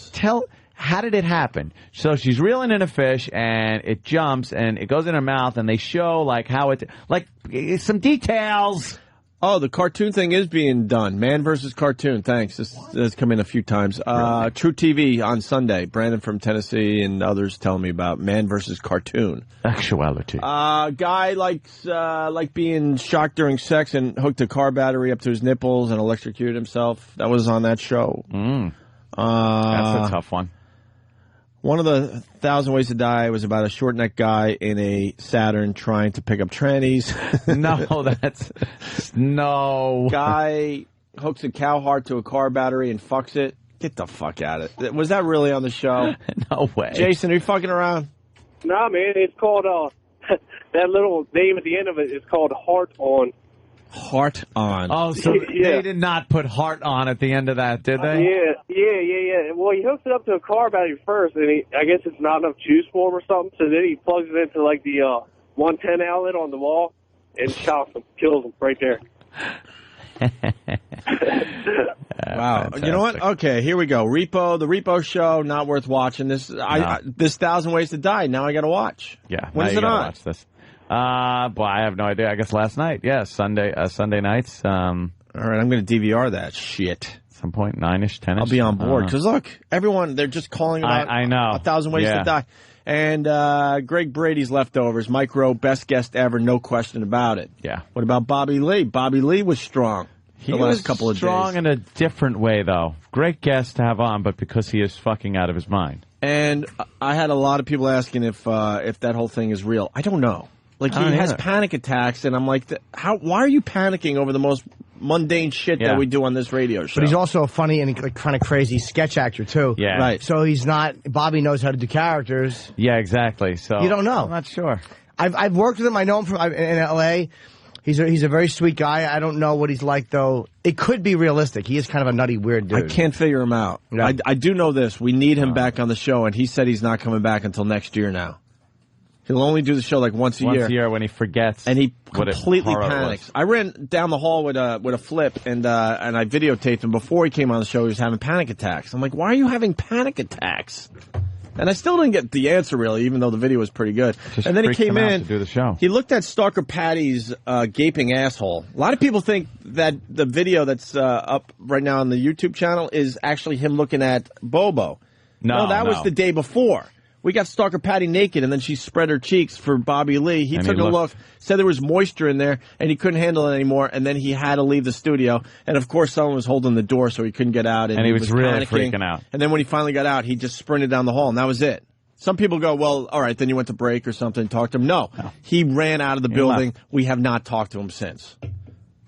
how did it happen? So she's reeling in a fish, and it jumps, and it goes in her mouth, and they show, like, how it... Like, some details. Oh, the cartoon thing is being done. Man versus cartoon. Thanks. This has come in a few times. Really? True TV on Sunday. Brandon from Tennessee and others telling me about Man versus cartoon. Actuality. Guy likes being shocked during sex and hooked a car battery up to his nipples and electrocuted himself. That was on that show. That's a tough one. One of the 1,000 Ways to Die was about a short-necked guy in a Saturn trying to pick up trannies. No. Guy hooks a cow heart to a car battery and fucks it. Get the fuck out of it. Was that really on the show? No way. Jason, are you fucking around? Nah, man, it's called, that little name at the end of it is called Heart On. Heart On. Oh, so they did not put heart on at the end of that, did they? Yeah. Well, he hooks it up to a car battery first, and I guess it's not enough juice for him or something, so then he plugs it into, like, the 110 outlet on the wall and shocks him, kills him right there. Wow. Fantastic. You know what? Okay, here we go. The Repo Show, not worth watching. This 1,000 Ways to Die, now I got to watch. Yeah. When is it on? Watch this. Boy, I have no idea. I guess last night. Yeah, Sunday nights. All right, I'm going to DVR that shit. Some point, 9-ish, 10-ish. I'll be on board. Because, look, everyone, they're just calling about I know. 1,000 Ways to Die. And Greg Brady's leftovers. Mike Rowe, best guest ever, no question about it. Yeah. What about Bobby Lee? Bobby Lee was strong. He was strong in a different way, though. Great guest to have on, but because he is fucking out of his mind. And I had a lot of people asking if that whole thing is real. I don't know. Like, he has panic attacks, and I'm like, why are you panicking over the most mundane shit that we do on this radio show? But he's also a funny and like, kind of crazy sketch actor, too. Yeah. Right. So he's not... Bobby knows how to do characters. Yeah, exactly. So you don't know. I'm not sure. I've worked with him. I know him from in L.A., He's a very sweet guy. I don't know what he's like, though. It could be realistic. He is kind of a nutty, weird dude. I can't figure him out. Yeah. I do know this. We need him back on the show, and he said he's not coming back until next year now. He'll only do the show like once a year. Once a year when he forgets. And he completely panics. I ran down the hall with a flip, and I videotaped him before he came on the show. He was having panic attacks. I'm like, why are you having panic attacks? And I still didn't get the answer, really, even though the video was pretty good. And then he came in. To do the show. He looked at Stalker Patty's gaping asshole. A lot of people think that the video that's up right now on the YouTube channel is actually him looking at Bobo. No, that was the day before. We got Stalker Patty naked, and then she spread her cheeks for Bobby Lee. He took a look, said there was moisture in there, and he couldn't handle it anymore, and then he had to leave the studio. And, of course, someone was holding the door, so he couldn't get out. And he was really panicking. freaking out. And then when he finally got out, he just sprinted down the hall, and that was it. Some people go, well, all right, then you went to break or something, talked to him. No. He ran out of the building. Left. We have not talked to him since.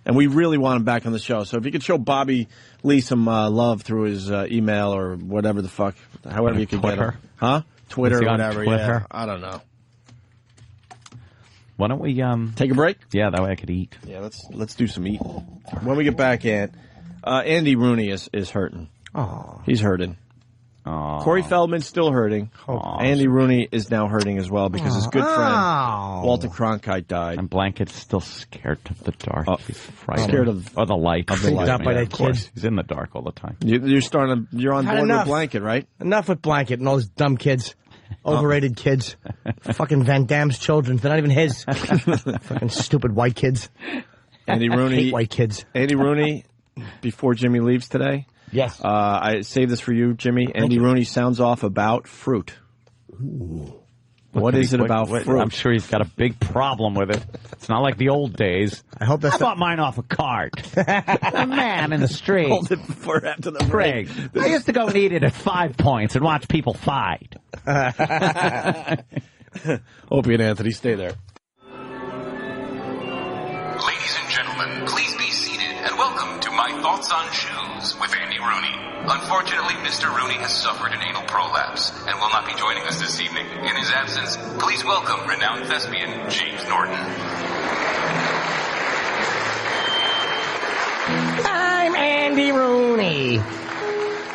And we really want him back on the show. So if you could show Bobby Lee some love through his email or whatever the fuck, however you could get him. Huh? Twitter or whatever. Twitter? Yeah, I don't know. Why don't we take a break? Yeah, that way I could eat. Yeah, let's do some eating. When we get back in, Andy Rooney is hurting. Oh, he's hurting. Oh. Corey Feldman's still hurting. Andy Rooney is now hurting as well because his good friend Walter Cronkite died. And Blanket's still scared of the dark. He's frightened. Scared of the light. Of the light. Up by that of course. kid. He's in the dark all the time. You're on board with Blanket, right? Enough with Blanket and all those dumb kids. Overrated kids. Fucking Van Damme's children. They're not even his. Fucking stupid white kids. Andy Rooney. I hate white kids. Andy Rooney, before Jimmy leaves today. Yes. I saved this for you, Jimmy. Andy Rooney sounds off about fruit. Ooh. What is it about fruit? I'm sure he's got a big problem with it. It's not like the old days. I hope that's. I bought mine off a cart. A man in the street. Hold it before after the break. I used to go and eat it at 5 points and watch people fight. Opie and Anthony, stay there. Ladies and gentlemen, please be seated and welcome to My Thoughts on Shoes with Andy Rooney. Unfortunately, Mr. Rooney has suffered an anal prolapse and will not be joining us this evening. In his absence, please welcome renowned thespian James Norton. I'm Andy Rooney.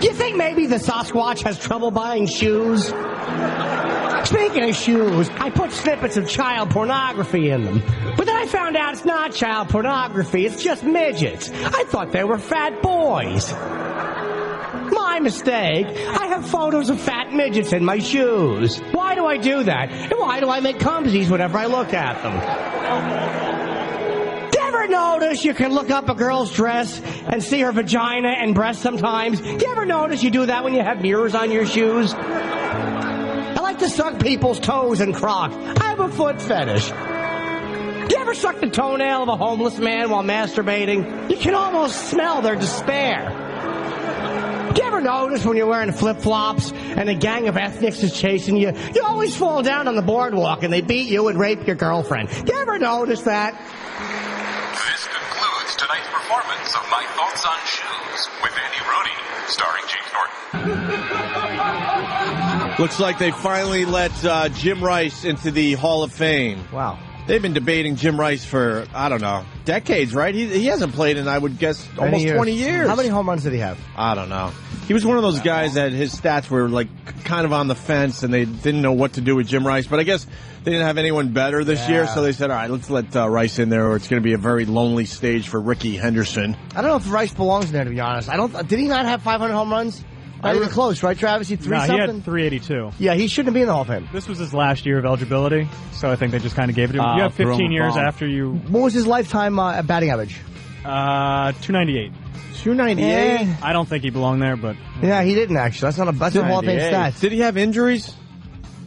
Do you think maybe the Sasquatch has trouble buying shoes? Speaking of shoes, I put snippets of child pornography in them. But then I found out it's not child pornography, it's just midgets. I thought they were fat boys. My mistake. I have photos of fat midgets in my shoes. Why do I do that? And why do I make cumsies whenever I look at them? Do you ever notice you can look up a girl's dress and see her vagina and breast sometimes? Do you ever notice you do that when you have mirrors on your shoes? I like to suck people's toes and Crocs. I have a foot fetish. Do you ever suck the toenail of a homeless man while masturbating? You can almost smell their despair. Do you ever notice when you're wearing flip-flops and a gang of ethnics is chasing you, you always fall down on the boardwalk and they beat you and rape your girlfriend? Do you ever notice that? This concludes tonight's performance of My Thoughts on Shoes with Andy Rooney, starring James Norton. Looks like they finally let Jim Rice into the Hall of Fame. Wow. They've been debating Jim Rice for, I don't know, decades, right? He hasn't played in, I would guess, almost 20 years. How many home runs did he have? I don't know. He was one of those guys that his stats were like kind of on the fence, and they didn't know what to do with Jim Rice. But I guess they didn't have anyone better this year, so they said, all right, let's let Rice in there, or it's going to be a very lonely stage for Ricky Henderson. I don't know if Rice belongs in there, to be honest. Did he not have 500 home runs? Not even close, right, Travis? He he had 382. Yeah, he shouldn't be in the Hall of Fame. This was his last year of eligibility, so I think they just kind of gave it to him. You have 15 years after you... What was his lifetime batting average? 298. 298? I don't think he belonged there, but... Yeah, he didn't, actually. That's not Hall of Fame stats. Did he have injuries?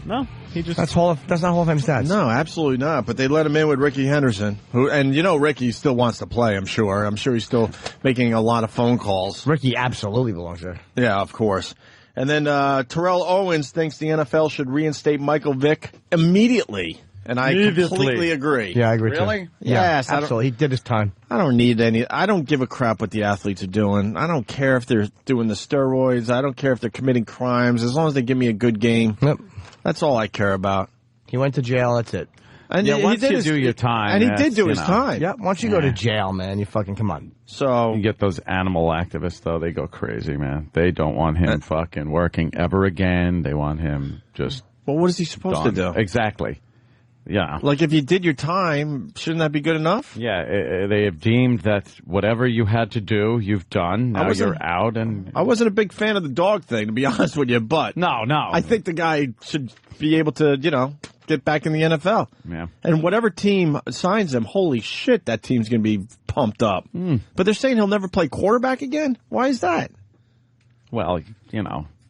No. He just... That's not Hall of Fame stats. No, absolutely not. But they let him in with Ricky Henderson, and Ricky still wants to play. I'm sure. I'm sure he's still making a lot of phone calls. Ricky absolutely belongs there. Yeah, of course. And then Terrell Owens thinks the NFL should reinstate Michael Vick immediately, and I completely agree. Yeah, I agree. Really? Too. Yeah, yes, absolutely. He did his time. I don't need any. I don't give a crap what the athletes are doing. I don't care if they're doing the steroids. I don't care if they're committing crimes. As long as they give me a good game. Yep. That's all I care about. He went to jail. That's it. And once you do your time. And he did do his time. Yeah, once you go to jail, man, you fucking come on. So you get those animal activists, though, they go crazy, man. They don't want him fucking working ever again. They want him just... Well, what is he supposed to do? Exactly. Yeah. Like, if you did your time, shouldn't that be good enough? Yeah, they have deemed that whatever you had to do, you've done. Now you're out. And I wasn't a big fan of the dog thing, to be honest with you, but... No. I think the guy should be able to, get back in the NFL. Yeah. And whatever team signs him, holy shit, that team's going to be pumped up. But they're saying he'll never play quarterback again? Why is that? Well,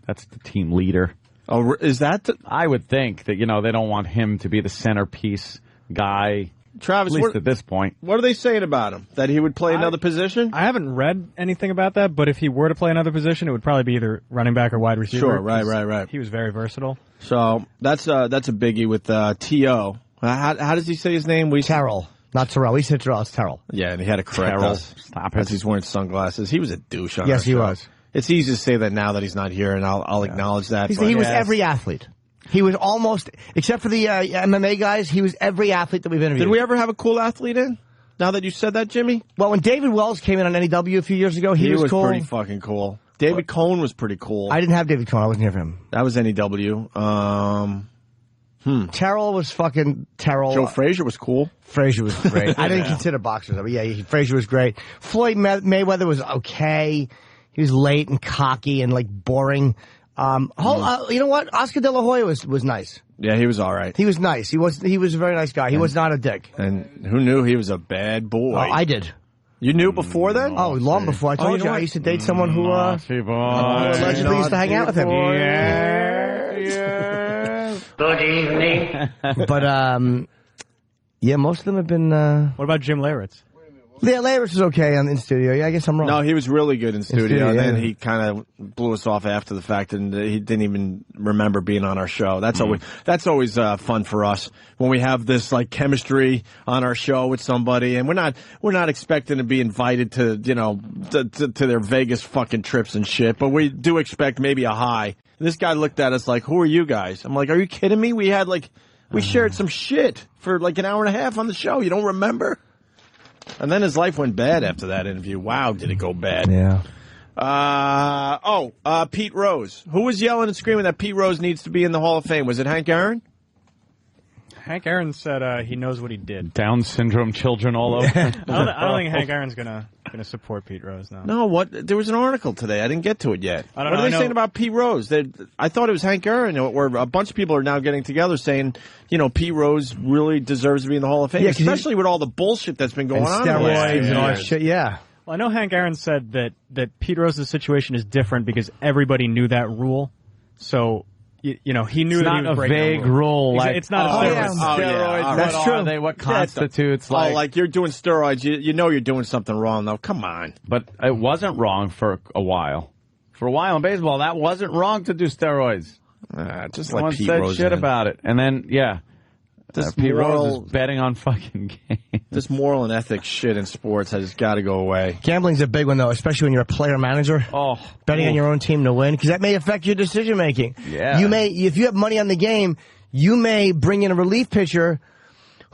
that's the team leader. Oh, is that? I would think that, they don't want him to be the centerpiece guy. Travis, at least at this point. What are they saying about him? That he would play another position? I haven't read anything about that, but if he were to play another position, it would probably be either running back or wide receiver. Sure, right. He was very versatile. So that's a biggie with T.O. How does he say his name? Terrell. Not Terrell. We said Terrell. It's Terrell. Yeah, and he had to correct Terrell. us. Stop it. As he's wearing sunglasses. He was a douche on Yes, our he show. was. It's easy to say that now that he's not here, and I'll acknowledge that. He was every athlete. He was almost, except for the MMA guys, he was every athlete that we've interviewed. Did we ever have a cool athlete in? Now that you said that, Jimmy? Well, when David Wells came in on NEW a few years ago, he was cool. Pretty fucking cool. David Cohn was pretty cool. I didn't have David Cohn. I wasn't here for him. That was NEW. Terrell was fucking Terrell. Joe Frazier was cool. Frazier was great. I didn't consider boxers, but yeah, Frazier was great. Floyd Mayweather was okay. He was late and cocky and like boring. You know what? Oscar De La Hoya was nice. Yeah, he was all right. He was nice. He was a very nice guy. He was not a dick. And who knew he was a bad boy? I did. You knew before then? Oh, long before. I told you I used to date someone who allegedly used to hang out with him. Good evening. But yeah, most of them have been. What about Jim Leyritz? Yeah, Leyritz was okay in studio. Yeah, I guess I'm wrong. No, he was really good in studio. yeah. Then he kind of blew us off after the fact, and he didn't even remember being on our show. That's always fun for us when we have this like chemistry on our show with somebody, and we're not expecting to be invited to to their Vegas fucking trips and shit, but we do expect maybe a high. This guy looked at us like, "Who are you guys?" I'm like, "Are you kidding me? We shared some shit for like an hour and a half on the show. You don't remember?" And then his life went bad after that interview. Wow, did it go bad. Yeah. Pete Rose. Who was yelling and screaming that Pete Rose needs to be in the Hall of Fame? Was it Hank Aaron? Hank Aaron said he knows what he did. Down syndrome children all over. I don't think Hank Aaron's gonna support Pete Rose now. No, what? There was an article today. I didn't get to it yet. I don't what know. are they saying about Pete Rose? I thought it was Hank Aaron, or a bunch of people are now getting together saying, Pete Rose really deserves to be in the Hall of Fame, especially with all the bullshit that's been going on. Steroids and all that shit, yeah. Well, I know Hank Aaron said that Pete Rose's situation is different because everybody knew that rule. So, he knew it's that he was not a breaking vague rule. Like, it's not a steroid. Steroids. That's true. Are they? What constitutes like you're doing steroids? You know you're doing something wrong, though. Come on. But it wasn't wrong for a while. For a while in baseball, that wasn't wrong to do steroids. Just no like one Pete said Rose shit did. about it. And then, Pete Rose is betting on fucking games. This moral and ethics shit in sports has got to go away. Gambling's a big one, though, especially when you're a player manager. Oh, betting on your own team to win, because that may affect your decision making. Yeah. If you have money on the game, you may bring in a relief pitcher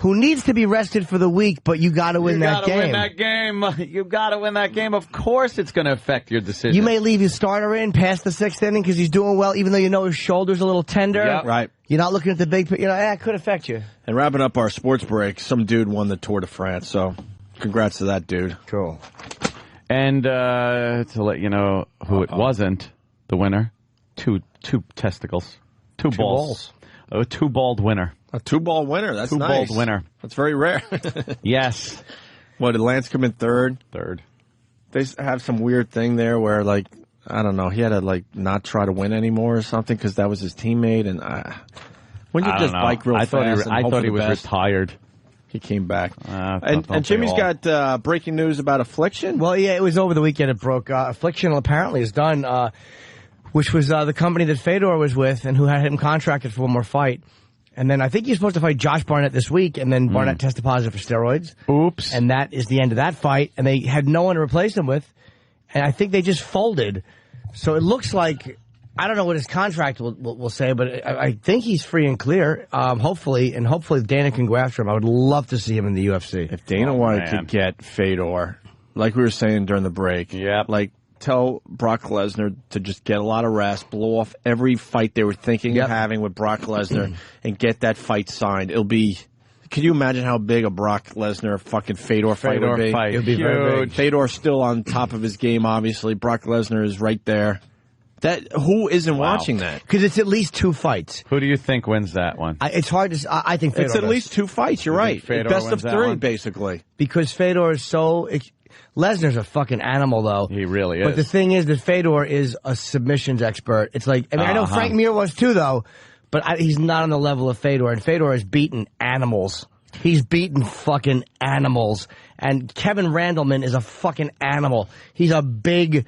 who needs to be rested for the week, but you got to win that game. You got to win that game. You got to win that game. Of course, it's going to affect your decision. You may leave your starter in past the sixth inning because he's doing well, even though you know his shoulder's a little tender. Yep. Right. You're not looking at the big. It could affect you. And wrapping up our sports break, some dude won the Tour de France. So, congrats to that dude. Cool. And to let you know who it wasn't, the winner, two testicles, two balls. A two-balled winner. A two-ball winner. That's nice. Two-balled winner. That's very rare. Yes. What, did Lance come in third? Third. They have some weird thing there where, like, I don't know, he had to, not try to win anymore or something because that was his teammate. And when you just bike real fast I thought he was retired. He came back. And Jimmy's got breaking news about Affliction. Well, yeah, it was over the weekend it broke. Affliction apparently is done. Which was the company that Fedor was with and who had him contracted for one more fight. And then I think he's supposed to fight Josh Barnett this week, and then Barnett tested positive for steroids. Oops. And that is the end of that fight, and they had no one to replace him with, and I think they just folded. So it looks like, I don't know what his contract will say, but I think he's free and clear, hopefully Dana can go after him. I would love to see him in the UFC. If Dana wanted to get Fedor, like we were saying during the break, tell Brock Lesnar to just get a lot of rest, blow off every fight they were thinking of having with Brock Lesnar, and get that fight signed. It'll be. Can you imagine how big a Brock Lesnar fucking Fedor fight would be? It'll be very big. Fedor's still on top of his game, obviously. Brock Lesnar is right there. Who isn't watching that? Because it's at least two fights. Who do you think wins that one? It's hard to. I think Fedor it's at least two fights. You're right. Best of three, basically. Because Fedor is so. Lesnar's a fucking animal, though. He really is. But the thing is that Fedor is a submissions expert. It's like, I know Frank Mir was too, though, but he's not on the level of Fedor. And Fedor has beaten animals. He's beaten fucking animals. And Kevin Randleman is a fucking animal. He's a big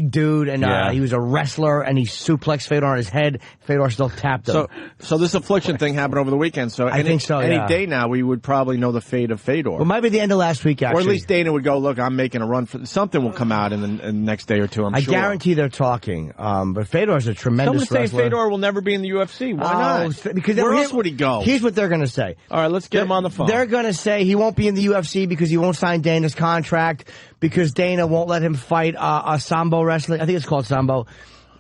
dude, and he was a wrestler, and he suplexed Fedor on his head. Fedor still tapped him. So this affliction thing happened over the weekend. So I think so, any day now, we would probably know the fate of Fedor. Well, might be the end of last week, actually. Or at least Dana would go, look, I'm making a run for something will come out in the next day or two, I guarantee they're talking. But Fedor's a tremendous wrestler. Someone say Fedor will never be in the UFC. Why not? Because where else would he go? Here's what they're going to say. All right, let's get him on the phone. They're going to say he won't be in the UFC because he won't sign Dana's contract, because Dana won't let him fight a Sambo wrestling. I think it's called Sambo,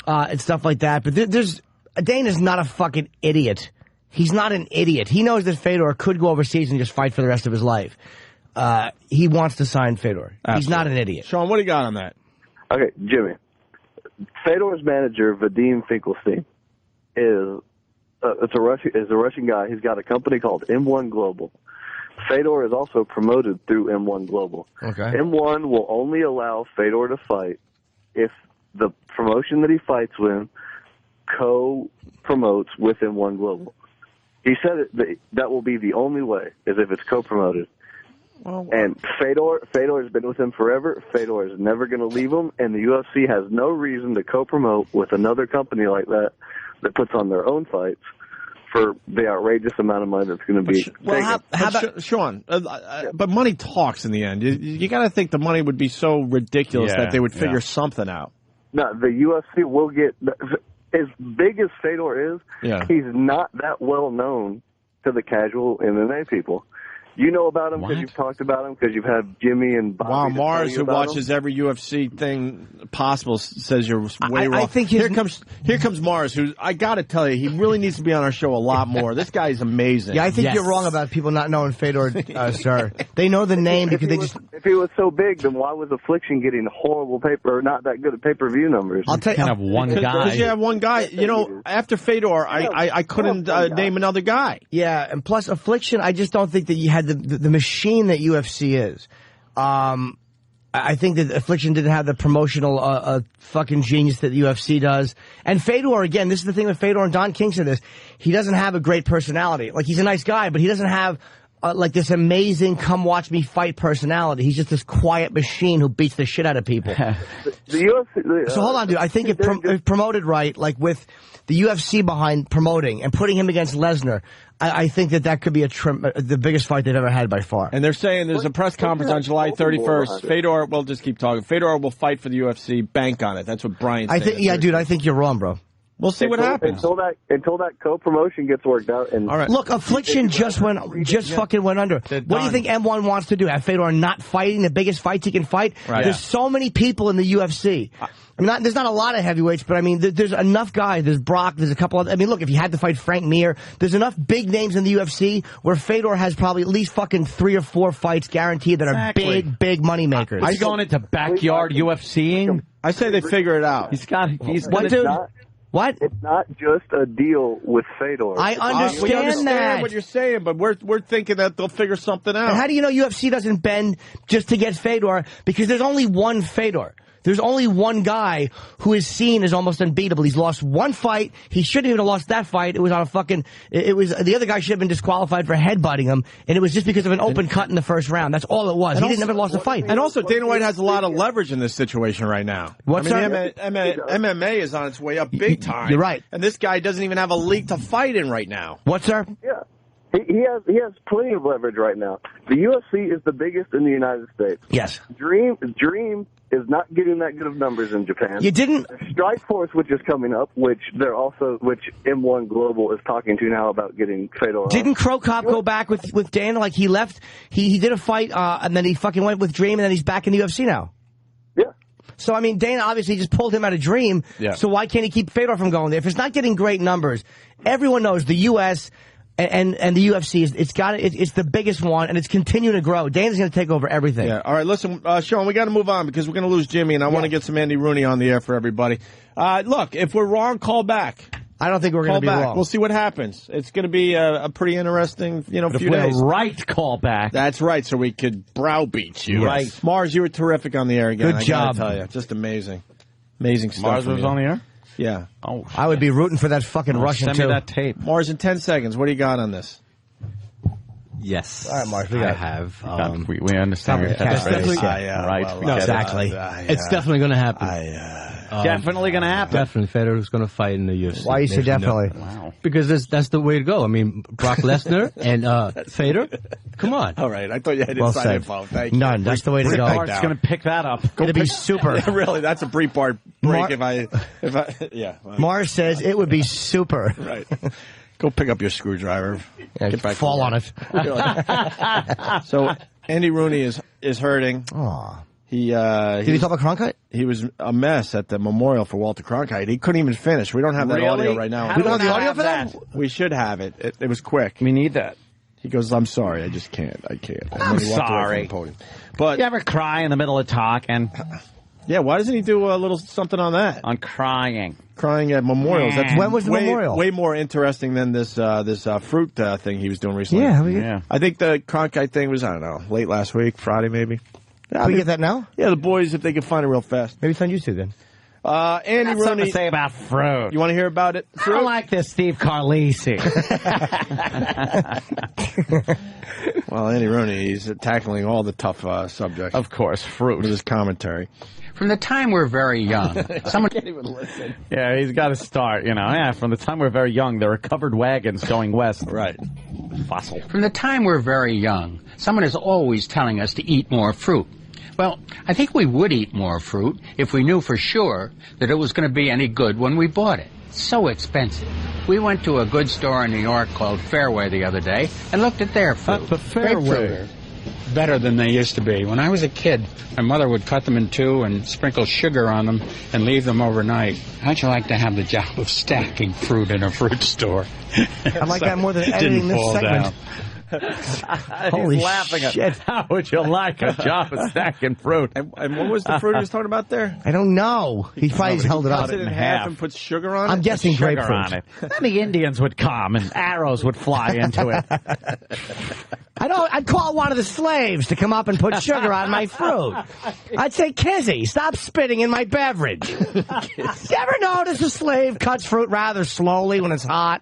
and stuff like that. But Dana's not a fucking idiot. He's not an idiot. He knows that Fedor could go overseas and just fight for the rest of his life. He wants to sign Fedor. Absolutely. He's not an idiot. Sean, what do you got on that? Okay, Jimmy. Fedor's manager, Vadim Finkelstein, is a Russian guy. He's got a company called M1 Global. Fedor is also promoted through M1 Global. Okay. M1 will only allow Fedor to fight if the promotion that he fights with co-promotes with M1 Global. He said that will be the only way, is if it's co-promoted. And Fedor has been with him forever. Fedor is never going to leave him, and the UFC has no reason to co-promote with another company like that puts on their own fights for the outrageous amount of money that's going to be taken. How about Sean? But money talks in the end. You got to think the money would be so ridiculous that they would figure something out. No, the UFC will get as big as Fedor is. Yeah. He's not that well known to the casual MMA people. You know about him because you've talked about him, because you've had Jimmy and Bobby. Wow, Mars, who watches every UFC thing possible, says you're way wrong. I think here comes Mars, who I got to tell you, he really needs to be on our show a lot more. This guy is amazing. Yeah, I think you're wrong about people not knowing Fedor, sir. They know the name because they just. If he was so big, then why was Affliction getting horrible not that good at pay-per-view numbers? I'll tell you, kind of one guy. Because you have one guy. You know, after Fedor, I couldn't name another guy. Yeah, and plus Affliction, I just don't think that you had the machine that UFC is. I think that Affliction didn't have the promotional fucking genius that the UFC does. And Fedor, again, this is the thing with Fedor, and Don King said this, he doesn't have a great personality. Like, he's a nice guy, but he doesn't have like this amazing come watch me fight personality. He's just this quiet machine who beats the shit out of people. The UFC, so hold on, dude. I think if promoted right, like with the UFC behind promoting and putting him against Lesnar, I think that could be the biggest fight they've ever had by far. And they're saying there's a press conference on July 31st. Fedor, we'll just keep talking. Fedor will fight for the UFC. Bank on it. That's what Brian's saying. Yeah, dude, I think you're wrong, bro. We'll see what happens until that co-promotion gets worked out. And all right. Look, Affliction just fucking went under. What do you think M1 wants to do? Have Fedor not fighting the biggest fights he can fight? Right. There's so many people in the UFC. I mean, there's not a lot of heavyweights, but I mean, there's enough guys. There's Brock. There's a couple other. I mean, look, if you had to fight Frank Mir, there's enough big names in the UFC where Fedor has probably at least fucking 3 or 4 fights guaranteed that are big money makers. He's going into backyard UFCing. I say they figure it out. He's what, dude? What? It's not just a deal with Fedor. I understand we understand that. what you're saying, but we're thinking that they'll figure something out. And how do you know UFC doesn't bend just to get Fedor? Because there's only one Fedor. There's only one guy who is seen as almost unbeatable. He's lost one fight. He shouldn't even have lost that fight. It was on a fucking. It was the other guy should have been disqualified for headbutting him, and it was just because of an open cut in the first round. That's all it was. He didn't never lost a fight. And also, Dana White has a lot of leverage in this situation right now. MMA is on its way up big time. You're right. And this guy doesn't even have a league to fight in right now. What, sir? Yeah. He has plenty of leverage right now. The UFC is the biggest in the United States. Yes. Dream is not getting that good of numbers in Japan. You didn't Strikeforce, which is coming up, which M1 Global is talking to now about getting Fedor. Didn't Crow Cop go back with Dana? Like he left, he did a fight, and then he fucking went with Dream, and then he's back in the UFC now. Yeah. So I mean, Dana obviously just pulled him out of Dream. Yeah. So why can't he keep Fedor from going there? If it's not getting great numbers, everyone knows the U.S. And the UFC it's the biggest one, and it's continuing to grow. Dana's going to take over everything. Yeah. All right. Listen, Sean, we got to move on because we're going to lose Jimmy, and I want to get some Andy Rooney on the air for everybody. Look, if we're wrong, call back. I don't think we're going to be wrong. We'll see what happens. It's going to be a pretty interesting, few days. If we're right, call back. That's right. So we could browbeat you. Right. Mars, you were terrific on the air again. Good job. I gotta tell you, just amazing, amazing stuff. Mars was on the air. Yeah. Oh, I would be rooting for that fucking Russian send too. me that tape. Mars, in 10 seconds, what do you got on this? Yes. All right, Marc, I have. We understand your catchphrase. Right. Exactly. It's definitely going to happen. Definitely going to happen. Definitely, Federer's going to fight in the UFC. Why you say definitely? Wow. Because that's the way to go. I mean, Brock Lesnar and Federer. Come on. All right. I thought you had Well inside said. info. Thank you. None. That's the way to go. Mark's going to pick that up. It'll be super. Really, that's a brief-part break if I, yeah. Well, Mars says it would be super. Right. Go pick up your screwdriver. Yeah, Get back fall on it. So Andy Rooney is hurting. Aw. Did he talk about Cronkite? He was a mess at the memorial for Walter Cronkite. He couldn't even finish. We don't have that audio right now. We don't have the audio for that? We should have it. It was quick. We need that. He goes, "I'm sorry, I just can't. I can't." And I'm then he walked away sorry. from the podium. But you ever cry in the middle of talking? Yeah, why doesn't he do a little something on that? On crying. Crying at memorials. That's when was the memorial? Way more interesting than this fruit thing he was doing recently. Yeah. I think the Cronkite thing was, I don't know, late last week, Friday maybe. Can we get that now? Yeah, the boys, if they can find it real fast. Maybe send you two then. Andy Got something Rooney. to say about fruit. You want to hear about it? I don't like this Steve Carlisi. Well, Andy Rooney, he's tackling all the tough subjects. Of course, fruit. With his commentary. From the time we're very young, someone can't even listen. Yeah, he's got to start, Yeah, from the time we're very young, there are covered wagons going west. Right. Fossil. From the time we're very young, someone is always telling us to eat more fruit. Well, I think we would eat more fruit if we knew for sure that it was going to be any good when we bought it. It's so expensive. We went to a good store in New York called Fairway the other day and looked at their fruit. But Fairway. Better than they used to be. When I was a kid, my mother would cut them in two and sprinkle sugar on them and leave them overnight. How'd you like to have the job of stacking fruit in a fruit store? I like that more than editing this segment. Holy He's laughing shit. at how would you like a job of stacking fruit? And what was the fruit he was talking about there? I don't know. He probably held it up. Cut it in half and put sugar on it? I'm guessing sugar grapefruit. on it. Then the Indians would come and arrows would fly into it. I'd call one of the slaves to come up and put sugar on my fruit. I'd say, Kizzy, stop spitting in my beverage. You ever notice a slave cuts fruit rather slowly when it's hot?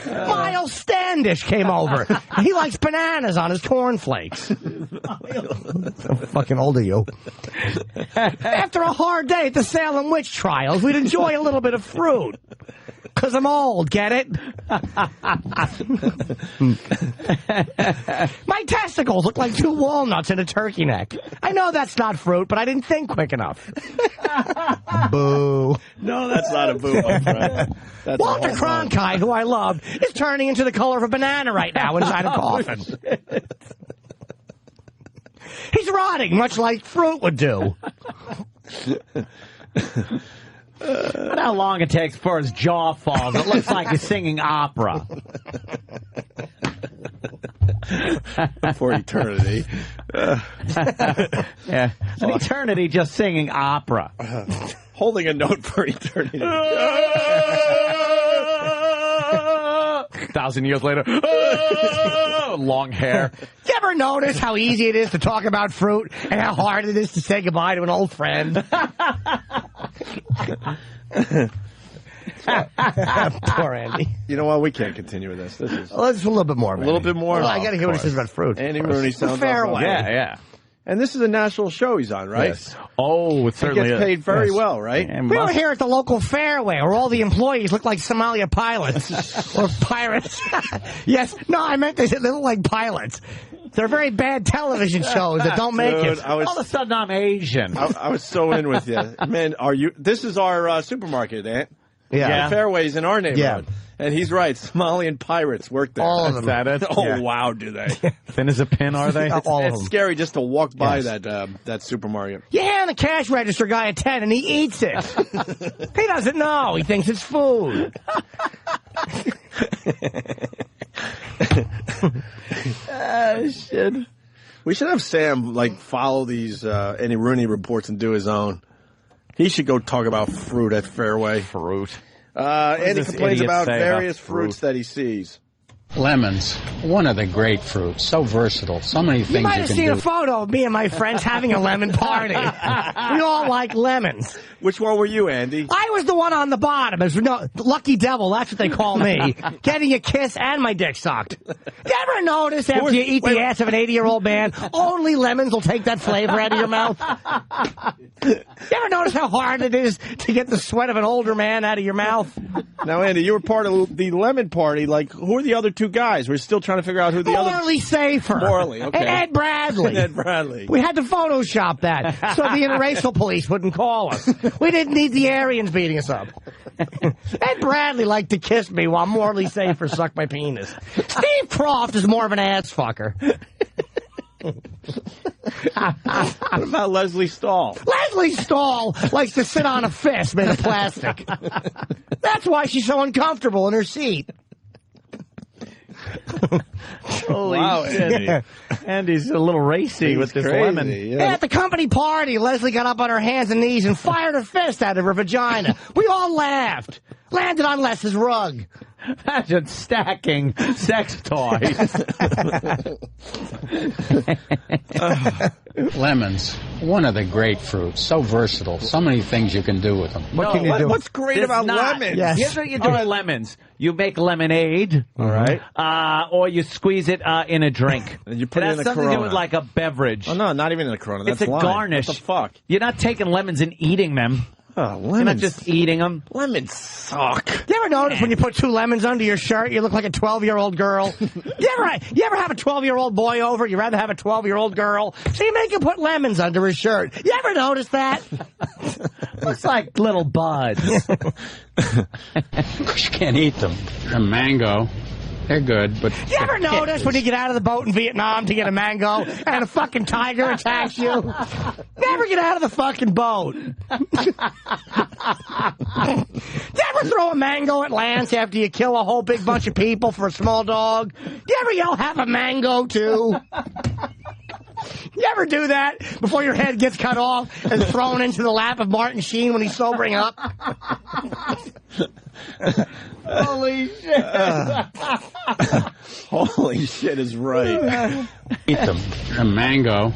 Miles Standish came over. He likes bananas on his cornflakes. How fucking old are you? After a hard day at the Salem witch trials, we'd enjoy a little bit of fruit. Because I'm old, get it? My testicles look like two walnuts in a turkey neck. I know that's not fruit, but I didn't think quick enough. Boo. No, that's not a boo, my friend. That's Walter Cronkite, who I love, is turning into the color of a banana right now inside a coffin. He's rotting, much like fruit would do. Look how long it takes before his jaw falls. It looks like he's singing opera. For eternity. Yeah, an eternity just singing opera. Holding a note for eternity. 1,000 years later. Long hair. You ever notice how easy it is to talk about fruit and how hard it is to say goodbye to an old friend? Poor Andy. You know what? We can't continue with this. This is Let's a little bit more. a little bit more. Well, I got to hear what he says about fruit. Andy Rooney sounds Fairway. Yeah. And this is a national show he's on, right? Yes. Oh, it certainly He gets paid very well, right? We were here at the local Fairway where all the employees look like Somalia pilots. Or pirates. Yes. No, I meant they look like pilots. They're very bad television shows that don't make it. All of a sudden, I'm Asian. I was so in with you. Man, this is our supermarket, Aunt. Yeah. Fairways in our neighborhood. Yeah. And he's right. Somalian pirates work there. All of them. Is that it? Oh, Yeah. wow, do they? Thin as a pin, are they? All of It's them. scary just to walk by Yes. that supermarket. You hand the cash register guy a 10 and he eats it. He doesn't know. He thinks it's food. Shit. We should have Sam follow these any Rooney reports and do his own. He should go talk about fruit at Fairway. Fruit. And he this complains idiot about say various about fruits that he sees. Lemons, one of the great fruits. So versatile. So many things You might have can seen do. a photo of me and my friends having a lemon party. We all like lemons. Which one were you, Andy? I was the one on the bottom. There's no lucky devil. That's what they call me. Getting a kiss and my dick sucked. You ever notice after you eat the ass of an 80-year-old man, only lemons will take that flavor out of your mouth? You ever notice how hard it is to get the sweat of an older man out of your mouth? Now, Andy, you were part of the lemon party. Like, who are the other two guys? We're still trying to figure out who the Morley Safer. Morley, okay. And Ed Bradley. And Ed Bradley. We had to Photoshop that so the interracial police wouldn't call us. We didn't need the Aryans beating us up. Ed Bradley liked to kiss me while Morley Safer sucked my penis. Steve Croft is more of an ass fucker. What about Leslie Stahl? Leslie Stahl likes to sit on a fist made of plastic. That's why she's so uncomfortable in her seat. Holy Wow, shit. Andy. Andy's a little racy with this crazy, lemon. yeah. At the company party, Leslie got up on her hands and knees and fired her fist out of her vagina. We all laughed. Landed on Les's rug. Imagine stacking sex toys. Lemons, one of the great fruits. So versatile. So many things you can do with them. What can you do? What's great There's about not. lemons? Yes. Here's what you do with lemons. You make lemonade. All right. Or you squeeze it in a drink. And you put it it has in a something to do Corona. with like a beverage. Oh, no, not even in a Corona. That's It's a lime. garnish. What the fuck? You're not taking lemons and eating them. Oh, You're not just eating them. Lemons suck. You ever notice when you put 2 lemons under your shirt, you look like a 12-year-old girl? You ever have a 12-year-old boy over? You rather have a 12-year-old girl? So you make him put lemons under his shirt. You ever notice that? Looks like little buds. Because you can't eat them. A mango, they're good, but... You ever notice when you get out of the boat in Vietnam to get a mango and a fucking tiger attacks you? Never get out of the fucking boat. You ever throw a mango at Lance after you kill a whole big bunch of people for a small dog? You ever yell, have a mango too? You ever do that before your head gets cut off and thrown into the lap of Martin Sheen when he's sobering up? Holy shit. Holy shit is right. Eat them. A mango,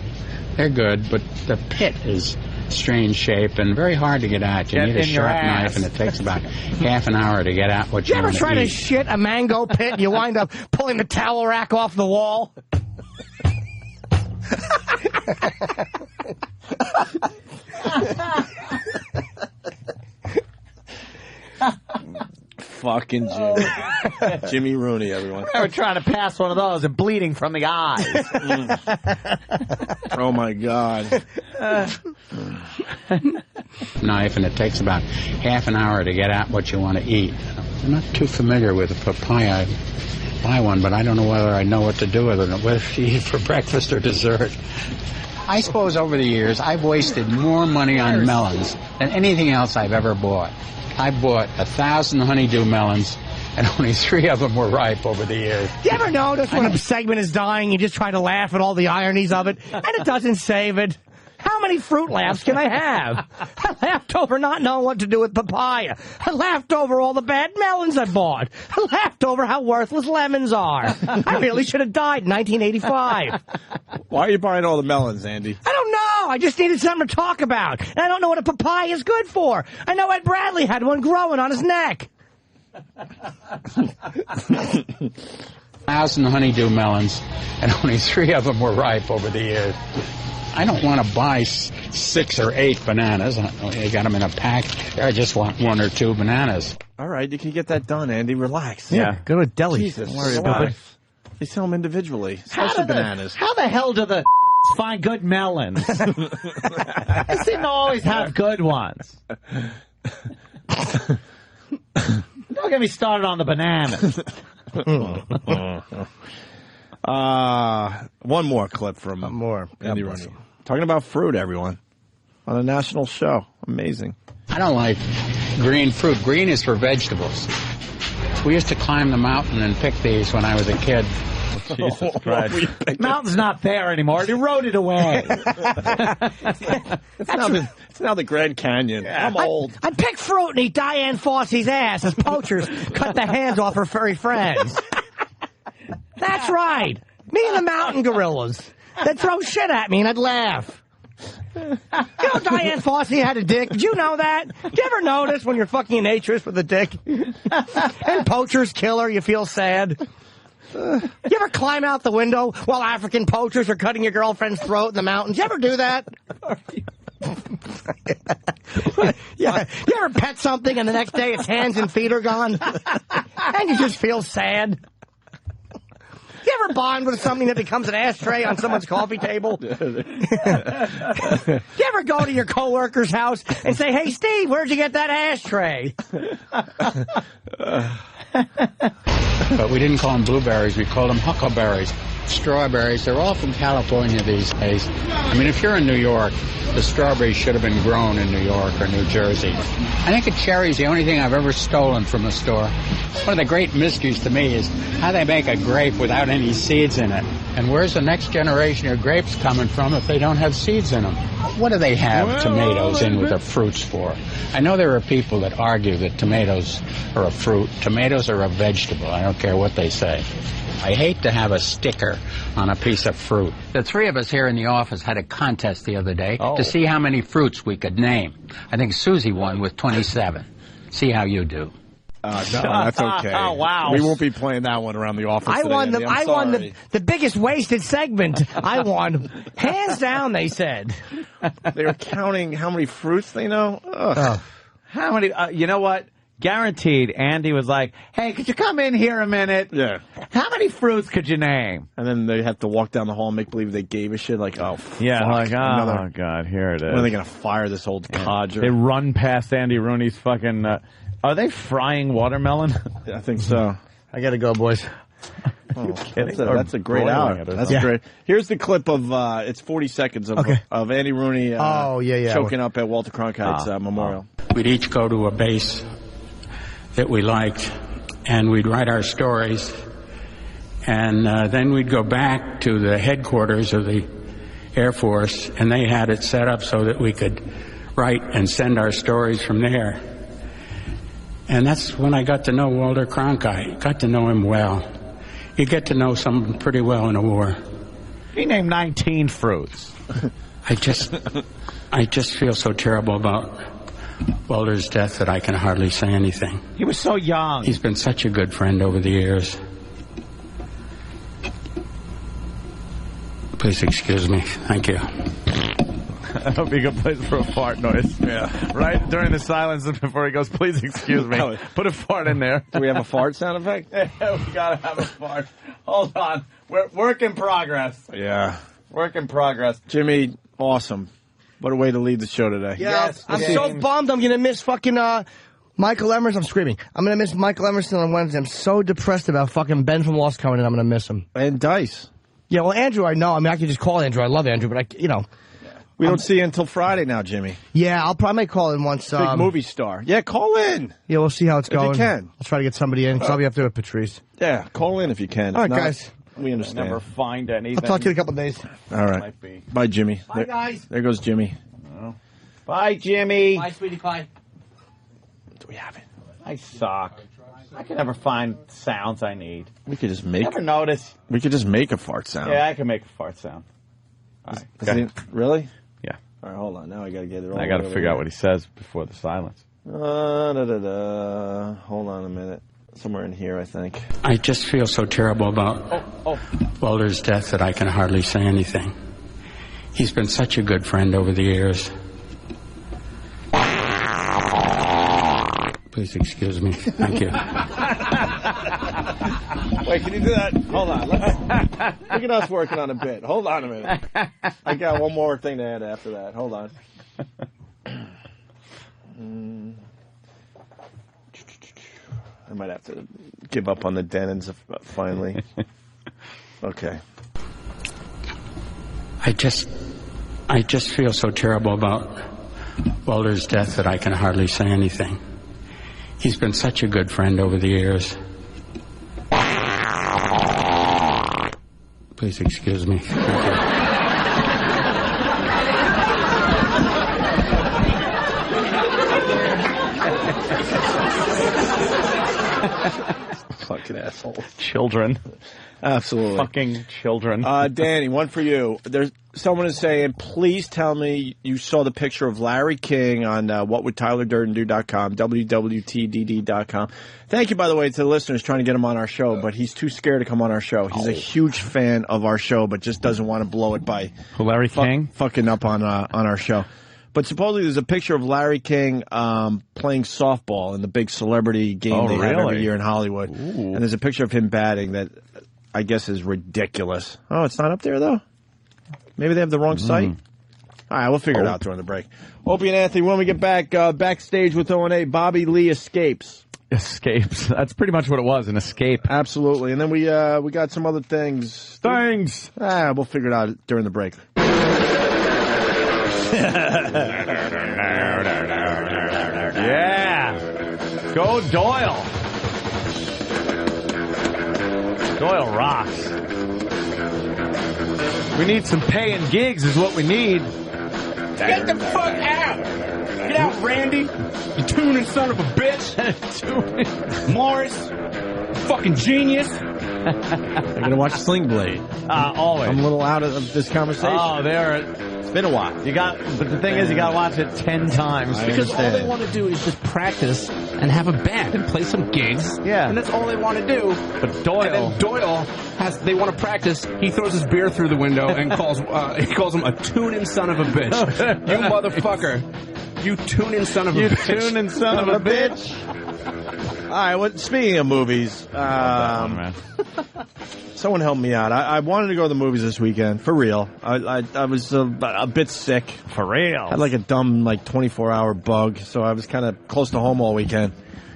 they're good, but the pit is strange shape and very hard to get out. You Get need a in your sharp ass. knife, and it takes about half an hour to get out what You you ever want try to to eat. shit a mango pit and you wind up pulling the towel rack off the wall? Fucking Jimmy. Jimmy Rooney, everyone. I was trying to pass one of those and bleeding from the eyes. Oh, my God. Knife, and it takes about half an hour to get out what you want to eat. I'm not too familiar with a papaya. I buy one, but I don't know whether I know what to do with it, whether to eat for breakfast or dessert. I suppose over the years I've wasted more money on melons than anything else I've ever bought. I bought 1,000 honeydew melons, and only 3 of them were ripe over the years. You ever notice when a segment is dying, you just try to laugh at all the ironies of it, and it doesn't save it? How many fruit laughs can I have? I laughed over not knowing what to do with papaya. I laughed over all the bad melons I bought. I laughed over how worthless lemons are. I really should have died in 1985. Why are you buying all the melons, Andy? I don't know. I just needed something to talk about. And I don't know what a papaya is good for. I know Ed Bradley had one growing on his neck. 1,000 honeydew melons, and only 3 of them were ripe over the years. I don't want to buy 6 or 8 bananas. They got them in a pack. I just want 1 or 2 bananas. All right, you can get that done, Andy. Relax. Yeah, go to a deli. Jesus, Don't worry relax. about it. They sell them individually, especially bananas. How the hell do the find good melons? They seem to always have good ones. Don't get me started on the bananas. One more clip from Andy Rooney. Talking about fruit, everyone. On a national show. Amazing. I don't like green fruit. Green is for vegetables. We used to climb the mountain and pick these when I was a kid. Jesus Christ. Mountain's not there anymore. It eroded away. It's now the Grand Canyon. I'm old. I'd pick fruit and eat Diane Fossey's ass as poachers cut the hands off her furry friends. That's right. Me and the mountain gorillas. They'd throw shit at me and I'd laugh. You know Diane Fossey had a dick? Did you know that? Did you ever notice when you're fucking an actress with a dick? And poachers kill her, you feel sad? You ever climb out the window while African poachers are cutting your girlfriend's throat in the mountains? You ever do that? Yeah. You ever pet something and the next day its hands and feet are gone? And you just feel sad? You ever bond with something that becomes an ashtray on someone's coffee table? You ever go to your coworker's house and say, "Hey, Steve, where'd you get that ashtray?" But we didn't call them blueberries. We called them huckleberries. Strawberries, they're all from California these days. I mean, if you're in New York, the strawberries should have been grown in New York or New Jersey. I think a cherry's the only thing I've ever stolen from a store. One of the great mysteries to me is how they make a grape without any seeds in it. And where's the next generation of grapes coming from if they don't have seeds in them? What do they have tomatoes in with their fruits for? I know there are people that argue that tomatoes are a fruit. Tomatoes are a vegetable. I don't care what they say. I hate to have a sticker on a piece of fruit. The three of us here in the office had a contest the other day to see how many fruits we could name. I think Susie won with 27. See how you do. No, that's okay. Oh, wow. We won't be playing that one around the office I today, won Andy. I won the biggest wasted segment. I won. Hands down, they said. They were counting how many fruits they know. Ugh. How many? You know what? Guaranteed, Andy was like, "Hey, could you come in here a minute? Yeah. How many fruits could you name?" And then they have to walk down the hall and make believe they gave a shit. Like, oh, yeah, fuck. like, oh, God, here it is. When are they going to fire this old codger? They run past Andy Rooney's fucking... are they frying watermelon? Yeah, I think so. I got to go, boys. Oh, that's a great hour. That's great. Here's the clip of, it's 40 seconds of Andy Rooney choking up at Walter Cronkite's memorial. We'd each go to a base that we liked, and we'd write our stories, and then we'd go back to the headquarters of the Air Force, and they had it set up so that we could write and send our stories from there. And that's when I got to know Walter Cronkite. Got to know him well. You get to know someone pretty well in a war. He named 19 fruits. I just feel so terrible about Walter's death that I can hardly say anything. He was so young. He's been such a good friend over the years. Please excuse me. Thank you. That would be a good place for a fart noise. Yeah. Right during the silence before he goes, "Please excuse me." Put a fart in there. Do we have a fart sound effect? Yeah, we gotta have a fart. Hold on. We're work in progress. Yeah. Work in progress. Jimmy, awesome. What a way to lead the show today. Yes. I'm so bummed I'm going to miss fucking Michael Emerson. I'm screaming. I'm going to miss Michael Emerson on Wednesday. I'm so depressed about fucking Ben from Lost coming in. I'm going to miss him. And Dice. Yeah, well, Andrew, I know. I mean, I can just call Andrew. I love Andrew, but we don't see you until Friday now, Jimmy. Yeah, I'll probably call in once. Big movie star. Yeah, call in. Yeah, we'll see how it's going. If you can. I'll try to get somebody in, because I'll be up there with Patrice. Yeah, call in if you can. All right, guys. We understand. Never find anything. I'll talk to you in a couple of days. All right. Bye, Jimmy. Bye, guys. There goes Jimmy. Bye, Jimmy. Bye, sweetie pie. Do we have it? I suck. I can never find sounds I need. We could just make. Never notice. We could just make a fart sound. Yeah, I can make a fart sound. All right. Really? Yeah. All right, hold on. Now I got to get it all. I got to figure out what he says before the silence. Hold on a minute. Somewhere in here, I think. I just feel so terrible about Walter's death that I can hardly say anything. He's been such a good friend over the years. Please excuse me. Thank you. Wait, can you do that? Hold on. Look at us working on a bit. Hold on a minute. I got one more thing to add after that. Hold on. I might have to give up on the Denons finally. Okay. I just feel so terrible about Walter's death that I can hardly say anything. He's been such a good friend over the years. Please excuse me. Thank you. Fucking asshole. Children. Absolutely. Fucking children. Danny, one for you. There's someone is saying, please tell me you saw the picture of Larry King on whatwoulddtylerdurdendo.com, wwtdd.com. Thank you, by the way, to the listeners trying to get him on our show, but he's too scared to come on our show. He's a huge fan of our show, but just doesn't want to blow it by Larry King fucking up on our show. But supposedly there's a picture of Larry King playing softball in the big celebrity game they have every year in Hollywood. Ooh. And there's a picture of him batting that I guess is ridiculous. Oh, it's not up there, though? Maybe they have the wrong site? All right, we'll figure it out during the break. Opie and Anthony, when we get back, backstage with O&A, Bobby Lee escapes. Escapes. That's pretty much what it was, an escape. Absolutely. And then we got some other things. We'll figure it out during the break. Yeah. Go Doyle. Doyle rocks. We need some paying gigs is what we need. Get the fuck out! Get out, Randy! You tuning son of a bitch! Morris! Fucking genius! I'm going to watch Sling Blade. Always. I'm a little out of this conversation. Oh, It's been a while. But the thing is, you got to watch it 10 times. Because all they want to do is just practice and have a band and play some gigs. Yeah. And that's all they want to do. But Doyle. And then Doyle they want to practice. He throws his beer through the window and calls him a tune-in son of a bitch. You motherfucker. You tune-in son of a bitch. You tune-in son of a bitch. All right, well, speaking of movies, someone help me out. I wanted to go to the movies this weekend, for real. I was a bit sick. For real? I had like a dumb 24-hour bug, so I was kind of close to home all weekend.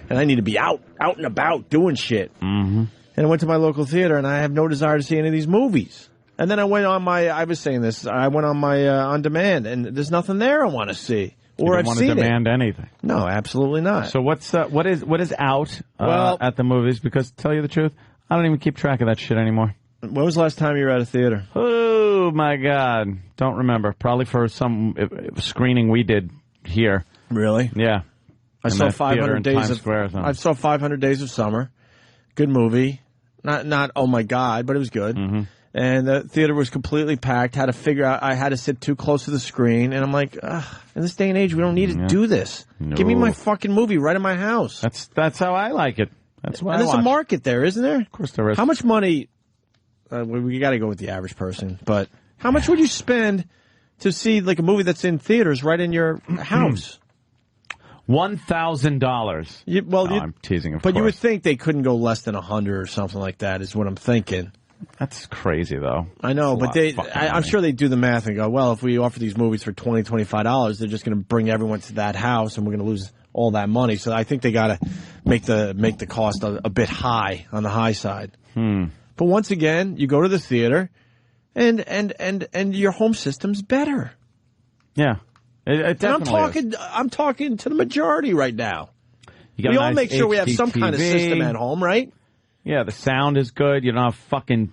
And I need to be out and about, doing shit. Mm-hmm. And I went to my local theater, and I have no desire to see any of these movies. And then I went on I was saying this, I went on my on demand, and there's nothing there I want to see. Or I've seen it. You don't want to demand anything. No, absolutely not. So what is out at the movies? Because to tell you the truth, I don't even keep track of that shit anymore. When was the last time you were at a theater? Oh, my God. Don't remember. Probably for some screening we did here. Really? Yeah. I saw 500 Days of I saw 500 Days of Summer. Good movie. Not oh my God, but it was good. Mm-hmm. And the theater was completely packed. Had to figure out I had to sit too close to the screen, and I'm like, in this day and age, we don't need to do this. No. Give me my fucking movie right in my house. That's how I like it. That's why. And there's a market there, isn't there? Of course there is. How much money? We got to go with the average person, but how much would you spend to see like a movie that's in theaters right in your house? $1,000. Well, I'm teasing, of but course. you would think they couldn't go less than 100 or something like that. Is what I'm thinking. That's crazy, though. I know, but I'm sure they do the math and go, well, if we offer these movies for $20, $25, they're just going to bring everyone to that house, and we're going to lose all that money. So I think they got to make the cost a bit high on the high side. But once again, you go to the theater, and your home system's better. Yeah, it definitely is. I'm talking to the majority right now. We all make sure we have some kind of system at home, right? Yeah, the sound is good. You don't have fucking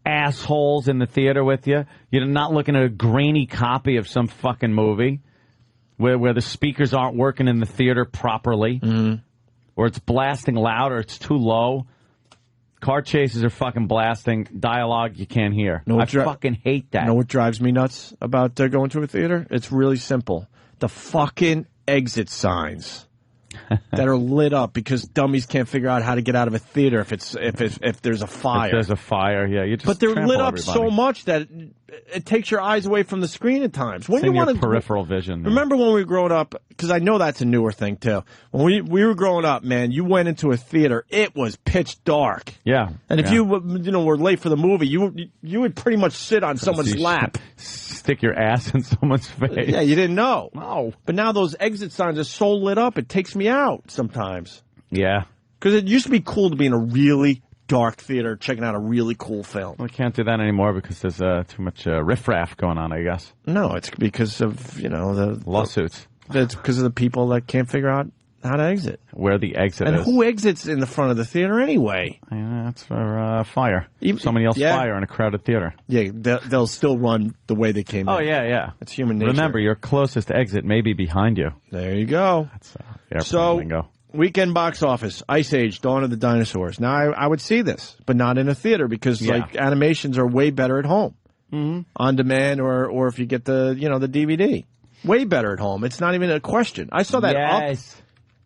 assholes in the theater with you. You're not looking at a grainy copy of some fucking movie where the speakers aren't working in the theater properly, or it's blasting loud, or it's too low. Car chases are fucking blasting. Dialogue you can't hear. I fucking hate that. You know what drives me nuts about going to a theater? It's really simple. The fucking exit signs that are lit up because dummies can't figure out how to get out of a theater if there's a fire. If there's a fire, yeah. You just but they're lit up everybody. so much that it takes your eyes away from the screen at times. When you want your peripheral vision. Remember when we were growing up, because I know that's a newer thing too. When we were growing up, man, you went into a theater, it was pitch dark. Yeah. And if you were late for the movie, you would pretty much sit on someone's lap. Stick your ass in someone's face. Yeah, you didn't know. No. But now those exit signs are so lit up, it takes me out sometimes. Yeah. Because it used to be cool to be in a really dark theater checking out a really cool film. We can't do that anymore because there's too much riffraff going on, I guess. No, it's because of, the lawsuits. It's because of the people that can't figure out how to exit. Where the exit is. And who exits in the front of the theater anyway? Yeah, that's for fire. Somebody else fire in a crowded theater. Yeah, they'll still run the way they came in. Oh, yeah. It's human nature. Remember, your closest exit may be behind you. There you go. That's airplane lingo. Weekend box office, Ice Age, Dawn of the Dinosaurs. Now, I would see this, but not in a theater because like animations are way better at home, on demand, or if you get the the DVD, way better at home. It's not even a question. I saw that up.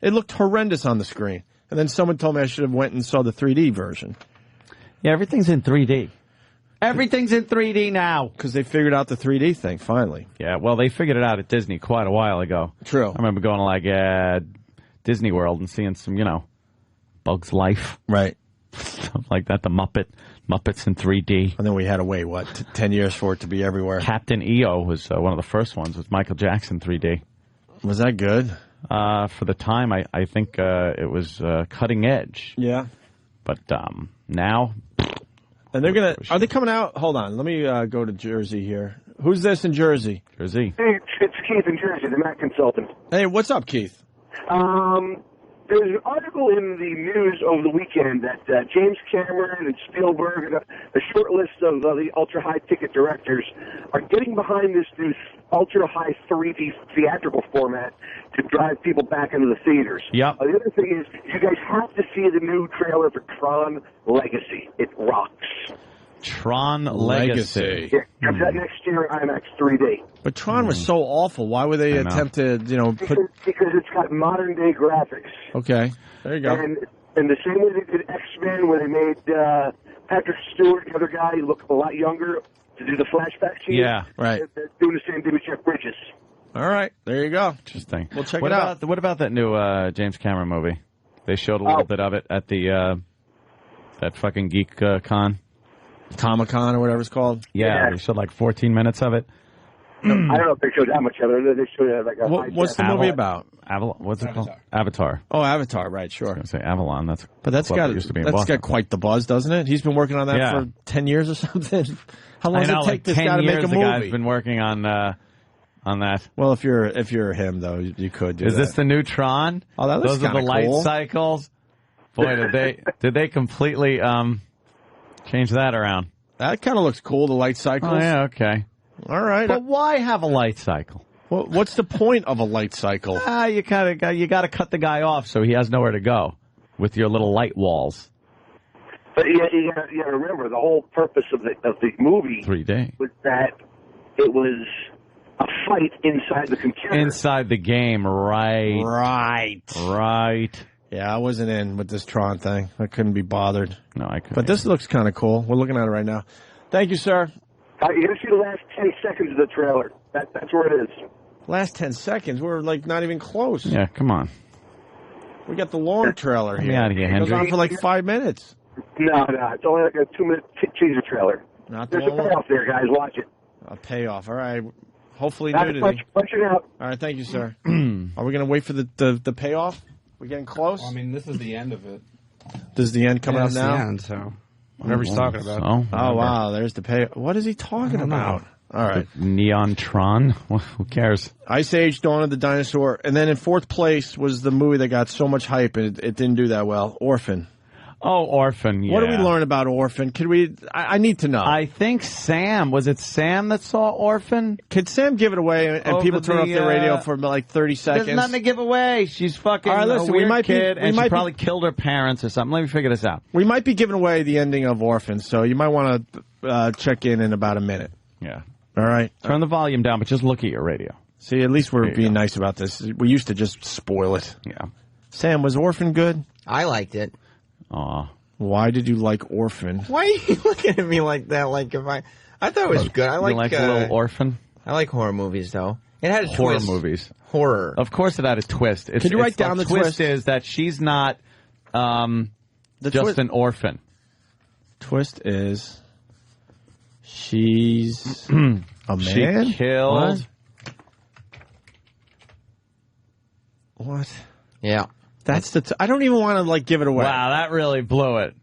It looked horrendous on the screen, and then someone told me I should have went and saw the 3D version. Yeah, everything's in 3D. Everything's in 3D now. Because they figured out the 3D thing, finally. Yeah, well, they figured it out at Disney quite a while ago. True. I remember going to, like, Disney World and seeing some, Bug's Life. Right. Stuff like that, the Muppets in 3D. And then we had to wait, 10 years for it to be everywhere. Captain EO was one of the first ones with Michael Jackson 3D. Was that good? For the time, I think it was cutting edge. Yeah. But now... And are they coming out? Hold on, let me go to Jersey here. Who's this in Jersey? Jersey. Hey, it's Keith in Jersey, the Mac consultant. Hey, what's up, Keith? There's an article in the news over the weekend that James Cameron and Spielberg and a short list of the ultra-high ticket directors are getting behind this new ultra-high 3D theatrical format to drive people back into the theaters. Yep. The other thing is, you guys have to see the new trailer for Tron Legacy. It rocks. Tron Legacy. Yeah, comes out next year in IMAX 3D. But Tron was so awful. Why would they attempt to, put... Because it's got modern-day graphics. Okay. There you go. And the same way they did X-Men, where they made Patrick Stewart, the other guy, look a lot younger to do the flashback scene. Yeah, right. They're doing the same thing with Jeff Bridges. All right. There you go. Interesting. We'll check it out. What about that new James Cameron movie? They showed a little bit of it at the that fucking Geek Con. Comic-Con or whatever it's called. Yeah, they showed like 14 minutes of it. I don't know if they showed that much of it. They showed like a What's the movie about? Avalon. What's it called? Avatar. Oh, Avatar. Right, sure. I was going to say Avalon. That's got quite the buzz, doesn't it? He's been working on that for 10 years or something. How long does it take this guy to make a movie? The guy's been working on that. Well, if you're him though, you could do that. Is this the new Tron? Oh, that looks Those are the light cool. cycles. Boy, did they completely change that around? That kind of looks cool. The light cycles. Oh yeah, okay. All right. But why have a light cycle? Well, what's the point of a light cycle? You got to cut the guy off so he has nowhere to go with your little light walls. But you got to remember the whole purpose of the movie 3D was that it was a fight inside the computer. Inside the game, right. Right. Yeah, I wasn't in with this Tron thing. I couldn't be bothered. No, I couldn't. But this looks kind of cool. We're looking at it right now. Thank you, sir. You're going to see the last 10 seconds of the trailer. That's where it is. Last 10 seconds? We're, like, not even close. Yeah, come on. We got the long trailer here. Get me out of here, Hendry. It goes on for, like, 5 minutes. No. It's only like a 2-minute teaser trailer. There's a payoff there, guys. Watch it. A payoff. All right. Hopefully Punch it out. All right, thank you, sir. Are we going to wait for the payoff? We getting close? Well, I mean, this is the end of it. This is the end coming up now? The end, so whatever he's talking about. Oh, wow. There's the payoff. What is he talking about? All right. The Neon Tron? Who cares? Ice Age, Dawn of the Dinosaur. And then in fourth place was the movie that got so much hype and it didn't do that well. Orphan. Oh, Orphan, yeah. What did we learn about Orphan? I need to know. I think was it Sam that saw Orphan? Could Sam give it away and people turn off their radio for like 30 seconds? There's nothing to give away. She's fucking all right, listen, a weird we might kid, and she might probably killed her parents or something. Let me figure this out. We might be giving away the ending of Orphan, so you might want to check in about a minute. Yeah. All right. Turn the volume down, but just look at your radio. See, at least we're being nice about this. We used to just spoil it. Yeah. Sam, was Orphan good? I liked it. Aw. Why did you like Orphan? Why are you looking at me like that? Like if I thought it was good. I like a little Orphan. I like horror movies though. It had a horror twist. movies. Horror. Of course, it had a twist. Could you write down the twist? Twist is that she's not just an orphan. Twist is she's a man. She killed. What? Yeah. That's I don't even want to give it away. Wow, that really blew it,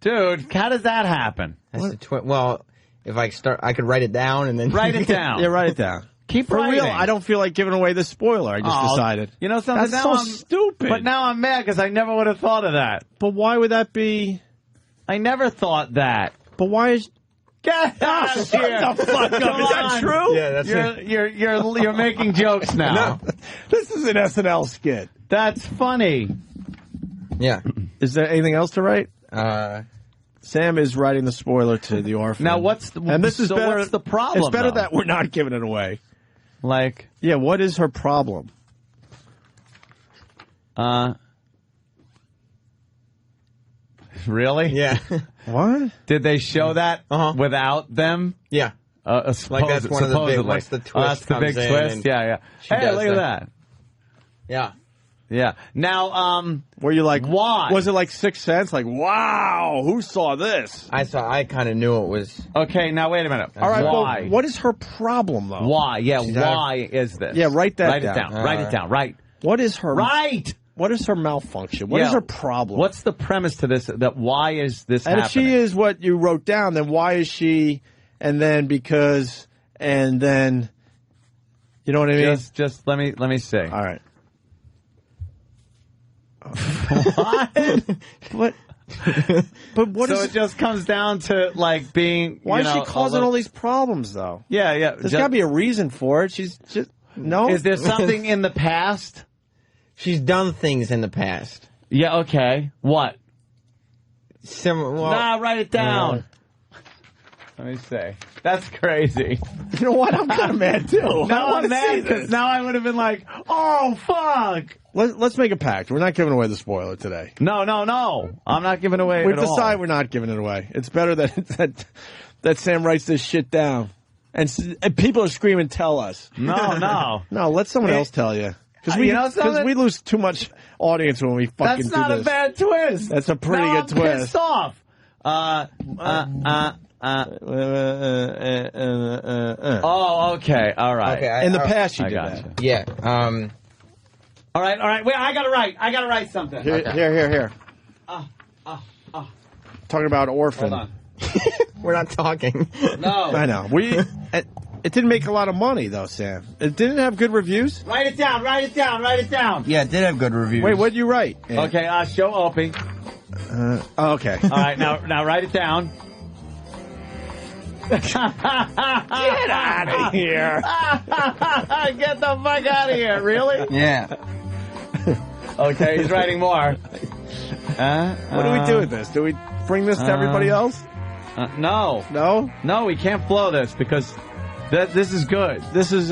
dude. How does that happen? That's the well, if I could write it down and then write it down. Yeah, write it down. Keep for writing. real. I don't feel like giving away the spoiler. I just decided. You know something? That's so stupid. But now I'm mad because I never would have thought of that. But why would that be? I never thought that. But why is? Get out of here! Shut the fuck up. Is that true? Yeah, that's you're making jokes now. No, this is an SNL skit. That's funny. Yeah. Is there anything else to write? Sam is writing the spoiler to the orphan. Now, what's the problem? It's better though? that we're not giving it away. Like, yeah, what is her problem? Really? Yeah. What? Did they show that without them? Yeah. Like that's one of the big. Once the twist that's the big comes in twist. and Yeah. she Hey, does look at that. Yeah. Yeah. Now, were you like, why? Was it like Sixth Sense? Like, wow, who saw this? I kind of knew it was. Okay, now wait a minute. All right, why? but what is her problem though? Why? Yeah, why is this? Yeah, write that Write down. it down. Write it down. Right. What is her? Right. What is her malfunction? What is her problem? What's the premise to this? That why is this and happening? if she is what you wrote down, then why is she? And then because, and then, you know what I mean? Just let me see. All right. What? But what so is it just comes down to like being. Why you is know, she causing all these problems though? Yeah. There's got to be a reason for it. She's just no. Is there something in the past? She's done things in the past. Yeah. Okay. What? Well, write it down. Let me see. That's crazy. You know what? I'm kind of mad too. Now I'm mad because now I would have been like, oh fuck. Let's make a pact. We're not giving away the spoiler today. No. I'm not giving away. We've at all. decided we're not giving it away. It's better that Sam writes this shit down, and people are screaming, "Tell us!" No. Let someone else tell you. Because we lose too much audience when we fucking do this. That's not a bad twist. That's a pretty good twist. I'm pissed off. Oh, okay. All right. Okay, in the past, you I did got that. you. Yeah. All right. Wait, I gotta write something. Here. Talking about Orphan. Hold on. We're not talking. No. I know. It didn't make a lot of money, though, Sam. It didn't have good reviews? Write it down. Yeah, it did have good reviews. Wait, what'd you write? Okay, show Opie. Okay. All right, now write it down. Get out of here. Get the fuck out of here. Really? Yeah. Okay, he's writing more. What do we do with this? Do we bring this to everybody else? No. No, we can't blow this because this is good. This is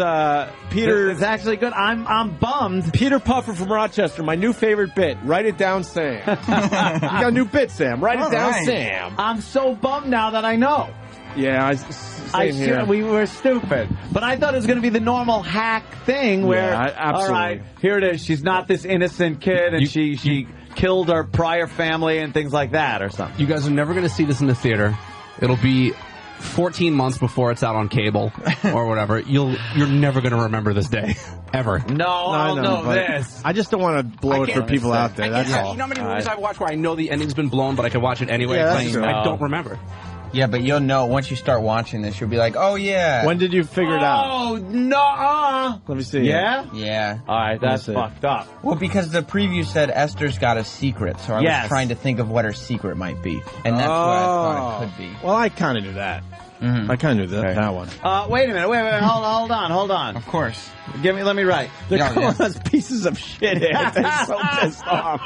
Peter. It's actually good. I'm bummed. Peter Puffer from Rochester, my new favorite bit. Write it down, Sam. You got a new bit, Sam. Write it down, Sam. I'm so bummed now that I know. Yeah, same here. We were stupid. But I thought it was going to be the normal hack thing where, absolutely. all right, here it is. She's not this innocent kid, and she killed her prior family and things like that or something. You guys are never going to see this in the theater. It'll be 14 months before it's out on cable or whatever. You're never going to remember this day. Ever. No, I'll know this. I just don't want to blow it for people out there. That's all. You know how many movies I've watched where I know the ending's been blown, but I can watch it anyway? Yeah, that's true. I don't remember. Yeah, but you'll know once you start watching this. You'll be like, oh, yeah. When did you figure it out? Oh, no. Let me see. Yeah? Yeah. All right, that's fucked up. Well, because the preview said Esther's got a secret, so I was trying to think of what her secret might be. And that's what I thought it could be. Well, I kind of knew that. Mm-hmm. I kind of knew that one. Wait a minute. Wait. Hold on. Of course. Let me write. They're calling us pieces of shit here. They're so pissed off.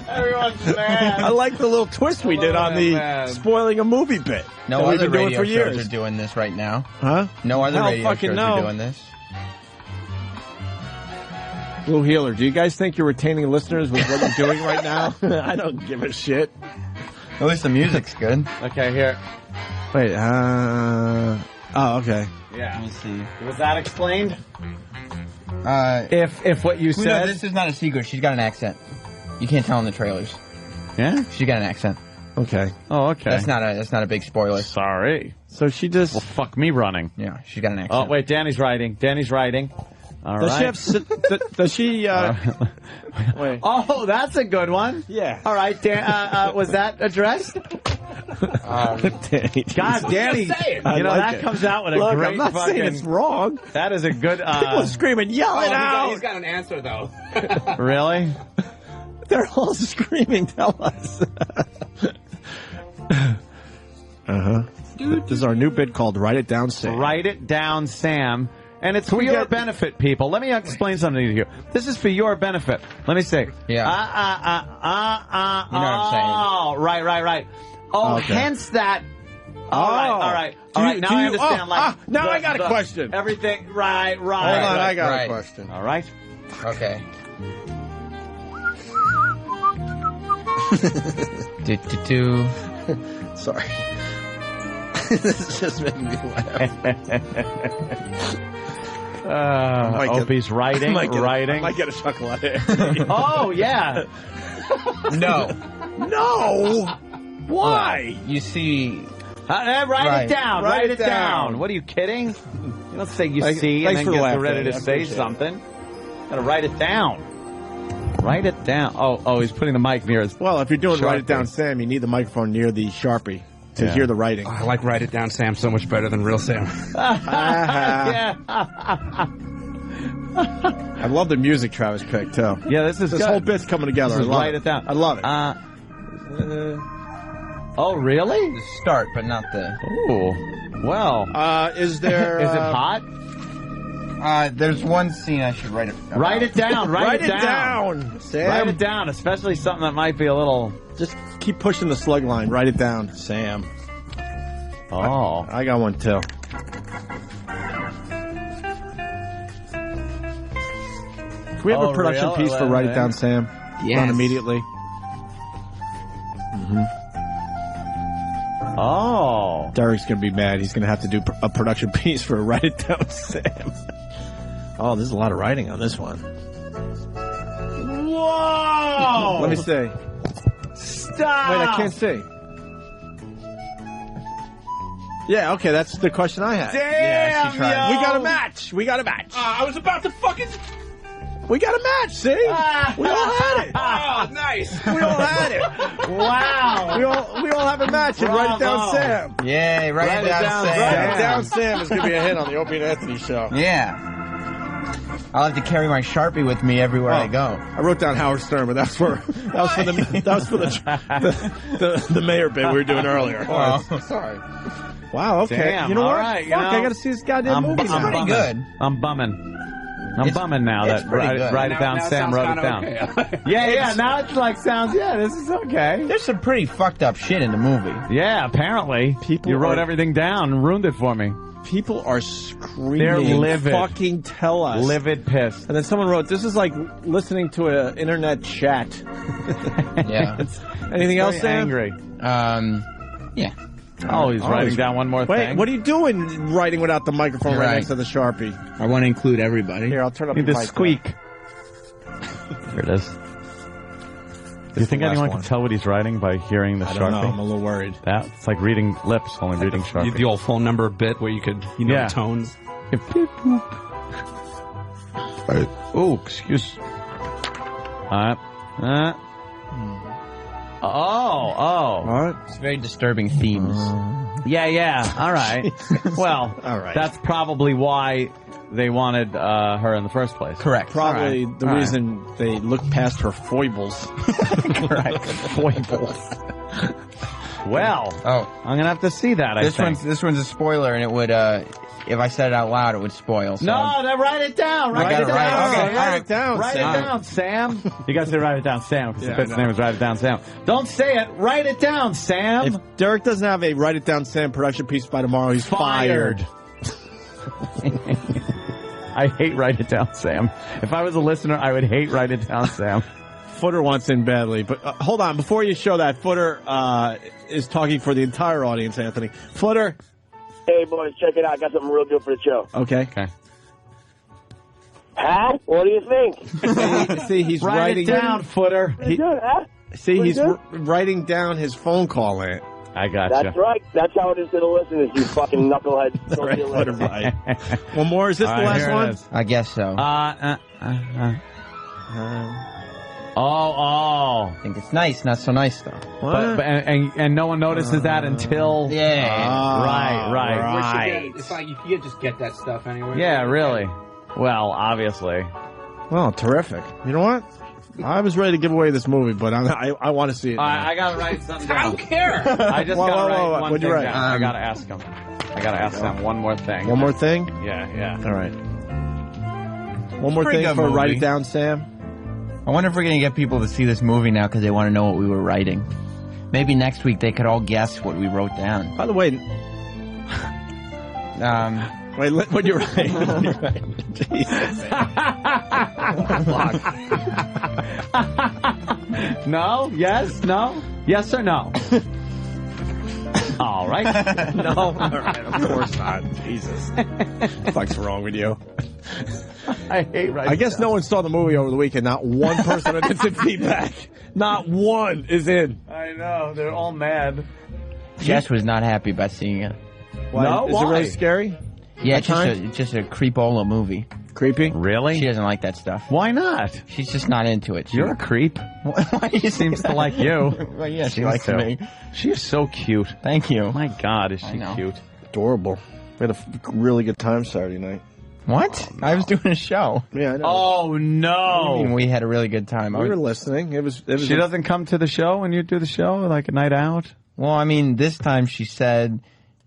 Everyone's mad. I like the little twist we did on the spoiling a movie bit. No other radio shows are doing this right now. Huh? No other radio shows are doing this. Blue Healer, do you guys think you're retaining listeners with what you're doing right now? I don't give a shit. At least the music's good. Okay, here. Wait, oh, okay. Yeah. Let me see. Was that explained? If what you said... No, this is not a secret. She's got an accent. You can't tell in the trailers. Yeah? She's got an accent. Okay. Oh, okay. That's not a big spoiler. Sorry. So she just... Well, fuck me running. Yeah, she's got an accent. Oh, wait, Danny's writing. All does right. She have, does she... wait. Oh, that's a good one. Yeah. All right, Dan, was that addressed? Danny, God, Danny, you know, that comes out with a great I'm not fucking... saying it's wrong. That is a good... People are screaming, yell it out! He's got an answer, though. Really? They're all screaming, tell us. Uh-huh. This is our new bit called Write It Down, Sam. Write It Down, Sam. And it's for your benefit, people. Let me explain something to you. This is for your benefit. Let me say. Yeah. You know what I'm saying? Oh, right. Oh, Okay. hence that. All right. Now I understand. Now I got a question. Everything. Right. Hold on, I got a question. All right. Okay. Sorry. This is just making me laugh. Opie's writing. I might get a chuckle out of it. Oh, yeah. No. Why? You see... Write it down. Write it down. What are you kidding? You don't say you see and then get ready to say something. Gotta write it down. Write it down. Oh, he's putting the mic near his. Well, if you're doing Sharpie. Write It Down, Sam, you need the microphone near the Sharpie to hear the writing. I like Write It Down, Sam, so much better than Real Sam. Yeah. I love the music Travis picked, too. Yeah, this This whole bit's coming together. This is I love Write It Down. I love it. Oh, really? The start, but not the... Ooh. Well. Is there... Is it hot? There's one scene I should write it down. Write it down. Write it down, Sam. Write it down, especially something that might be a little... Just keep pushing the slug line. Write it down, Sam. Oh. I got one, too. Can we have a production piece for Write It Down, Sam? Yes. Run immediately. Oh. Derek's going to be mad. He's going to have to do a production piece for Write It Down, Sam. Oh, there's a lot of writing on this one. Whoa! Let me see. Stop! Wait, I can't see. Yeah, okay, that's the question I had. Damn, We got a match. I was about to fucking... We got a match, see? We all had it. Oh, nice. We all had it. Wow. We all have a match and Write It Down, Sam. Yay, write it down, Sam. Write It Down, Sam is going to be a hit on the Opie and Anthony show. Yeah. I'll have to carry my Sharpie with me everywhere I go. I wrote down Howard Stern, but that was for the mayor bit we were doing earlier. Oh. Sorry. Wow. Okay. Damn, you know all what? right, Fuck, I got to see this goddamn movie. It's now. pretty good. I'm bumming. I'm bumming now that write it down, Sam wrote it down. Okay. Yeah, now it's like sounds, this is okay. There's some pretty fucked up shit in the movie. Yeah, apparently. You wrote everything down and ruined it for me. People are screaming. They're livid. Fucking tell us. Livid piss. And then someone wrote, this is like listening to an internet chat. Yeah. Anything else, Sam? Angry. Yeah. Oh, he's writing down one more thing. Wait, what are you doing writing without the microphone You're right right. next to the Sharpie? I want to include everybody. Here, I'll turn up Need the the mic. squeak. Here it is. Do you think the last anyone one. can tell what he's writing by hearing the I Sharpie? don't know. I'm a little worried. It's like reading lips, only reading Sharpie. The old phone number bit where you could, the tones. Oh, excuse. Oh. It's very disturbing themes. Yeah. All right. Well, All right. that's probably why they wanted her in the first place. Correct. Probably the reason they looked past her foibles. Correct. Foibles. Well, I'm gonna have to see that. I think. This one's a spoiler, and it would if I said it out loud, it would spoil. So write it down. Write it down. Okay, write it down. Write Sam. it down, Sam. You guys say write it down, Sam, because Yeah, the bit's I name is Write It Down, Sam. Don't say it. Write it down, Sam. If Derek doesn't have a Write It Down Sam production piece by tomorrow, he's fired. I hate Write It Down, Sam. If I was a listener, I would hate Write It Down, Sam. Footer wants in badly, but hold on. Before you show that, Footer is talking for the entire audience, Anthony. Footer. Hey, boys, check it out. I got something real good for the show. Okay. Huh? What do you think? See, he's Write writing it down, Footer. Pretty good, huh? See, Pretty he's good? writing down his phone call in. I gotcha. That's right. That's how it is to the listeners, you fucking knucklehead. Don't Right, feel Footer, like right. One more. Is this All the right, last here it one? is. I guess so. Oh. I think it's nice, not so nice though. But and no one notices that until right. It's like you can just get that stuff anywhere. Yeah, really. Well, obviously. Well, terrific. You know what? I was ready to give away this movie, but I want to see it. I gotta write something down. I don't care. I just gotta write one What'd you thing write? down. I gotta ask him. I gotta ask them one more thing. One more thing? Yeah. All right. One more Pretty thing good for movie. Write It Down, Sam. I wonder if we're going to get people to see this movie now because they want to know what we were writing. Maybe next week they could all guess what we wrote down. By the way, wait, what you're writing? Jesus. No? Yes? No? Yes or no? All right. No. All right. Of course not. Jesus. What the fuck's wrong with you? I hate writing. I guess no one saw the movie over the weekend. Not one person on instant feedback. Not one is in. I know. They're all mad. Jess was not happy about seeing it. Why? No? Is it Why? really scary? Yeah, At times? it's just a creepola movie. Creepy? Really? She doesn't like that stuff. Why not? She's just not into it. You're a creep. Why do you Seems to like you. Well, yeah, she Seems likes to. me. She is so cute. Thank you. My God, is she know. cute? Adorable. We had a really good time Saturday night. What? I was doing a show. Yeah, I know. Oh, I no. mean, we had a really good time. We were listening. It was She doesn't come to the show when you do the show, like a night out? Well, I mean, this time she said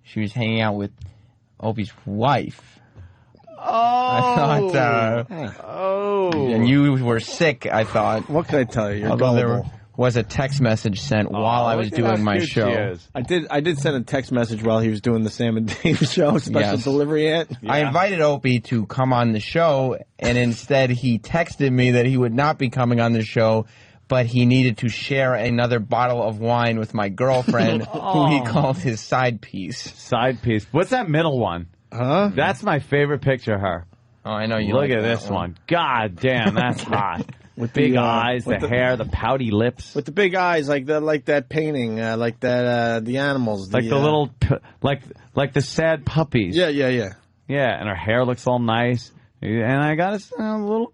she was hanging out with Opie's wife. Oh. I thought, and you were sick, I thought. What can I tell you? You're Although there gullible. was a text message sent while I was look at how doing my cute she show. is. I did send a text message while he was doing the Sam and Dave show, special Yes. delivery at. I invited Opie to come on the show, and instead he texted me that he would not be coming on the show, but he needed to share another bottle of wine with my girlfriend, who he called his side piece. Side piece. What's that middle one? Huh? That's my favorite picture of her. Oh, I know you Look like at that this one. God damn, that's hot. With big the, eyes, the with the- hair, the pouty lips. With the big eyes, like that painting, like that the animals, Like the little, like the sad puppies. Yeah. Yeah, and her hair looks all nice. And I got a little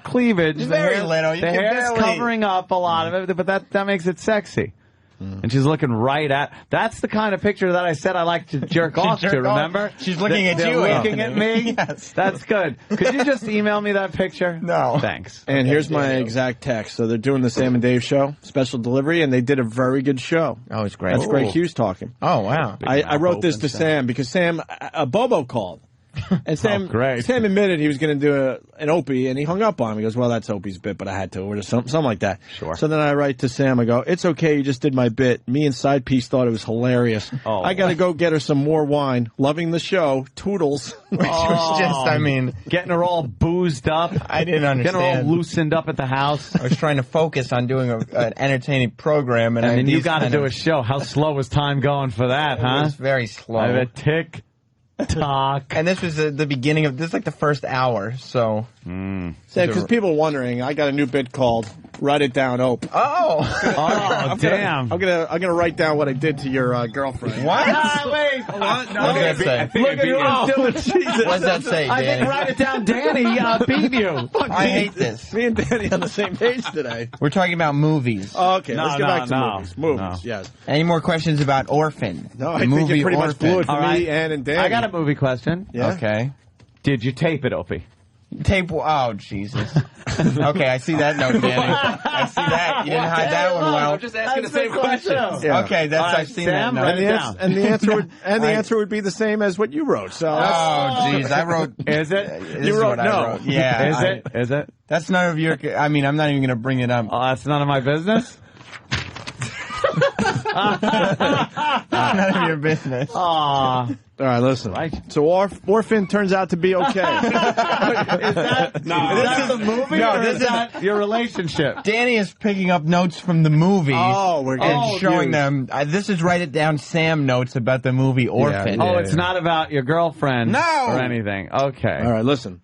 cleavage. It's The very hair- little. You the can hair's barely- covering up a lot of it, but that makes it sexy. And she's looking right at. That's the kind of picture that I said I like to jerk off to. jerk off. Remember? She's looking at They're you, looking Anthony. at me. Yes. That's good. Could you just email me that picture? No. Thanks. And here's my exact text. So they're doing the Sam and Dave show, special delivery, and they did a very good show. Oh, it's great. That's Greg Hughes talking. Oh, wow. I wrote this to Sam because Sam, Bobo called. And Sam, great. Sam admitted he was going to do an Opie, and he hung up on me. He goes, well, that's Opie's bit, but I had to, or something like that. Sure. So then I write to Sam, I go, it's okay, you just did my bit. Me and Side Piece thought it was hilarious. Oh. I got to go get her some more wine. Loving the show. Toodles. Which was just, I mean, Getting her all boozed up. I didn't Getting her all understand. loosened up at the house. I was trying to focus on doing an entertaining program, and And then you these got to kind do of- a show. How slow was time going for that, It huh? was very slow. I have a tick tock. And this was the beginning of this, is like the first hour. So, Because people are wondering, I got a new bit called Write It Down, Ope. Oh, damn. I'm gonna write down what I did to your girlfriend. what? Wait. What does that say? Look at who I'm doing. What does that say, I Danny? think Write It Down Danny beat you. I hate this. Me and Danny on the same page today. We're talking about movies. Oh, okay, No, let's get no, back to no. movies. Movies, No. yes. Any more questions about Orphan? No, The I think movie you pretty much Orphan. blew it for All right. me, Ann, and Danny. I got a movie question. Yeah? Okay. Did you tape it, Opie? Tape. Oh, Jesus. Okay, I see that note, Danny. I see that. You didn't hide that one well. I'm just asking the same question. Yeah. Okay, that's All right, I've seen Sam, that write note. it down. And the answer would be the same as what you wrote. So that's, Oh, jeez, I wrote. Is it? This You is wrote what I no. wrote. Yeah. Is it? Is it? That's none of your. I mean, I'm not even going to bring it up. Oh, that's none of my business? None of your business. Aw. all right, listen. Right. So Orphan turns out to be okay. Is that the movie no, or this is is- that your relationship? Danny is picking up notes from the movie. Oh, we're getting and showing confused. them. This is Write It Down Sam notes about the movie Orphan. Oh, it's not about your girlfriend No. or anything. Okay. All right, listen.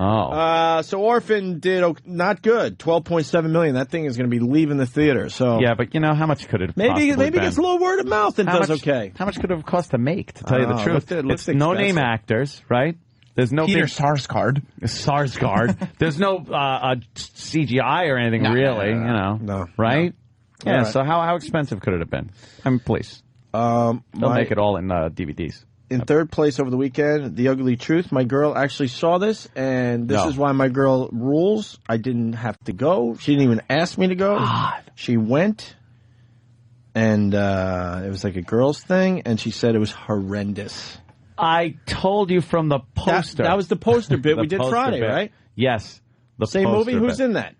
Oh. So Orphan did not good. $12.7 million. That thing is going to be leaving the theater. So Yeah, but you know, how much could it have maybe possibly it been? gets a little word of mouth and How does much, okay. How much could it have cost to make, to tell you the Oh, truth? it looks It's no-name expensive. actors, right? There's no Peter big Sarsgaard. Sarsgaard. There's no CGI or anything, really, you know. No. Right? Yeah, All right. so how expensive could it have been? I mean, please. They'll make it all in DVDs. In third place over the weekend, The Ugly Truth. My girl actually saw this, and this is why my girl rules. I didn't have to go. She didn't even ask me to go. God. She went, and it was like a girls' thing, and she said it was horrendous. I told you from the poster. That was the poster bit The we did poster Friday, bit. right? Yes. The Same poster movie? Who's bit. in that?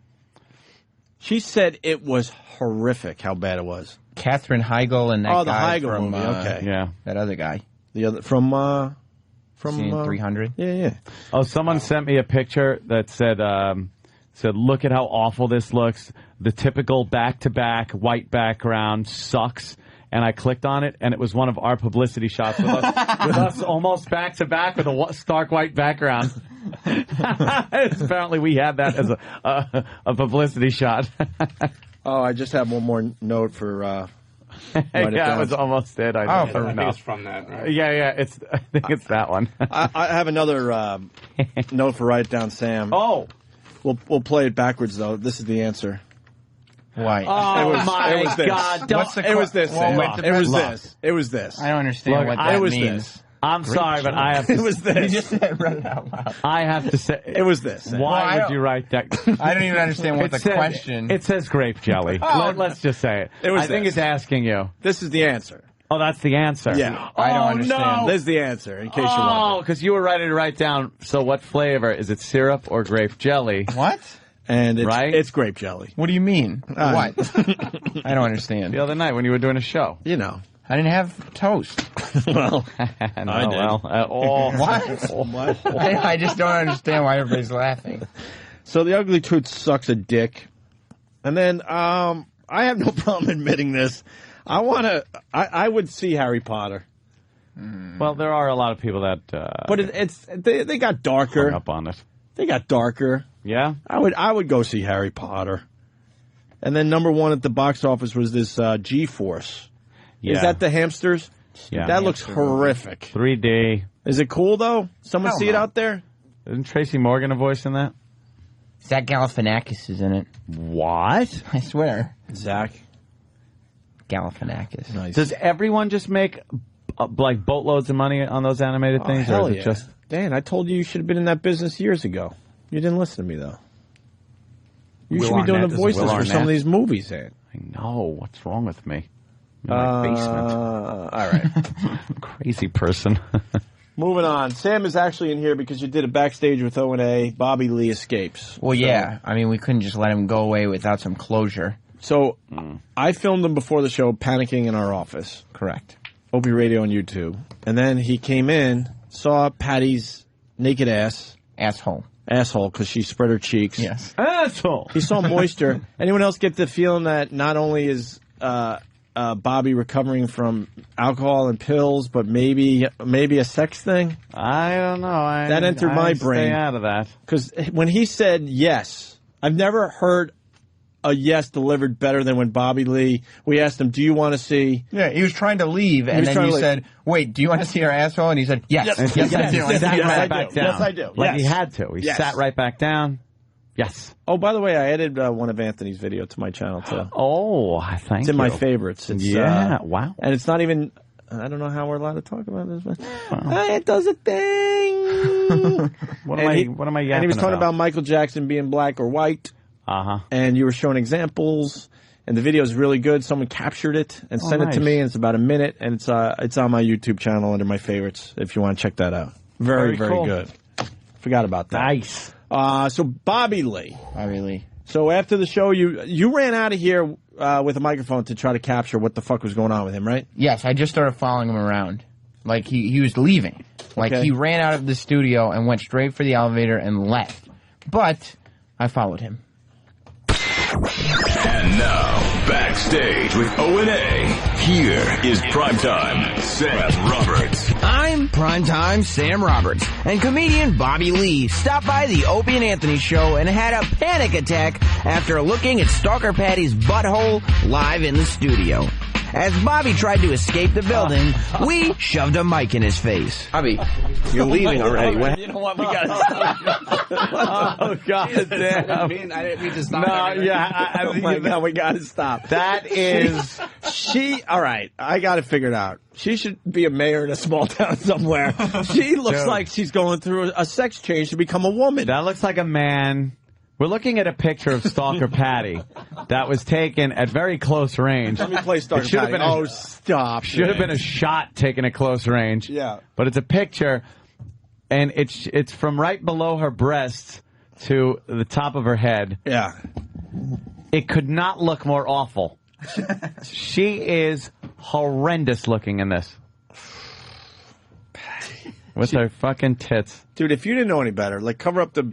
She said it was horrific how bad it was. Katherine Heigl and that the guy Heigl from, movie, okay. Yeah. that other guy. The other from Seen 300. Yeah. Oh, someone sent me a picture that said, look at how awful this looks. The typical back-to-back white background sucks. And I clicked on it, and it was one of our publicity shots with us almost back-to-back with a stark white background. Apparently we had that as a publicity shot. Oh, I just have one more note for... yeah, it was almost it. I think it's from that, right? Yeah, I think it's that one. I have another note for Write It Down, Sam. Oh. We'll play it backwards, though. This is the answer. Why? Oh, my this. God. It was this. Well, It was this. It was this. I don't understand what that means. This. I'm sorry, but I have to... It was this. You just said read it out loud. I have to say... It was this. Why would you write that? I don't even understand what the question... It says grape jelly. Let's just say it. It was I think this. it's asking you. This is the answer. Oh, that's the answer. Yeah. I don't understand. No. This is the answer, in case you want. Oh, because you were ready to write down, so what flavor? Is it syrup or grape jelly? What? And it's, Right? it's grape jelly. What do you mean? What? I don't understand. The other night when you were doing a show. You know. I didn't have toast. Well, I did. What? I just don't understand why everybody's laughing. So the ugly truth sucks a dick. And then I have no problem admitting this. I would see Harry Potter. Well, there are a lot of people that But they got darker. hung up on it. They got darker. Yeah? I would go see Harry Potter. And then number one at the box office was this G-Force. Yeah. Is that the hamsters? Yeah. That looks horrific. 3D. Is it cool, though? Someone Hell see it no. out there? Isn't Tracy Morgan a voice in that? Zach Galifianakis is in it. What? I swear. Zach Galifianakis. Nice. Does everyone just make like boatloads of money on those animated things? Hell or is yeah. it just... Dan, I told you should have been in that business years ago. You didn't listen to me, though. You should be doing the voices for some of these movies, Dan. I know. What's wrong with me? I'm in my basement. All right. Crazy person. Moving on. Sam is actually in here because you did a backstage with O&A. Bobby Lee escapes. Well, yeah. I mean, we couldn't just let him go away without some closure. So I filmed him before the show, panicking in our office. Correct. Opie Radio on YouTube. And then he came in, saw Patty's naked ass. Asshole, because she spread her cheeks. Yes. Asshole. He saw moisture. Anyone else get the feeling that not only is Bobby recovering from alcohol and pills, but maybe a sex thing? I don't know. That entered my stay brain. out of that. Because when he said yes, I've never heard a yes delivered better than when Bobby Lee, we asked him, do you want to see? Yeah, he was trying to leave, and then you said, wait, do you want to see her asshole? And he said, yes. Yes, I do. He sat Yes, right I back do. down. Yes, I do. Like Yes. he had to. He Yes. sat right back down. Yes. Oh, by the way, I added one of Anthony's video to my channel, too. Oh, thank you. It's in my favorites. It's, wow. And it's not even, I don't know how we're allowed to talk about this, but it does a thing. What am I yapping And he was talking about Michael Jackson being black or white. Uh-huh. And you were showing examples, and the video is really good. Someone captured it and sent it to nice. me, and it's about a minute, and it's on my YouTube channel under my favorites if you want to check that out. Very, very cool. good. Forgot about that. Nice. So Bobby Lee. So after the show, you ran out of here with a microphone to try to capture what the fuck was going on with him, right? Yes, I just started following him around. Like, he was leaving. Like, Okay. he ran out of the studio and went straight for the elevator and left. But I followed him. And now, backstage with O&A, here is Primetime Sam Roberts. I'm Primetime Sam Roberts, and comedian Bobby Lee stopped by the Opie and Anthony show and had a panic attack after looking at Stalker Patty's butthole live in the studio. As Bobby tried to escape the building, we shoved a mic in his face. Bobby, you're leaving already. You know what? We gotta stop. Oh, God damn. I didn't mean to stop. No, yeah. Oh my God, we gotta stop. That is... All right, I got it figured out. She should be a mayor in a small town somewhere. She looks Dude. like she's going through a sex change to become a woman. That looks like a man We're looking at a picture of Stalker Patty that was taken at very close range. Let me play Stalker Patty. Stop. Should have been a shot taken at close range. Yeah. But it's a picture, and it's from right below her breasts to the top of her head. Yeah. It could not look more awful. She is horrendous looking in this. With her fucking tits. Dude, if you didn't know any better, like cover up the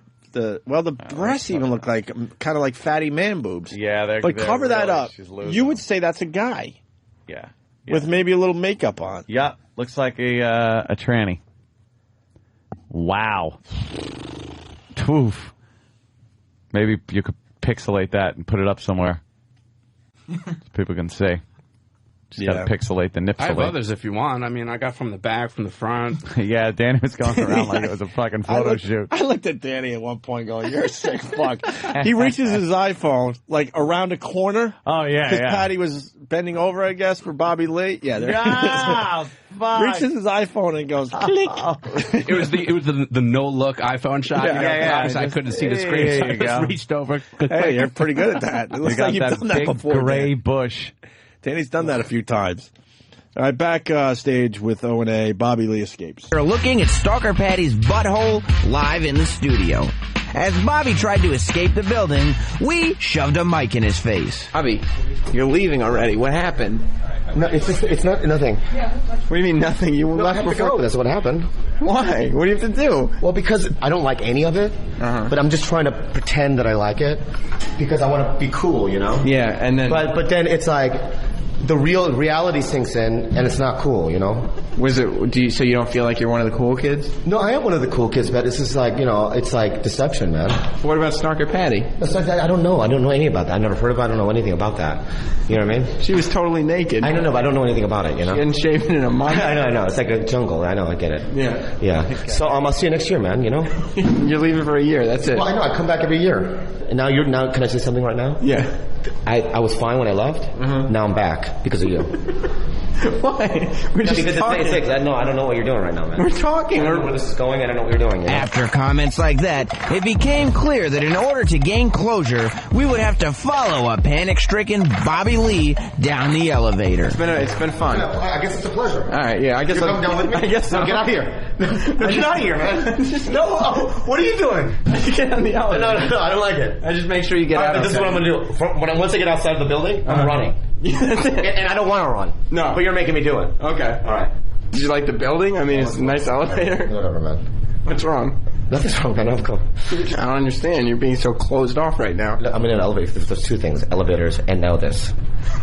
breasts even look like kind of like fatty man boobs. Yeah, they're but cover that really, up. she's losing. You would say that's a guy. Yeah. With maybe a little makeup on. Yeah, looks like a tranny. Wow. Oof. Maybe you could pixelate that and put it up somewhere. So people can see. Just gotta pixelate the nipselate. I have others if you want. I mean, I got from the back, from the front. Yeah, Danny was going around like it was a fucking photo shoot. I looked at Danny at one point going, you're a sick fuck. He reaches his iPhone, like, around a corner. Oh, yeah, Because Patty was bending over, I guess, for Bobby Lee. Yeah, there fuck. reaches his iPhone and goes, click. It was the no-look iPhone shot. Yeah, I couldn't see the screen, so I just reached over. Hey, you're pretty good at that. It looks like you've done that before. Gray bush. Danny's done that a few times. All right, back stage with O&A. Bobby Lee escapes. We're looking at Stalker Patty's butthole live in the studio. As Bobby tried to escape the building, we shoved a mic in his face. Bobby, you're leaving already. What happened? No, it's not nothing. What do you mean nothing? You left have to go. That's what happened. Why? What do you have to do? Well, because I don't like any of it, but I'm just trying to pretend that I like it because I want to be cool, you know? Yeah, and then... But then it's like the real reality sinks in, and it's not cool, you know? Was it? So you don't feel like you're one of the cool kids? No, I am one of the cool kids, but it's just like, you know, it's like deception, man. What about Stalker Patty? I don't know. I don't know anything about that. I never heard of it. I don't know anything about that. You know what I mean? She was totally naked. I don't know, but I don't know anything about it, you know? She hadn't shaven in a month. I know. It's like a jungle. I know. I get it. Yeah. Yeah. Okay. So I'll see you next year, man, you know? You're leaving for a year. That's it. Well, I know. I come back every year. And now can I say something right now? Yeah. I was fine when I left. Now I'm back because of you. Why? We're just talking. I don't know what you're doing right now, man. We're talking. I don't know where this is going. I don't know what you're doing. You know? After comments like that, it became clear that in order to gain closure, we would have to follow a panic-stricken Bobby Lee down the elevator. It's been fun. Yeah, I guess it's a pleasure. All right, yeah. I guess You're coming down with me? I guess so. No, get out of here. No, get out of here, man. No, what are you doing? Get on the elevator. No, I don't like it. I just make sure you get out. This is what I'm going to do. Once I get outside of the building, I'm running. And I don't want to run. No. But you're making me do it. Okay. All right. Did you like the building? I mean, it's a nice elevator. Whatever, man. What's wrong? Nothing's wrong, man. I'm cool. I don't understand. You're being so closed off right now. I'm in an elevator. There's two things. Elevators and now this.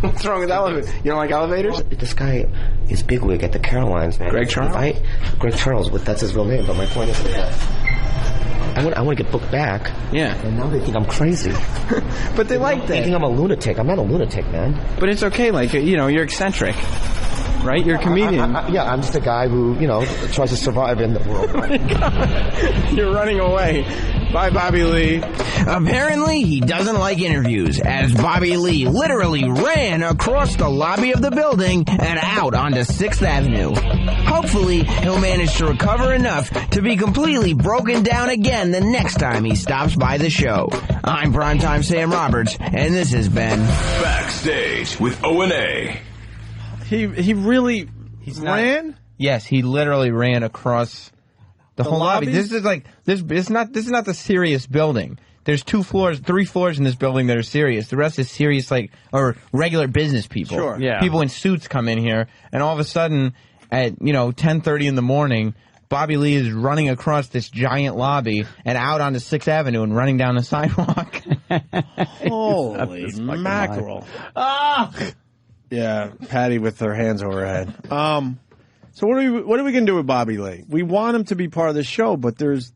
What's wrong with elevators? You don't like elevators? This guy is bigwig at the Carolines, man. Gregg Charles? Greg Charles. That's his real name, but my point is I want to get booked back. Yeah. And now they think I'm crazy. But they like that. They think I'm a lunatic. I'm not a lunatic, man. But it's okay. Like, you know, you're eccentric. Right? You're a comedian. I'm just a guy who, you know, tries to survive in the world. You're running away. Bye, Bobby Lee. Apparently, he doesn't like interviews, as Bobby Lee literally ran across the lobby of the building and out onto 6th Avenue. Hopefully, he'll manage to recover enough to be completely broken down again the next time he stops by the show. I'm Primetime Sam Roberts, and this has been Backstage with O&A. He really ran? Yes, he literally ran across the whole lobby. This is like this is not the serious building. There's 3 floors in this building that are serious. The rest is serious, or regular business people. Sure. Yeah. People in suits come in here, and all of a sudden, at 10:30 in the morning, Bobby Lee is running across this giant lobby and out onto 6th Avenue and running down the sidewalk. Holy mackerel! Yeah, Patty with her hands over her head. So what are we going to do with Bobby Lee? We want him to be part of the show, but there's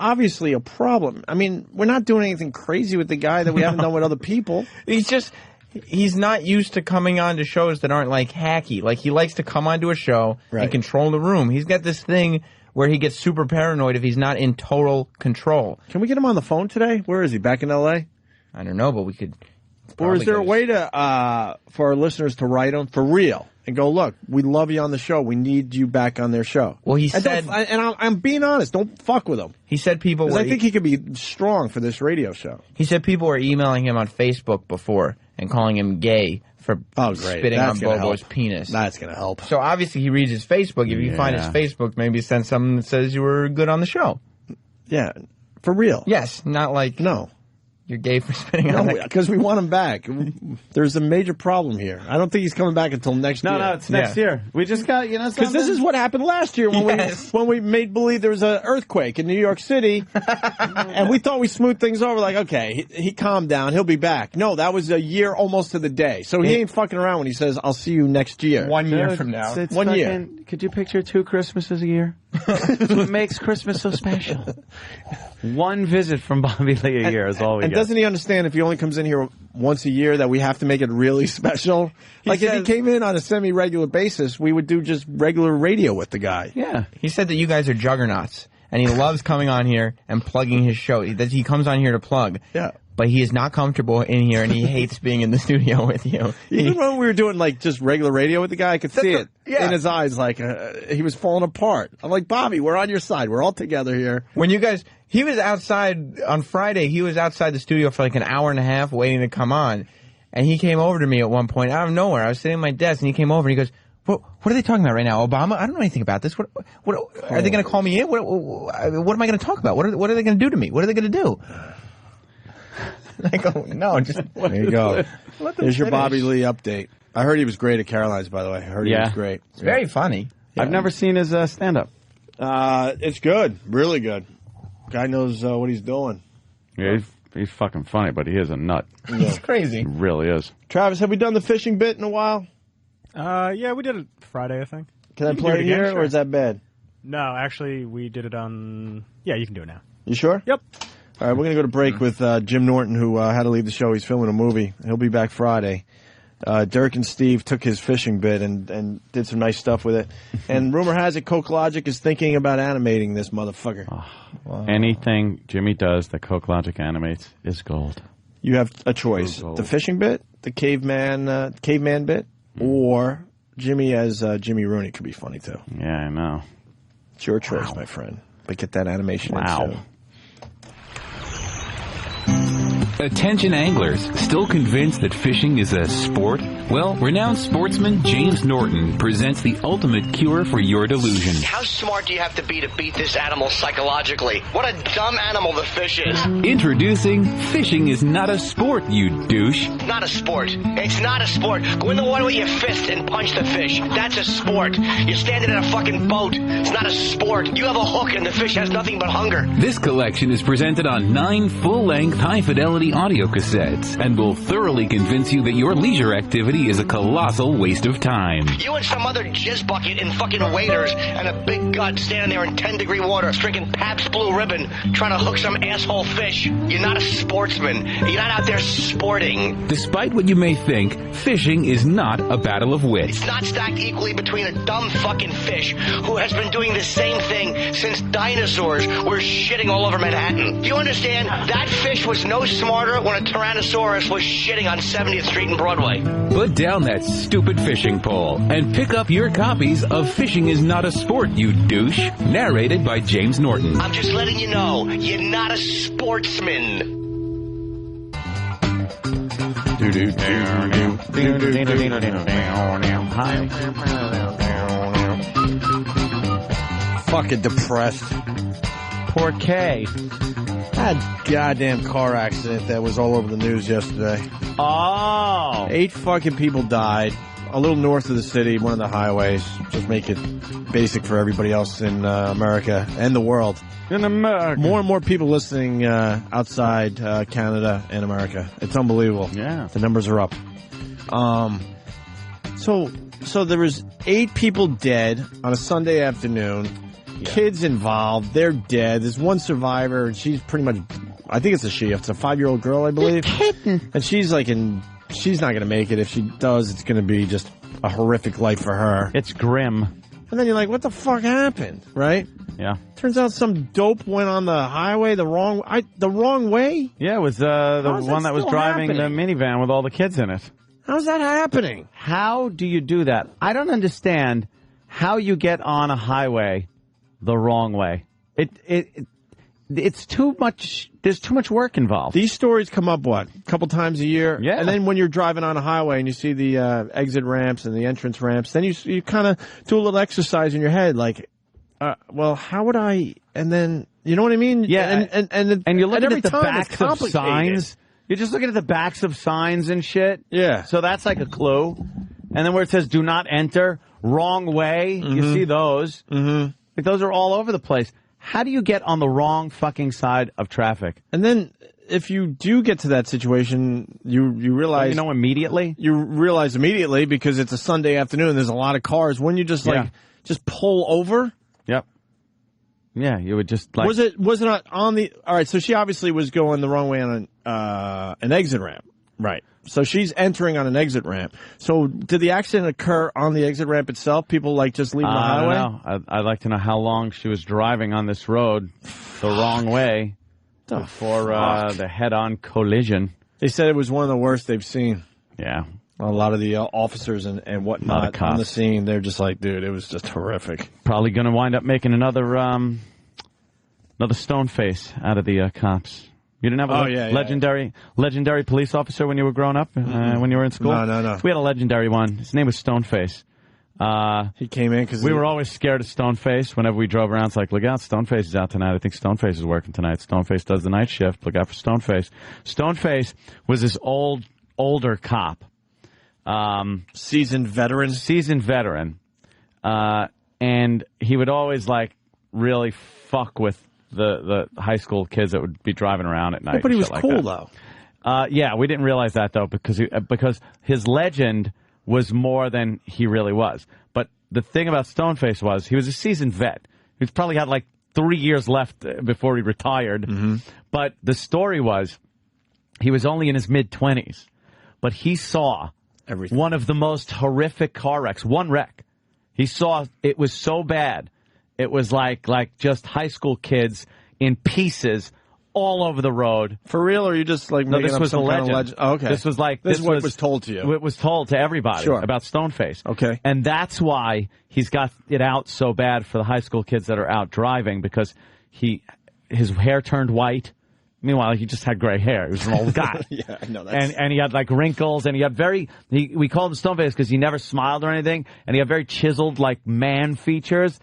obviously a problem. I mean, we're not doing anything crazy with the guy that we haven't done with other people. He's not used to coming on to shows that aren't like hacky. Like, he likes to come onto a show and control the room. He's got this thing where he gets super paranoid if he's not in total control. Can we get him on the phone today? Where is he? Back in L.A.? I don't know, but we could. Or is there a way to for our listeners to write him for real? and go, look, we love you on the show. We need you back on their show. Well, he and said... I'm being honest. Don't fuck with him. He said people were... I think he could be strong for this radio show. He said people were emailing him on Facebook before and calling him gay for spitting on Bobo's penis. That's going to help. So obviously he reads his Facebook. If you find his Facebook, maybe send something that says you were good on the show. Yeah, for real. Yes, not like... No. You're gay for spitting on it. Because we want him back. There's a major problem here. I don't think he's coming back until next year. No, it's next year. We just got, because this is what happened last year when we made believe there was an earthquake in New York City, and we thought we smoothed things over. Like, okay, he calmed down. He'll be back. No, that was a year almost to the day. So he ain't fucking around when he says, "I'll see you next year." 1 year from now. It's 1 year. Could you picture 2 Christmases a year? That's what makes Christmas so special. One visit from Bobby Lee a year is all we get. And doesn't he understand if he only comes in here once a year that we have to make it really special? If he came in on a semi-regular basis, we would do just regular radio with the guy. Yeah. He said that you guys are juggernauts, and he loves coming on here and plugging his show. He comes on here to plug. Yeah. But he is not comfortable in here, and he hates being in the studio with you. Even when we were doing like just regular radio with the guy, I could see it in his eyes, like he was falling apart. I'm like, Bobby, we're on your side. We're all together here. When you guys, he was outside on Friday. He was outside the studio for like an hour and a half waiting to come on, and he came over to me at one point out of nowhere. I was sitting at my desk, and he came over and he goes, "What are they talking about right now? Obama? I don't know anything about this. What are they going to call me in? What am I going to talk about? What are they going to do to me? What are they going to do?" I go, no, just... There you go. There's your Bobby Lee update. I heard he was great at Caroline's, by the way. I heard he was great. It's very funny. Yeah. I've never seen his stand-up. It's good. Really good. Guy knows what he's doing. Yeah, he's fucking funny, but he is a nut. Yeah. He's crazy. He really is. Travis, have we done the fishing bit in a while? Yeah, we did it Friday, I think. Can I play it here, sure. or is that bad? No, actually, we did it on... Yeah, you can do it now. You sure? Yep. All right, we're going to go to break with Jim Norton, who had to leave the show. He's filming a movie. He'll be back Friday. Dirk and Steve took his fishing bit and did some nice stuff with it. And rumor has it Coke Logic is thinking about animating this motherfucker. Oh, wow. Anything Jimmy does that Coke Logic animates is gold. You have a choice. The fishing bit, the caveman bit, or Jimmy as Jimmy Rooney could be funny, too. Yeah, I know. It's your choice, my friend. But get that animation in soon. Attention anglers, still convinced that fishing is a sport? Well, renowned sportsman James Norton presents the ultimate cure for your delusion. How smart do you have to be beat this animal psychologically? What a dumb animal the fish is. Introducing Fishing is Not a Sport, you douche. Not a sport. It's not a sport. Go in the water with your fist and punch the fish. That's a sport. You're standing in a fucking boat. It's not a sport. You have a hook and the fish has nothing but hunger. This collection is presented on 9 full-length, high-fidelity audio cassettes and will thoroughly convince you that your leisure activity is a colossal waste of time. You and some other jizz bucket in fucking waders and a big gut standing there in 10-degree water drinking Pabst Blue Ribbon trying to hook some asshole fish. You're not a sportsman. You're not out there sporting. Despite what you may think, fishing is not a battle of wits. It's not stacked equally between a dumb fucking fish who has been doing the same thing since dinosaurs were shitting all over Manhattan. Do you understand? That fish was no smarter when a Tyrannosaurus was shitting on 70th Street and Broadway. Put down that stupid fishing pole and pick up your copies of Fishing is Not a Sport, you douche, narrated by James Norton. I'm just letting you know, you're not a sportsman. Fucking depressed. Poor Kay. That goddamn car accident that was all over the news yesterday. Oh. 8 fucking people died. A little north of the city, one of the highways. Just make it basic for everybody else in America and the world. In America. More and more people listening outside Canada and America. It's unbelievable. Yeah. The numbers are up. So there was 8 people dead on a Sunday afternoon. Yeah. Kids involved. They're dead. There's one survivor, and she's pretty much, I think it's a she. It's a 5-year-old girl, I believe. And she's like she's not going to make it. If she does, it's going to be just a horrific life for her. It's grim. And then you're like, what the fuck happened, right? Yeah. Turns out some dope went on the highway the wrong way? Yeah, it was the one that was driving the minivan with all the kids in it. How's that happening? How do you do that? I don't understand how you get on a highway the wrong way. It's too much. There's too much work involved. These stories come up, a couple times a year? Yeah. And then when you're driving on a highway and you see the exit ramps and the entrance ramps, then you kind of do a little exercise in your head, like, well, how would I? And then, you know what I mean? Yeah. And you're looking at the backs of complicated. signs. You're just looking at the backs of signs and shit. Yeah. So that's like a clue. And then where it says "Do not enter," wrong way. Mm-hmm. You see those? Mm-hmm. Like, those are all over the place. How do you get on the wrong fucking side of traffic? And then if you do get to that situation, you realize... Don't you know immediately? You realize immediately because it's a Sunday afternoon. There's a lot of cars. Wouldn't you just just pull over? Yep. Yeah, you would just like... Was it on the... All right, so she obviously was going the wrong way on an exit ramp. Right. So she's entering on an exit ramp. So did the accident occur on the exit ramp itself? People just leaving the highway? I don't know. I'd like to know how long she was driving on this road the wrong way before the head-on collision. They said it was one of the worst they've seen. Yeah. A lot of the officers and whatnot on the scene, they're just like, dude, it was just horrific. Probably going to wind up making another stone face out of the cops. You didn't have a legendary police officer when you were growing up, when you were in school? No. We had a legendary one. His name was Stoneface. He came in because we were always scared of Stoneface whenever we drove around. It's like, look out, Stoneface is out tonight. I think Stoneface is working tonight. Stoneface does the night shift. Look out for Stoneface. Stoneface was this older cop. Seasoned veteran. And he would always really fuck with the high school kids that would be driving around at night. But he was cool, though. Yeah, we didn't realize that, though, because his legend was more than he really was. But the thing about Stoneface was he was a seasoned vet. He's probably had 3 years left before he retired. Mm-hmm. But the story was he was only in his mid-20s. But he saw one of the most horrific car wrecks. One wreck. He saw it was so bad. It was like just high school kids in pieces all over the road. For real, or you just making this up was some a kind legend. of legend? Oh, okay. This was this is what was told to you. It was told to everybody about Stoneface. Okay. And that's why he's got it out so bad for the high school kids that are out driving, because his hair turned white. Meanwhile, he just had gray hair. He was an old guy. Yeah, I know. And he had wrinkles, and he had we called him Stoneface because he never smiled or anything, and he had very chiseled man features.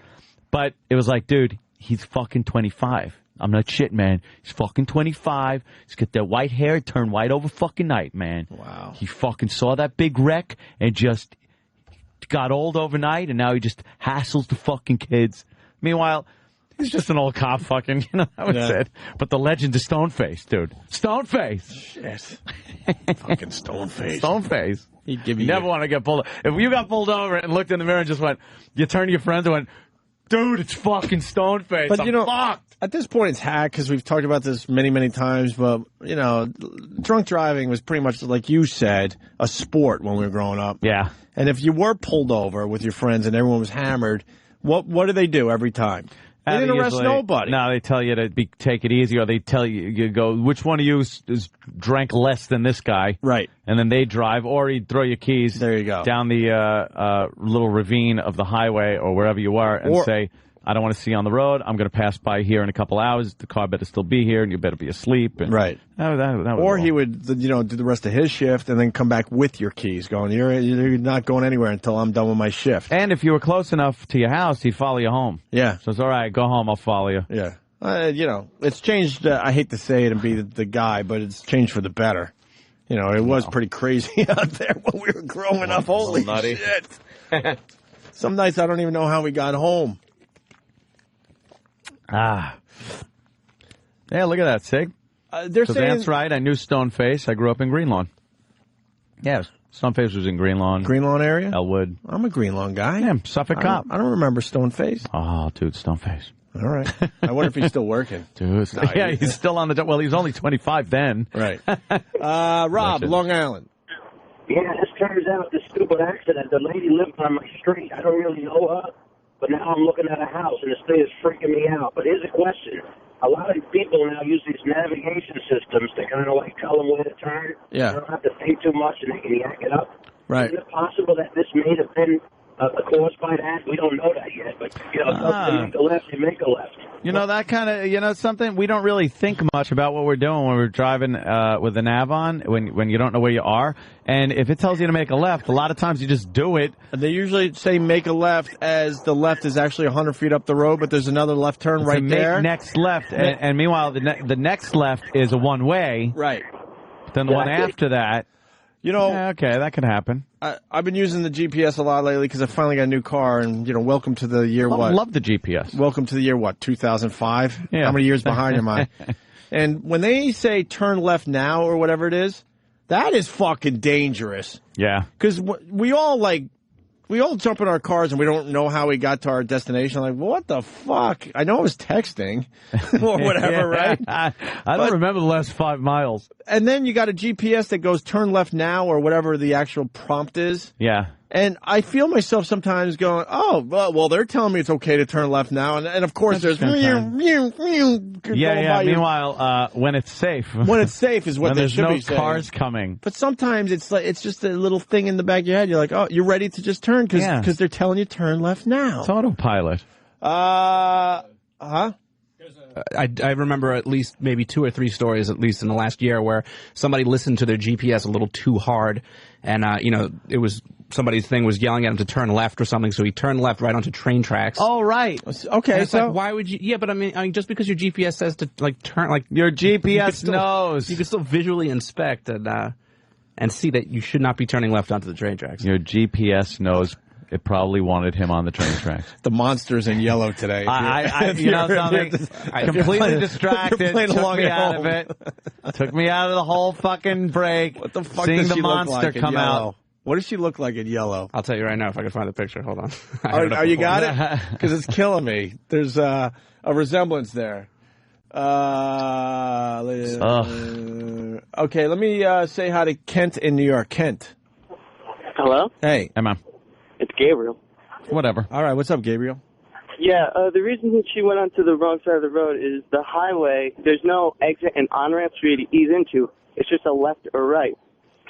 But it was dude, he's fucking 25. I'm not shit, man. He's fucking 25. He's got that white hair, turned white over fucking night, man. Wow. He fucking saw that big wreck and just got old overnight, and now he just hassles the fucking kids. Meanwhile, he's just an old cop fucking, that was it. But the legend of Stoneface, dude. Stoneface. Shit. Fucking Stoneface. Stoneface. He'd give you never want to get pulled over. If you got pulled over and looked in the mirror and just went, you turned to your friends and went, dude, it's fucking Stoneface. But, I'm fucked. At this point, it's hack because we've talked about this many, many times. But, drunk driving was pretty much, like you said, a sport when we were growing up. Yeah. And if you were pulled over with your friends and everyone was hammered, what do they do every time? They didn't arrest nobody. No, they tell you to take it easy, or they tell you go, which one of you is drank less than this guy? Right. And then they drive, or he'd throw your keys there you go. down the little ravine of the highway or wherever you are and say, I don't want to see you on the road. I'm going to pass by here in a couple hours. The car better still be here, and you better be asleep. And right. That was or he would, do the rest of his shift and then come back with your keys going, you're not going anywhere until I'm done with my shift. And if you were close enough to your house, he'd follow you home. Yeah. So it's all right. Go home. I'll follow you. Yeah. It's changed. I hate to say it and be the guy, but it's changed for the better. It was pretty crazy out there when we were growing up. Holy shit. Some nights I don't even know how we got home. Yeah, look at that, Sig. They're saying that's right. I knew Stoneface. I grew up in Greenlawn. Yes, Stoneface was in Greenlawn. Greenlawn area? Elwood. I'm a Greenlawn guy. Yeah, Suffolk cop. I don't remember Stoneface. Oh, dude, Stoneface. All right. I wonder if he's still working. Dude, he's still on the job. Well, he was only 25 then. Right. Rob, Long Island. Yeah, this turns out this stupid accident. The lady lived on my street. I don't really know her, but now I'm looking at a house, and this thing is freaking me out. But here's a question. A lot of people now use these navigation systems to kind of like tell them where to turn. Yeah. They don't have to think too much and they can yak it up. Right. Is it possible that this may have been caused by that? We don't know that yet, but you know, if you make a left, you make a left. You know, that kind of, you know, something, we don't really think much about what we're doing when we're driving with the nav on, when you don't know where you are. And if it tells you to make a left, a lot of times you just do it. They usually say make a left as the left is actually 100 feet up the road, but there's another left turn It's right a make there. next left. And meanwhile, the next left is a one-way. Right. Then the one after that. You know, okay, that could happen. I've been using the GPS a lot lately because I finally got a new car, and you know, welcome to the year what? Love the GPS. Welcome to the year what? 2005. Yeah. How many years behind am I? And when they say turn left now or whatever it is, that is fucking dangerous. Yeah. Because we all jump in our cars and we don't know how we got to our destination. Like, well, what the fuck? I know I was texting or whatever, right? I don't remember the last 5 miles. And then you got a GPS that goes turn left now or whatever the actual prompt is. Yeah. And I feel myself sometimes going, oh, well, they're telling me it's okay to turn left now. And of course, there's... Yeah. Meanwhile, when it's safe. When it's safe is what when they there's should no be saying. cars coming. But sometimes it's like it's just a little thing in the back of your head. You're like, oh, you're ready to just turn because they're telling you turn left now. It's autopilot. Huh? I remember at least maybe 2 or 3 stories, at least in the last year, where somebody listened to their GPS a little too hard, and you know, it was somebody's thing was yelling at him to turn left or something, so he turned left right onto train tracks. Oh, right. Okay, and it's so like, why would you? Yeah, but I mean, just because your GPS says to like turn, like your GPS knows, you can still visually inspect and see that you should not be turning left onto the train tracks. Your GPS knows. It probably wanted him on the train tracks. The monster's in yellow today. You know something? I completely distracted. Took me out of it. Took me out of the whole fucking break. What the fuck seeing does the she monster look like come in yellow? out. What does she look like in yellow? I'll tell you right now if I can find the picture. Hold on. Oh, you got it? Because it's killing me. There's a resemblance there. Okay, let me say hi to Kent in New York. Kent. Hello? Hey. Hey, man. It's Gabriel. Whatever. All right, what's up, Gabriel? Yeah, the reason that she went onto the wrong side of the road is the highway, there's no exit and on-ramps for you to ease into. It's just a left or right.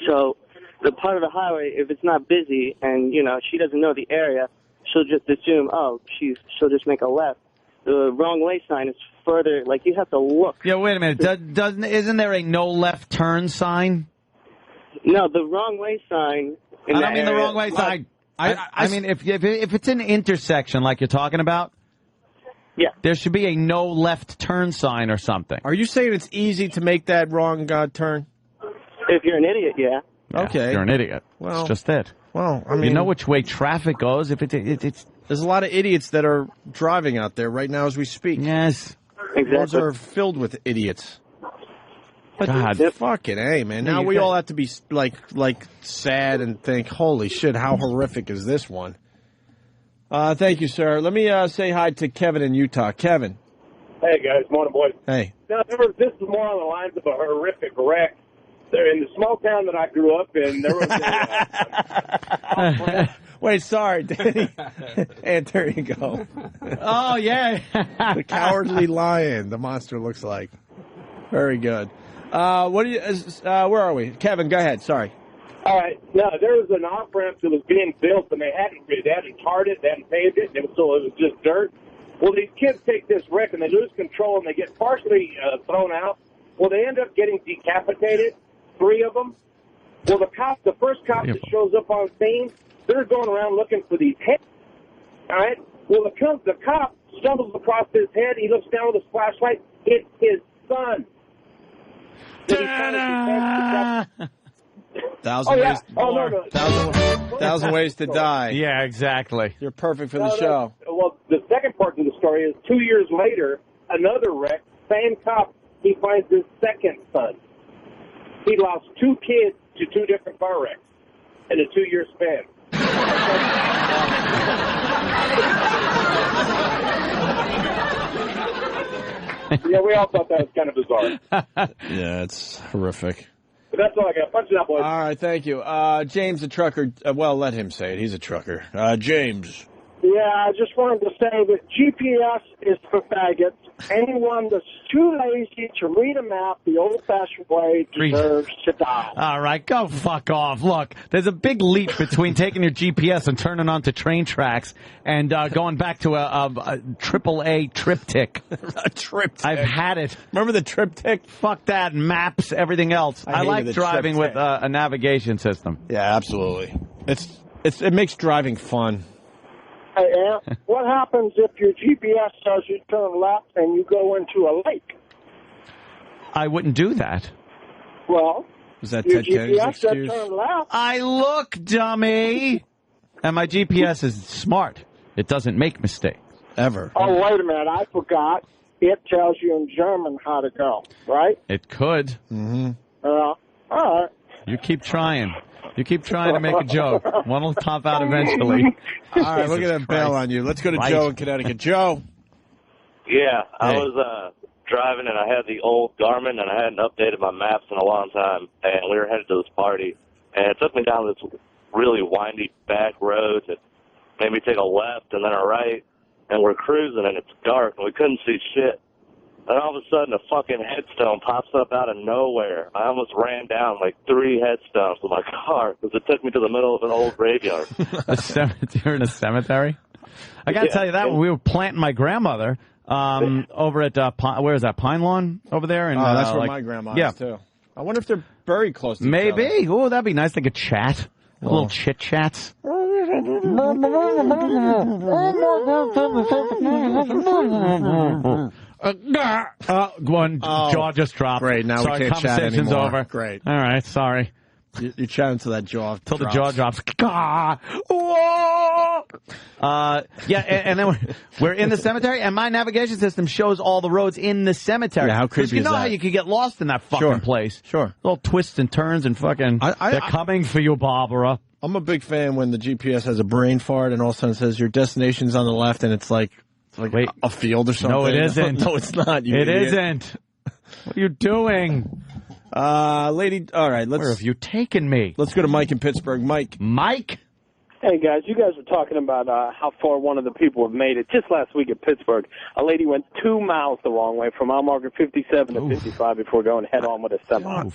So the part of the highway, if it's not busy and, you know, she doesn't know the area, she'll just assume, she'll just make a left. The wrong way sign is further, like, you have to look. Yeah, wait a minute. Isn't there a no left turn sign? No, the wrong way sign. I don't mean the wrong way sign. I mean, if it's an intersection like you're talking about, yeah, there should be a no left turn sign or something. Are you saying it's easy to make that wrong turn? If you're an idiot, yeah. Okay. You're an idiot. Well, it's just it. Well, I mean, you know which way traffic goes. If it's there's a lot of idiots that are driving out there right now as we speak. Yes, exactly. Roads are filled with idiots. But God, fucking A, man. Now we all have to be like sad and think, holy shit, how horrific is this one? Thank you, sir. Let me say hi to Kevin in Utah. Kevin. Hey, guys. Morning, boys. Hey. Now, this is more on the lines of a horrific wreck. There, in the small town that I grew up in, there was a... Wait, sorry, Danny. And there you go. Oh, yeah. The cowardly lion, the monster looks like. Very good. Where are we? Kevin, go ahead. Sorry. All right. Now, there was an off-ramp that was being built, and they hadn't tarred it, they hadn't paved it, and so it was just dirt. Well, these kids take this wreck, and they lose control, and they get partially thrown out. Well, they end up getting decapitated, 3 of them. Well, the first cop that shows up on scene, they're going around looking for these heads. All right? Well, the cop stumbles across his head. He looks down with his flashlight. It's his son. Thousand ways to die. Yeah, exactly. You're perfect for the show. Well, the second part of the story is 2 years later, another wreck, same cop, he finds his second son. He lost 2 kids to 2 different car wrecks in a 2-year span. Yeah, we all thought that was kind of bizarre. Yeah, it's horrific. But that's all I got. Punch it up, boys. All right, thank you. James, the trucker. Well, let him say it. He's a trucker. James. Yeah, I just wanted to say that GPS is for faggots, anyone that's too lazy to read a map the old-fashioned way deserves to die. All right, go fuck off. Look, there's a big leap between taking your GPS and turning onto train tracks and going back to a AAA triptych. A triptych. I've had it. Remember the triptych? Fuck that. Maps, everything else. I like driving with a navigation system. Yeah, absolutely. It makes driving fun. Hey, Aunt, what happens if your GPS says you turn left and you go into a lake? I wouldn't do that. Well, is that your Ted Kennedy's GPS said excuse? turn left. I look, dummy. And my GPS is smart. It doesn't make mistakes. Ever. Oh, wait a minute. I forgot. It tells you in German how to go, right? It could. Mm-hmm. All right. You keep trying. You keep trying to make a joke. One will top out eventually. All right, we're going to bail on you. Let's go to Joe in Connecticut. Joe. Yeah, I Hey. was driving and I had the old Garmin and I hadn't updated my maps in a long time, and we were headed to this party, and it took me down this really windy back road that made me take a left and then a right, and we're cruising and it's dark and we couldn't see shit. And all of a sudden, a fucking headstone pops up out of nowhere. I almost ran down like 3 headstones with my car because it took me to the middle of an old graveyard. You're in a cemetery? I got to tell you that when we were planting my grandmother over at, where is that, Pine Lawn over there? And, that's where my grandma is, too. I wonder if they're buried close to each other. Maybe. Oh, that'd be nice. They could chat. Little chit-chats. One jaw just dropped. Great, now sorry, we can't chat conversation's anymore. over. Great. All right, sorry. You chatting till that jaw Till drops. the jaw drops. Yeah, and then we're in the cemetery, and my navigation system shows all the roads in the cemetery. Yeah, how 'Cause creepy you is know that? how you could get lost in that fucking place. Sure. Little twists and turns and fucking... they're coming for you, Barbara. I'm a big fan when the GPS has a brain fart and all of a sudden it says your destination's on the left and it's like a field or something. No, it isn't. No, it's not. You It idiot. isn't. What are you doing? Lady, all right. Where have you taken me? Let's go to Mike in Pittsburgh. Mike? Hey, guys, you guys were talking about how far one of the people have made it. Just last week at Pittsburgh, a lady went 2 miles the wrong way from mile marker 57 to 55 before going head-on with a semi.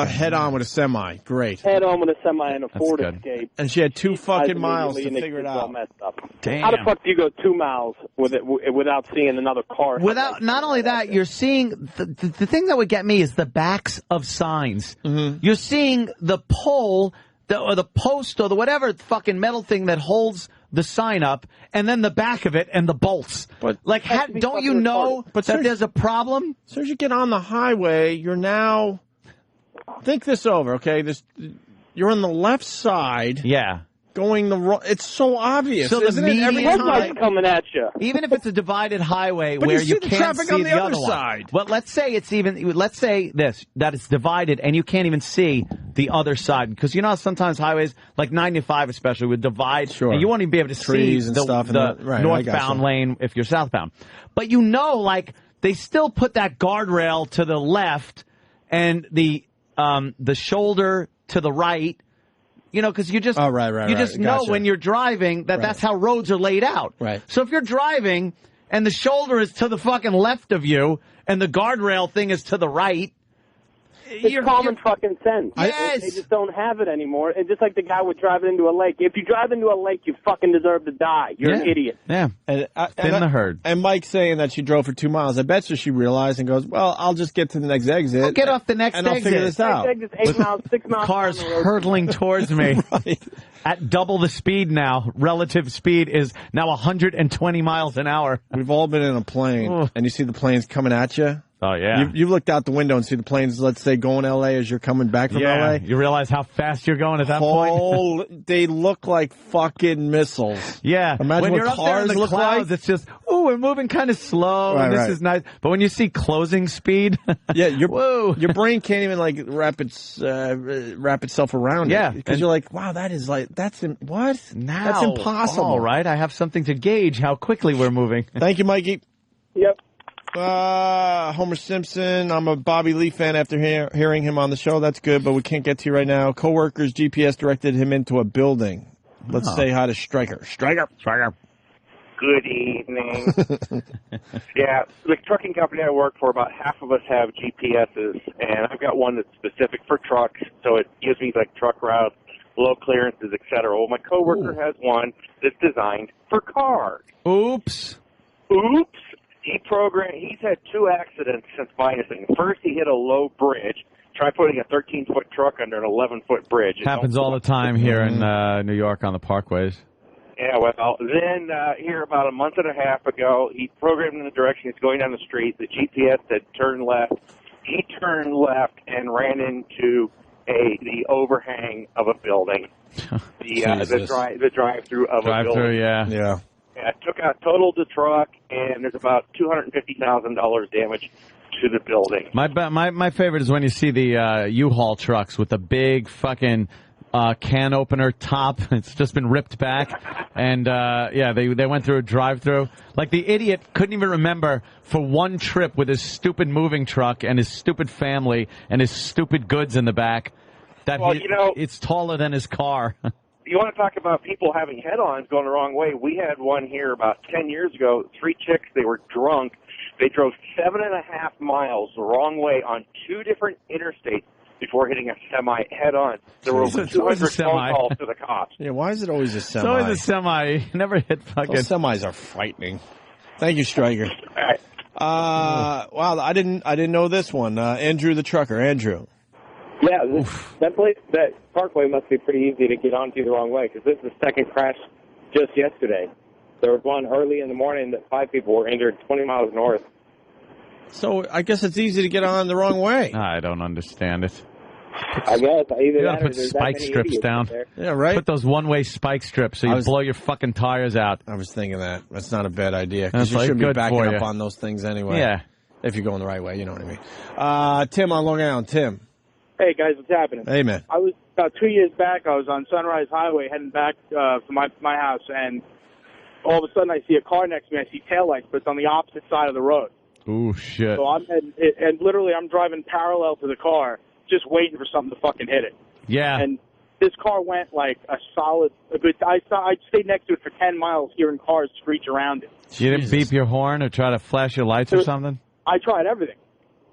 Head-on with a semi. Great. Head-on with a semi and a Ford Escape. And she had 2 fucking Eyes miles to immediately, figure it and it's all out. messed up. Damn. How the fuck do you go 2 miles with it without seeing another car? Without, not only that, you're seeing, the thing that would get me is the backs of signs. Mm-hmm. You're seeing the pole, or the post, or the whatever fucking metal thing that holds the sign up, and then the back of it and the bolts. But like, don't you know that there's a problem? As soon as you get on the highway, you're now... Think this over, okay? You're on the left side. Yeah. Going the wrong... It's so obvious, So the isn't it? Every median time. coming at you. Even if it's a divided highway But where you see the can't traffic see on the other other one. side. Well, let's say that it's divided and you can't even see the other side. Because you know how sometimes highways, like 95 especially, would divide. Sure. And you won't even be able to Trees see and the, stuff and the right, I northbound gotcha. lane if you're southbound. But you know, like, they still put that guardrail to the left and the shoulder to the right. You know, because you just you just know Gotcha. when you're driving that that's how roads are laid out. Right. So if you're driving and the shoulder is to the fucking left of you and the guardrail thing is to the right, It's common fucking sense. Yes. They just don't have it anymore. And just like the guy with driving into a lake. If you drive into a lake, you fucking deserve to die. You're an idiot. Yeah. And the herd. And Mike saying that she drove for 2 miles. I bet you she realized and goes, well, I'll just get to the next exit. I'll get off the next and I'll exit. figure this out. Next exit's 8 miles, 6 miles. Cars down the road. hurtling towards me at double the speed now. Relative speed is now 120 miles an hour. We've all been in a plane, and you see the planes coming at you. Oh, yeah. You looked out the window and see the planes, let's say, going L.A. as you're coming back from L.A. You realize how fast you're going at that point? They look like fucking missiles. Yeah. Imagine when what you're up there cars in the look clouds, like. it's just, ooh, we're moving kind of slow, and this is nice. But when you see closing speed, Yeah, your brain can't even like wrap itself around Yeah. it. Because you're like, wow, what? That's now, impossible. All right, I have something to gauge how quickly we're moving. Thank you, Mikey. Yep. Homer Simpson. I'm a Bobby Lee fan after hearing him on the show. That's good, but we can't get to you right now. Coworkers GPS directed him into a building. Let's say hi to Striker. Striker. Good evening. Yeah, the trucking company I work for, about half of us have GPSs, and I've got one that's specific for trucks, so it gives me like truck routes, low clearances, etc. Well, my coworker has one that's designed for cars. Oops. He's had 2 accidents since buying this thing. First, he hit a low bridge. Try putting a 13-foot truck under an 11-foot bridge. Happens all the time here in New York on the parkways. Yeah, well, then here about a month and a half ago, he programmed in the direction he's going down the street. The GPS said turn left. He turned left and ran into the overhang of a building. The drive-through of a building. Yeah. It took out, totaled the truck, and there's about $250,000 damage to the building. My favorite is when you see the U-Haul trucks with the big fucking can opener top. It's just been ripped back, and they went through a drive-through. Like the idiot couldn't even remember for one trip with his stupid moving truck and his stupid family and his stupid goods in the back. It's taller than his car. You want to talk about people having head-ons going the wrong way? We had one here about 10 years ago. 3 chicks, they were drunk. They drove 7.5 miles the wrong way on 2 different interstates before hitting a semi head-on. There were over 200 phone calls to the cops. Yeah, why is it always a semi? It's always a semi. You never hit fucking... Those semis are frightening. Thank you, Stryker. Wow, I didn't know this one. Andrew the trucker. Andrew. Yeah, that parkway must be pretty easy to get onto the wrong way, because this is the second crash just yesterday. There was one early in the morning that 5 people were injured 20 miles north. So I guess it's easy to get on the wrong way. I don't understand it. I guess. You gotta put spike strips down. Yeah, right. Put those one-way spike strips so you blow your fucking tires out. I was thinking that. That's not a bad idea. That's Because you shouldn't be good backing for up you. on those things anyway. Yeah. If you're going the right way, you know what I mean. Tim on Long Island. Tim. Hey, guys, what's happening? Hey, man. I was, about 2 years back, I was on Sunrise Highway heading back from my house, and all of a sudden I see a car next to me. I see taillights, but it's on the opposite side of the road. Ooh, shit. So I'm heading, and literally I'm driving parallel to the car, just waiting for something to fucking hit it. Yeah. And this car went like a good. I stayed next to it for 10 miles, hearing cars screech around it. You didn't beep your horn or try to flash your lights or something? I tried everything.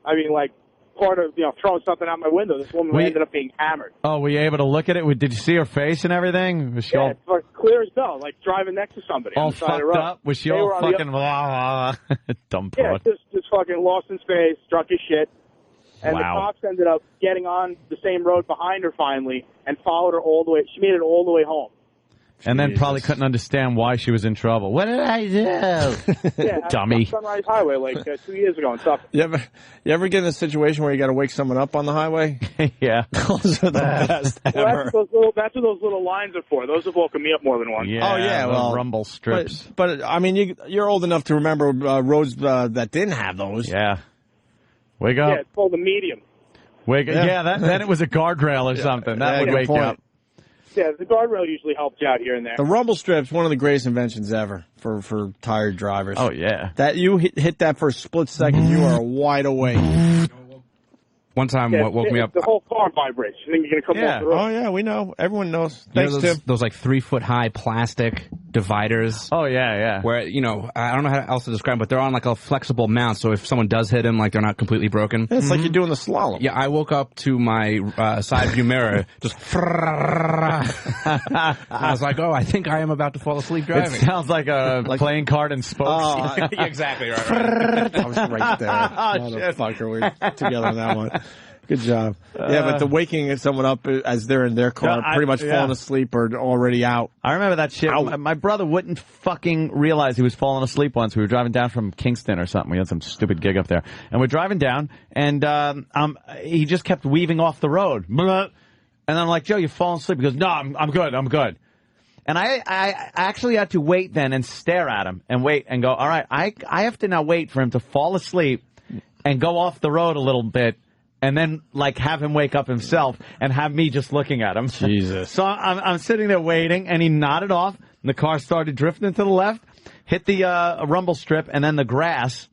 I mean, like, part of, throwing something out my window. This woman ended up being hammered. Oh, were you able to look at it? Did you see her face and everything? Was she all, It's like clear as bell, like driving next to somebody. all on the side of fucked the road. up? Was she They all were on the fucking blah, blah, blah. Dumb Yeah, broad. just fucking lost in space, drunk as shit. And Wow. the cops ended up getting on the same road behind her finally and followed her all the way. She made it all the way home. And then probably couldn't understand why she was in trouble. What did I do? Yeah, Dummy. Sunrise Highway like 2 years ago and stuff. You ever get in a situation where you got to wake someone up on the highway? Yeah. Those are the best Well, ever. that's what those little lines are for. Those have woken me up more than once. Oh, yeah, the well, rumble strips. But I mean, you're old enough to remember roads that didn't have those. Yeah. Wake up. Yeah, it's called the medium. Wake up. Yeah, then it was a guardrail or something. That would good wake you point. up. Yeah, the guardrail usually helps you out here and there. The rumble strip's one of the greatest inventions ever for tired drivers. Oh, yeah. That you hit that for a split second, you are wide awake. One time, Yeah, what woke me up. The whole car vibrates. You think you're going to come off the road. Oh, yeah, we know. Everyone knows. You know Thanks, those, Tim. those like 3-foot high plastic dividers. Oh, yeah. Where, I don't know how else to describe them, but they're on like a flexible mount, so if someone does hit them, like they're not completely broken. It's like you're doing the slalom. Yeah, I woke up to my side view mirror, just I was like, oh, I think I am about to fall asleep driving. It sounds like a playing card and spokes. Exactly right. I was right there. Motherfucker, we're together on that one. Good job. Yeah, but the waking someone up as they're in their car, pretty much falling asleep or already out. I remember that shit. My brother wouldn't fucking realize he was falling asleep once. We were driving down from Kingston or something. We had some stupid gig up there. And we're driving down, and he just kept weaving off the road. And I'm like, Joe, you're falling asleep. He goes, no, I'm good. And I actually had to wait then and stare at him and wait and go, all right, I have to now wait for him to fall asleep and go off the road a little bit. And then, like, have him wake up himself and have me just looking at him. Jesus. So I'm sitting there waiting, and he nodded off, and the car started drifting to the left, hit the rumble strip, and then the grass,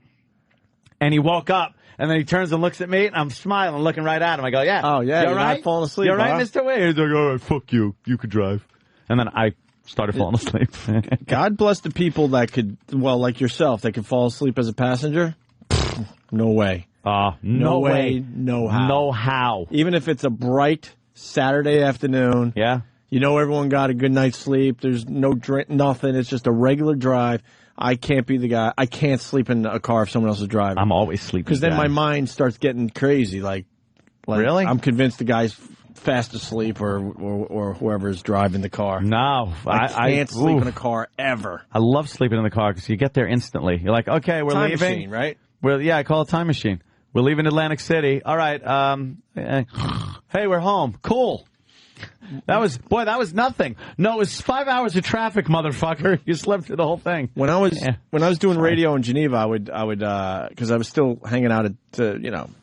and he woke up, and then he turns and looks at me, and I'm smiling, looking right at him. I go, yeah. Oh, yeah, you you're all right? not falling asleep, You all right, huh? Mr. Wade? He's like, all right, fuck you. You could drive. And then I started falling asleep. God bless the people that could, well, like yourself, that could fall asleep as a passenger. No way. No way. No how. No how. Even if it's a bright Saturday afternoon. Yeah. You know everyone got a good night's sleep. There's no drink, nothing. It's just a regular drive. I can't be the guy. I can't sleep in a car if someone else is driving. I'm always sleeping. Because then my mind starts getting crazy. Like really? I'm convinced the guy's fast asleep or whoever is driving the car. No. I can't sleep in a car ever. I love sleeping in the car because you get there instantly. You're like, okay, we're Time leaving. machine, right? I call it time machine. We're leaving Atlantic City. All right. Hey, we're home. Cool. That was nothing. No, it was 5 hours of traffic, motherfucker. You slept through the whole thing. When I was doing radio in Geneva, I would because I was still hanging out at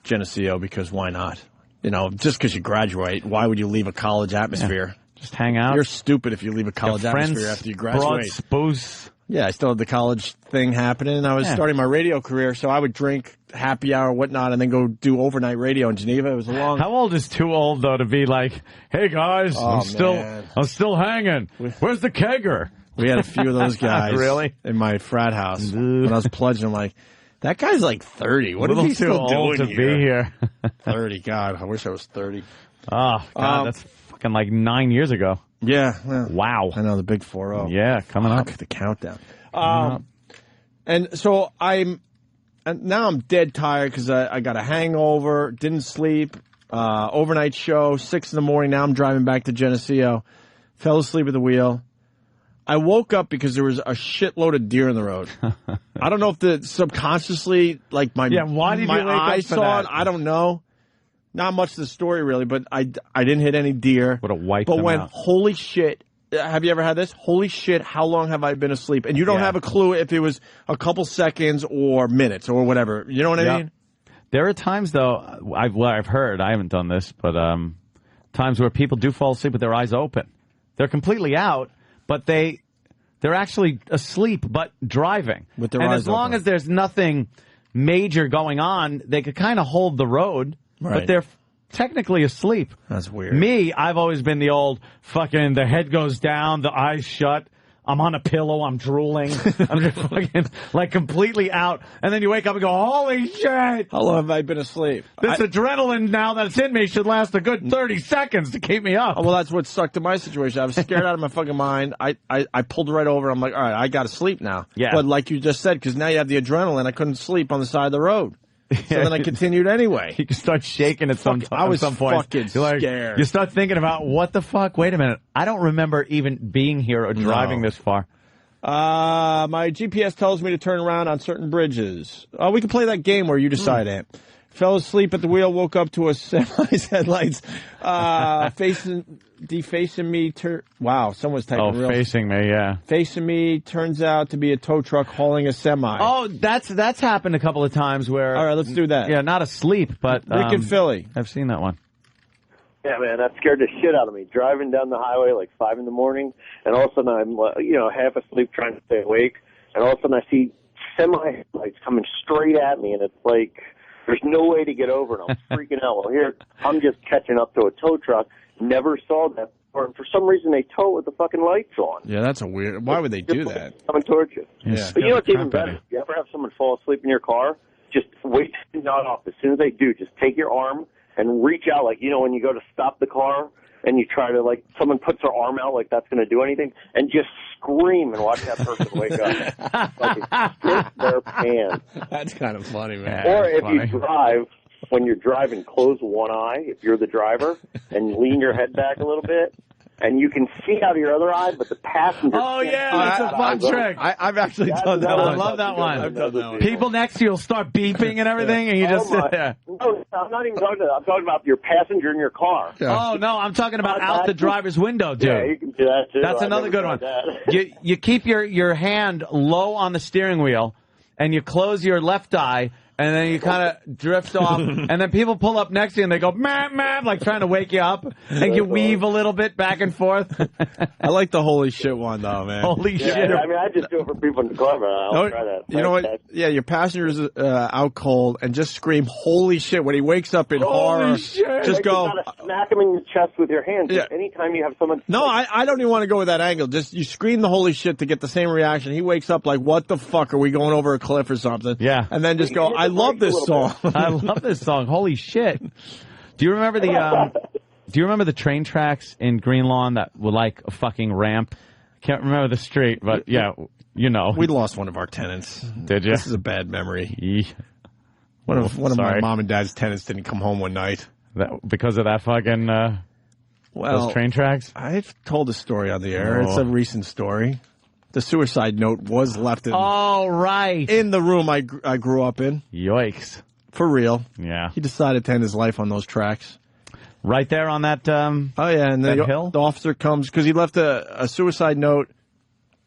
Geneseo, because why not? Just because you graduate, why would you leave a college atmosphere? Just hang out. You're stupid if you leave a college atmosphere after you graduate. Booze. Yeah, I still had the college thing happening, and I was starting my radio career, so I would drink happy hour, whatnot, and then go do overnight radio in Geneva. It was a long. How old is too old though to be like, hey guys, I'm still hanging. Where's the kegger? We had a few of those guys really in my frat house when I was pledging. I'm like, that guy's like 30. What is he still doing to be here? 30. God, I wish I was 30. Oh God, that's fucking like 9 years ago. Yeah. Well, wow. I know, the big 4-0. Yeah, coming up. The countdown. And so now I'm dead tired because I got a hangover, didn't sleep, overnight show, 6 in the morning. Now I'm driving back to Geneseo. Fell asleep at the wheel. I woke up because there was a shitload of deer in the road. I don't know if the subconsciously, like why did my eyes saw it. I don't know. Not much to the story, really, but I didn't hit any deer. Would have wiped them out. But holy shit, have you ever had this? Holy shit, how long have I been asleep? And you don't have a clue if it was a couple seconds or minutes or whatever. You know what I mean? There are times, though, I've heard, I haven't done this, but times where people do fall asleep with their eyes open. They're completely out, but they're actually asleep but driving. With their eyes open. And as long as there's nothing major going on, they could kind of hold the road. Right. But they're technically asleep. That's weird. Me, I've always been the old fucking, the head goes down, the eyes shut, I'm on a pillow, I'm drooling, I'm just fucking like completely out. And then you wake up and go, holy shit! How long have I been asleep? This adrenaline now that's in me should last a good 30 seconds to keep me up. Oh, well, that's what sucked to my situation. I was scared out of my fucking mind. I pulled right over. I'm like, all right, I got to sleep now. Yeah. But like you just said, because now you have the adrenaline, I couldn't sleep on the side of the road. So then I continued anyway. You can start shaking at some point. I was fucking scared. You start thinking about, what the fuck? Wait a minute. I don't remember even being here or driving this far. My GPS tells me to turn around on certain bridges. We can play that game where you decide it. Fell asleep at the wheel, woke up to a semi's headlights defacing me. Wow, someone's typing real. Facing me, yeah. Facing me turns out to be a tow truck hauling a semi. Oh, that's happened a couple of times where... All right, let's do that. Yeah, not asleep, but... Rick and Philly. I've seen that one. Yeah, man, that scared the shit out of me. Driving down the highway like 5 in the morning, and all of a sudden I'm, half asleep trying to stay awake, and all of a sudden I see semi lights coming straight at me, and it's like... There's no way to get over it. I'm freaking out. Well, here, I'm just catching up to a tow truck. Never saw that. Or for some reason, they tow with the fucking lights on. Yeah, that's a weird... Why would they do that? Coming towards you. Yeah. But you know what's even better? You ever have someone fall asleep in your car? Just wait to nod off. As soon as they do, just take your arm and reach out. Like, when you go to stop the car and you try to, like, someone puts their arm out like that's going to do anything, and just scream and watch that person wake up. Like it shit their pants. That's kind of funny, man. Or if you drive, when you're driving, close one eye if you're the driver and lean your head back a little bit. And you can see out of your other eye, but the passenger... Oh, yeah, that's a fun trick. I've actually done that one. I love that one. I've done that one. People next to you will start beeping and everything, and you just sit there. No, I'm not even talking about that. I'm talking about your passenger in your car. Yeah. Oh, no, I'm talking about out the driver's window, dude. Yeah, you can do that, too. That's another good one. You keep your hand low on the steering wheel, and you close your left eye, and then you kind of drift off, and then people pull up next to you and they go, "Map, map," like trying to wake you up, and you weave a little bit back and forth. I like the holy shit one though, man. Holy Yeah, shit! I mean, I just do it for people in the club. I'll try that. You know what? Yeah, your passenger's out cold, and just scream "Holy shit" when he wakes up in horror. Shit. Just go. You gotta smack him in the chest with your hands. Yeah. Anytime you have someone. No, I don't even want to go with that angle. Just you scream the "holy shit" to get the same reaction. He wakes up like, "What the fuck? Are we going over a cliff or something?" Yeah. And then just go, "I love this song." I love this song. Holy shit! Do you remember the train tracks in Green Lawn that were like a fucking ramp? Can't remember the street, but yeah, you know. We lost one of our tenants. Did you? This is a bad memory. One of my mom and dad's tenants didn't come home one night. Because of that fucking those train tracks? I've told the story on the air. Oh. It's a recent story. The suicide note was left in right. in the room I grew up in. Yikes. For real. Yeah. He decided to end his life on those tracks. Right there on that oh yeah, and the officer comes because he left a suicide note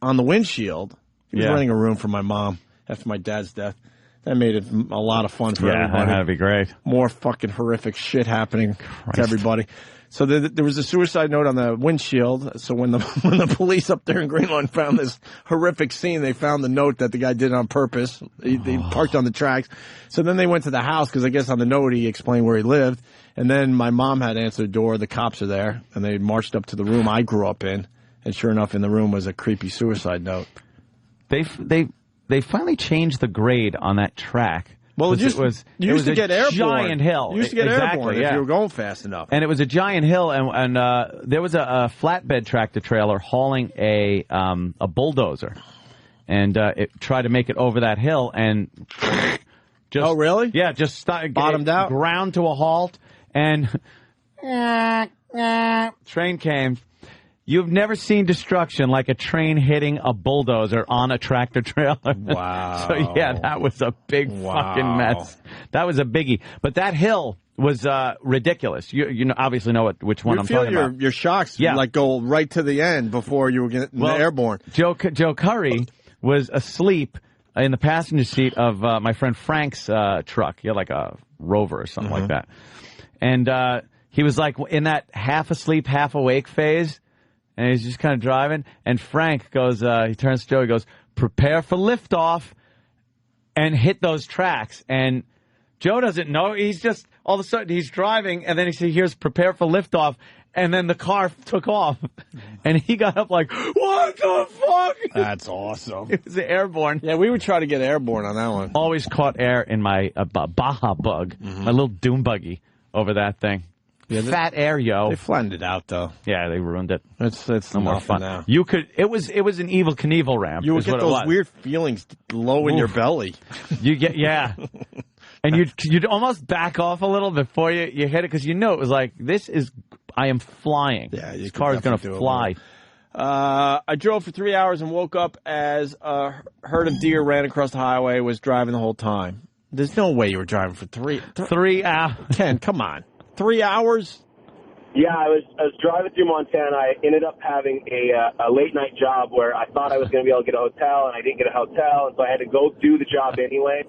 on the windshield. He was renting a room for my mom after my dad's death. That made it a lot of fun for everybody. That'd be great. More fucking horrific shit happening to everybody. So there was a suicide note on the windshield. So when the police up there in Greenlawn found this horrific scene, they found the note that the guy did it on purpose. They parked on the tracks. So then they went to the house because I guess on the note he explained where he lived. And then my mom had answered the door. The cops are there, and they marched up to the room I grew up in. And sure enough, in the room was a creepy suicide note. They finally changed the grade on that track. Well, it was to get airborne. Giant hill. You used to get airborne if you were going fast enough. And it was a giant hill, and there was a flatbed tractor trailer hauling a bulldozer, and it tried to make it over that hill, and just really? Yeah, just bottomed out, ground to a halt, and train came. You've never seen destruction like a train hitting a bulldozer on a tractor trailer. Wow. So, yeah, that was a big fucking mess. That was a biggie. But that hill was ridiculous. You obviously know which one I'm talking about. Your shocks like go right to the end before you were getting airborne. Joe Curry was asleep in the passenger seat of my friend Frank's truck. He had like a Rover or something like that. And he was like in that half asleep, half awake phase. And he's just kind of driving, and Frank goes, he turns to Joe, he goes, "Prepare for liftoff," and hit those tracks. And Joe doesn't know. He's just, all of a sudden, he's driving, and then he hears "Prepare for liftoff," and then the car took off. And he got up like, "What the fuck?" That's awesome. It was airborne. Yeah, we would try to get airborne on that one. Always caught air in my Baja Bug, my little dune buggy over that thing. Yeah, fat air, yo. They flattened it out, though. Yeah, they ruined it. It's no more fun now. You could. It was an Evel Knievel ramp. You would get those weird feelings low in your belly. You get and you'd almost back off a little before you hit it because you know it was like I am flying. Yeah, this car is going to fly. I drove for 3 hours and woke up as a herd of deer ran across the highway. Was driving the whole time. There's no way you were driving for 3 hours. Ken, come on. 3 hours? Yeah, I was driving through Montana. I ended up having a late night job where I thought I was going to be able to get a hotel, and I didn't get a hotel, and so I had to go do the job anyway.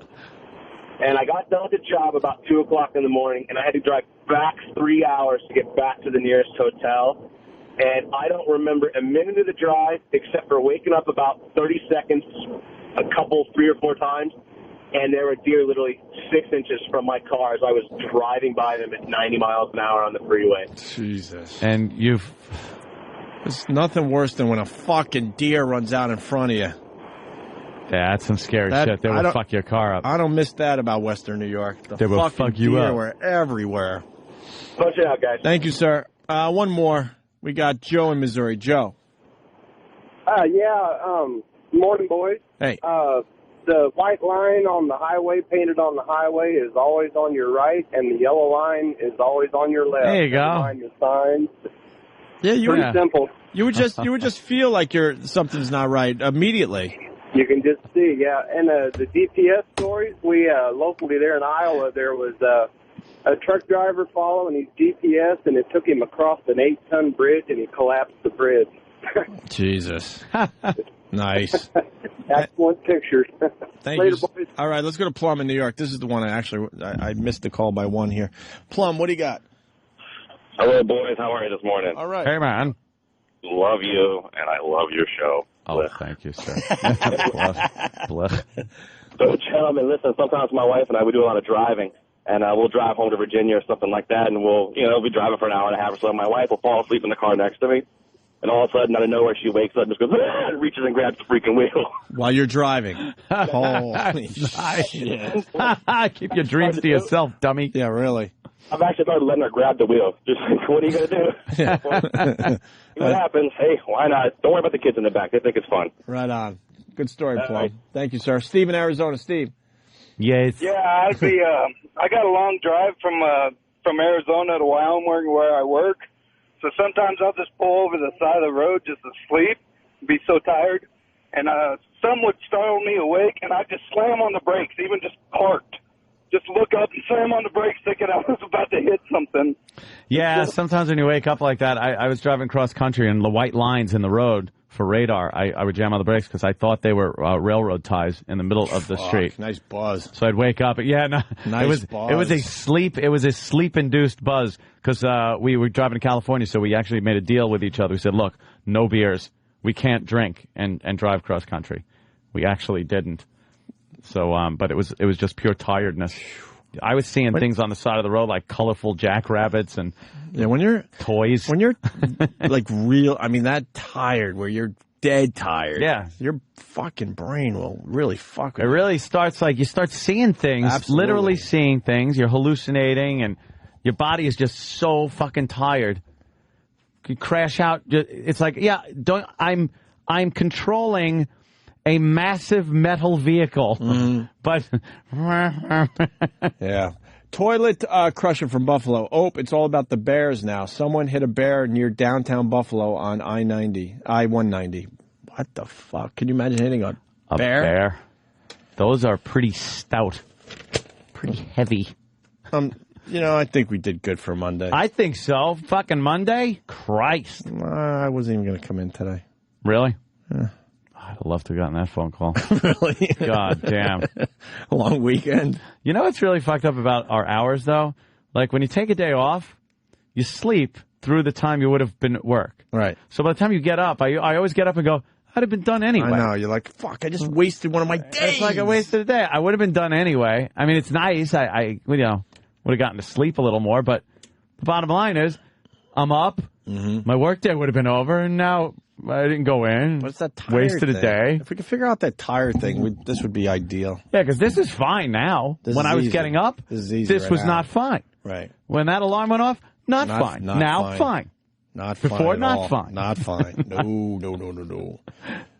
And I got done with the job about 2 o'clock in the morning, and I had to drive back 3 hours to get back to the nearest hotel. And I don't remember a minute of the drive except for waking up about 30 seconds, three or four times. And there were deer literally 6 inches from my car as I was driving by them at 90 miles an hour on the freeway. Jesus. And there's nothing worse than when a fucking deer runs out in front of you. Yeah, that's some scary shit. They will fuck your car up. I don't miss that about Western New York. They will fuck you up. Deer were everywhere. Punch it out, guys. Thank you, sir. One more. We got Joe in Missouri. Joe. Morning, boys. Hey. The white line on the highway, painted on the highway, is always on your right, and the yellow line is always on your left. There you go. Behind your signs. Yeah, pretty simple. You would just feel like something's not right immediately. You can just see, yeah. And the GPS stories, we locally there in Iowa, there was a truck driver following his GPS, and it took him across an 8-ton bridge, and he collapsed the bridge. Jesus. Nice. Excellent pictures. Thank Later, you. boys. All right, let's go to Plum in New York. This is the one I missed the call by one here. Plum, what do you got? Hello, boys. How are you this morning? All right. Hey, man. Love you, and I love your show. Oh, thank you, sir. Blech. So, gentlemen, listen, sometimes my wife and I, we do a lot of driving, and we'll drive home to Virginia or something like that, and we'll be driving for an hour and a half or so. My wife will fall asleep in the car next to me, and all of a sudden, out of nowhere, she wakes up and just goes, ah, and reaches and grabs the freaking wheel. While you're driving. Holy shit. Keep your dreams to yourself, dummy. Yeah, really. I've actually started letting her grab the wheel. Just like, what are you going to do? What happens? Hey, why not? Don't worry about the kids in the back. They think it's fun. Right on. Good story, Plum. Thank you, sir. Steve in Arizona. Steve. Yes. Yeah, I'd be. I got a long drive from Arizona to Wyoming where I work, so sometimes I'll just pull over the side of the road just to sleep, be so tired, and some would startle me awake, and I'd just slam on the brakes, even just parked. Just look up and slam on the brakes, thinking I was about to hit something. Yeah, sometimes when you wake up like that, I was driving cross country and the white lines in the road for radar, I would jam on the brakes because I thought they were railroad ties in the middle of the street. Nice buzz. So I'd wake up. Yeah, no, Nice buzz. It was a sleep-induced buzz because we were driving to California, so we actually made a deal with each other. We said, look, no beers. We can't drink and drive cross country. We actually didn't. So, but it was just pure tiredness. I was seeing things on the side of the road like colorful jackrabbits and when you're toys. When you're like real, I mean that tired where you're dead tired. Yeah, your fucking brain will really fuck with it. Really starts like you start seeing things, literally seeing things. You're hallucinating, and your body is just so fucking tired. You crash out. It's like I'm controlling a massive metal vehicle, but yeah. Toilet crusher from Buffalo. It's all about the bears now. Someone hit a bear near downtown Buffalo on I-190. What the fuck? Can you imagine hitting a bear? Those are pretty stout, pretty heavy. I think we did good for Monday. I think so. Fucking Monday? Christ. I wasn't even going to come in today. Really? Yeah. I'd love to have gotten that phone call. Really? God damn. A long weekend. You know what's really fucked up about our hours, though? Like, when you take a day off, you sleep through the time you would have been at work. Right. So by the time you get up, I always get up and go, I'd have been done anyway. I know. You're like, fuck, I just wasted one of my days. It's like I wasted a day. I would have been done anyway. I mean, it's nice. I would have gotten to sleep a little more, but the bottom line is, I'm up. My work day would have been over, and now I didn't go in. What's that tired wasted thing? A day. If we could figure out that tired thing, this would be ideal. Yeah, because this is fine now. When I was getting up, this was not fine. Right. When that alarm went off, not fine. Not now, fine. Not Before, fine. not fine. Not fine. No.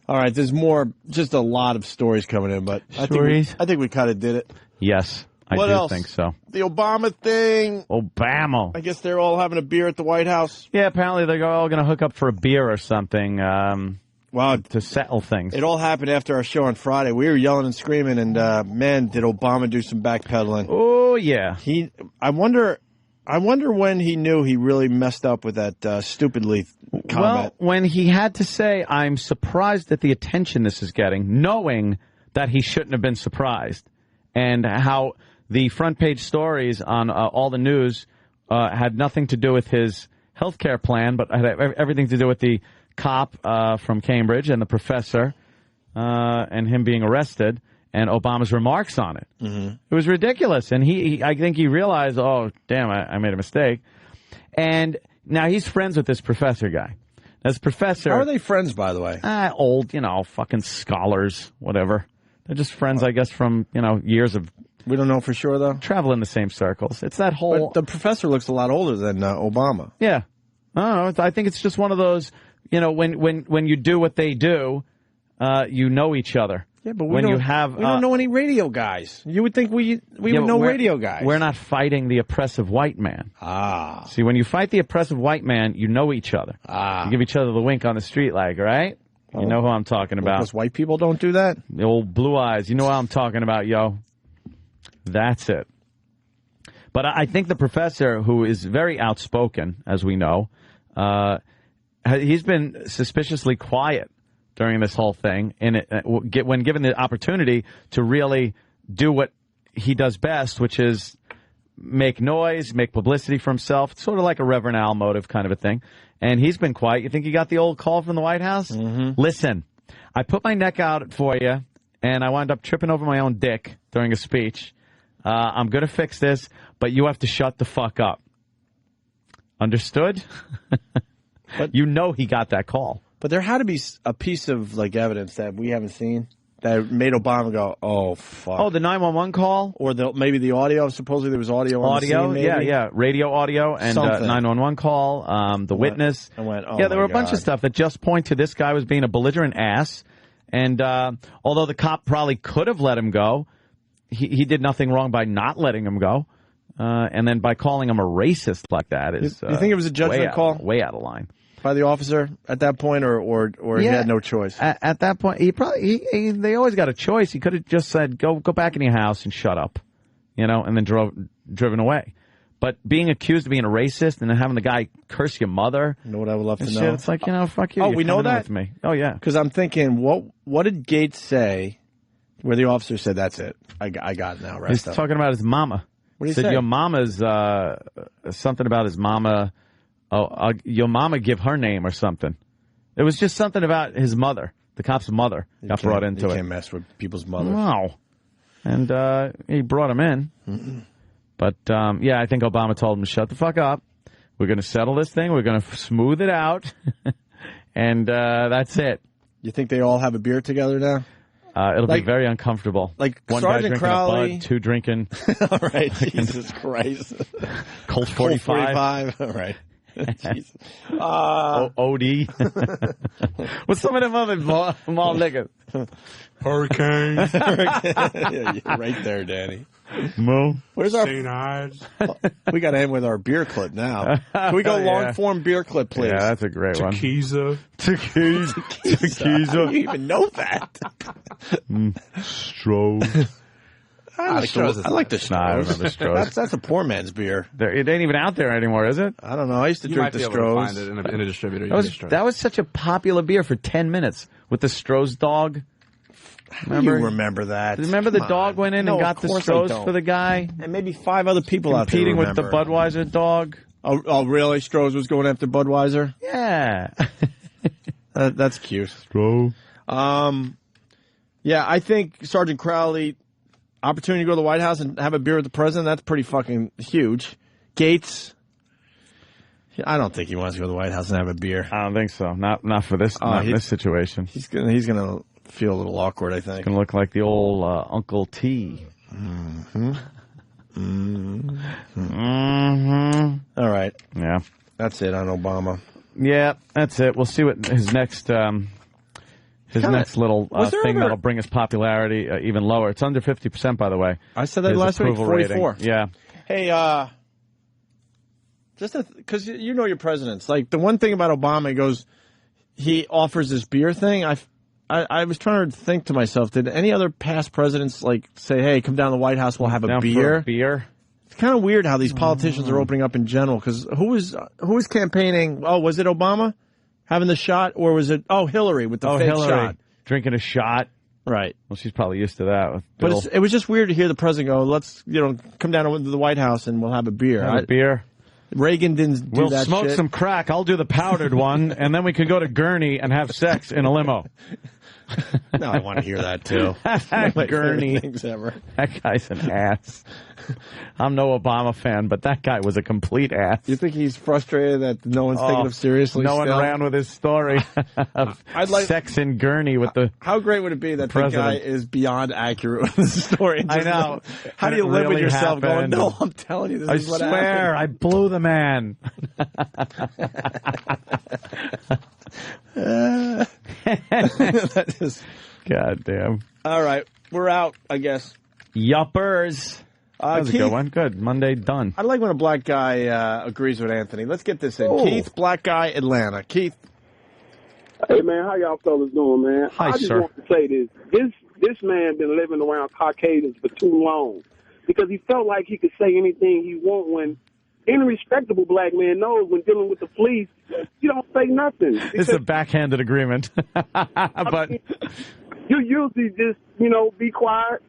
All right, there's more, just a lot of stories coming in, but I think we kind of did it. Yes. I do think so. The Obama thing. Obama. I guess they're all having a beer at the White House. Yeah, apparently they're all going to hook up for a beer or something to settle things. It all happened after our show on Friday. We were yelling and screaming, and man, did Obama do some backpedaling. Oh, yeah. I wonder when he knew he really messed up with that stupidly comment. Well, when he had to say, I'm surprised at the attention this is getting, knowing that he shouldn't have been surprised, and how the front page stories on all the news had nothing to do with his health care plan, but had everything to do with the cop from Cambridge and the professor and him being arrested and Obama's remarks on it. It was ridiculous. And I think he realized, oh, damn, I made a mistake. And now he's friends with this professor guy. This professor. How are they friends, by the way? Old, fucking scholars, whatever. They're just friends, I guess, from, years of. We don't know for sure, though. Travel in the same circles. It's that whole. But the professor looks a lot older than Obama. Yeah. I don't know. I think it's just one of those, when you do what they do, you know each other. Yeah, but we don't know any radio guys. You would think we would know radio guys. We're not fighting the oppressive white man. See, when you fight the oppressive white man, you know each other. You give each other the wink on the street, like, right? You know who I'm talking about. Because white people don't do that? The old blue eyes. You know what I'm talking about, yo. That's it. But I think the professor, who is very outspoken, as we know, he's been suspiciously quiet during this whole thing, and when given the opportunity to really do what he does best, which is make noise, make publicity for himself. It's sort of like a Reverend Al motive kind of a thing. And he's been quiet. You think he got the old call from the White House? Mm-hmm. Listen, I put my neck out for you, and I wound up tripping over my own dick during a speech. I'm going to fix this, but you have to shut the fuck up. Understood? But you know he got that call. But there had to be a piece of like evidence that we haven't seen that made Obama go, "Oh fuck!" Oh, the 911 call, or maybe the audio. Supposedly there was audio. On the scene, maybe? Yeah, radio audio and 911 call. The witness. I went. Oh, yeah, there were a bunch of stuff that just point to this guy was being a belligerent ass. And although the cop probably could have let him go, he did nothing wrong by not letting him go. And then by calling him a racist like that is. You think it was a judgment call? Way out of line. By the officer at that point, or he had no choice? At that point, they always got a choice. He could have just said, go back in your house and shut up, and then driven away. But being accused of being a racist and then having the guy curse your mother. You know what I would love to know? Shit, it's like, fuck you. Oh, you're we know that? with me. Oh, yeah. Because I'm thinking, what did Gates say where the officer said, that's it? I got it now. He's talking about his mama. What did he said say? Your mama's, something about his mama. Oh, your mama give her name or something. It was just something about his mother. The cop's mother got brought into it. You can't mess with people's mothers. No. And he brought him in. Mm-mm. But, I think Obama told him to shut the fuck up. We're going to settle this thing. We're going to smooth it out. And that's it. You think they all have a beer together now? It'll be very uncomfortable. Like one Sergeant guy drinking Crowley. a Bud, two drinking. All right, Jesus Christ. Colt 45. All right. Jesus. OD. What's some of them other mall niggas? Hurricane. Yeah, you're right there, Danny. Mo. Where's our St. Ives? We got to end with our beer clip now. Can we go long form beer clip, please? Yeah, that's a great one. Tequila. You even know that? Stroh. I like the Strohs. I remember Strohs. That's a poor man's beer. It ain't even out there anymore, is it? I don't know. I used to drink the Strohs. Find it in a distributor. That was such a popular beer for 10 minutes with the Strohs dog. Remember? You remember that? Remember the dog went in and got the Strohs for the guy? And maybe 5 other people out there competing with the Budweiser dog. Oh, really? Strohs was going after Budweiser? Yeah. That's cute. Stroh. Yeah, I think Sergeant Crowley, opportunity to go to the White House and have a beer with the president, that's pretty fucking huge. Gates, I don't think he wants to go to the White House and have a beer. I don't think so. Not for this. Not in this situation. He's gonna feel a little awkward, I think. Gonna look like the old Uncle T. Mm-hmm. Mm-hmm. Mm-hmm. All right. Yeah. That's it on Obama. Yeah, that's it. We'll see what his next next little thing that'll bring his popularity even lower. It's under 50%, by the way. I said that last week, 44. Rating. Yeah. Hey, just because you know your presidents. Like, the one thing about Obama, he offers this beer thing. I was trying to think to myself, did any other past presidents, like, say, hey, come down to the White House, we'll have a beer? For a beer? It's kind of weird how these politicians are opening up in general, because who was campaigning? Oh, was it Obama having the shot, or was it, Hillary with the fake Hillary shot? Drinking a shot. Right. Well, she's probably used to that. But it was just weird to hear the president go, let's, come down to the White House and we'll have a beer. Have a beer. Reagan didn't do that shit. We'll smoke some crack. I'll do the powdered one, and then we can go to Gurney and have sex in a limo. No, I want to hear that, too. Gurney. Things ever. That guy's an ass. I'm no Obama fan, but that guy was a complete ass. You think he's frustrated that no one's taking him seriously? No one ran with his story of sex in Gurney with the How great would it be that the guy is beyond accurate with the story? I know. How do you live with yourself going, no, I'm telling you, this is what happened. I swear, I blew the man. That is goddamn. All right, we're out, I guess. Yuppers. That was Keith, a good one. Good. Monday done. I like when a black guy agrees with Anthony. Let's get this in. Oh. Keith, black guy, Atlanta. Keith. Hey, man, how y'all fellas doing, man? Hi, I just sir. want to say this man been living around Caucasians for too long because he felt like he could say anything he want when any respectable black man knows when dealing with the police, you don't say nothing. It's a backhanded agreement. But you usually just, be quiet,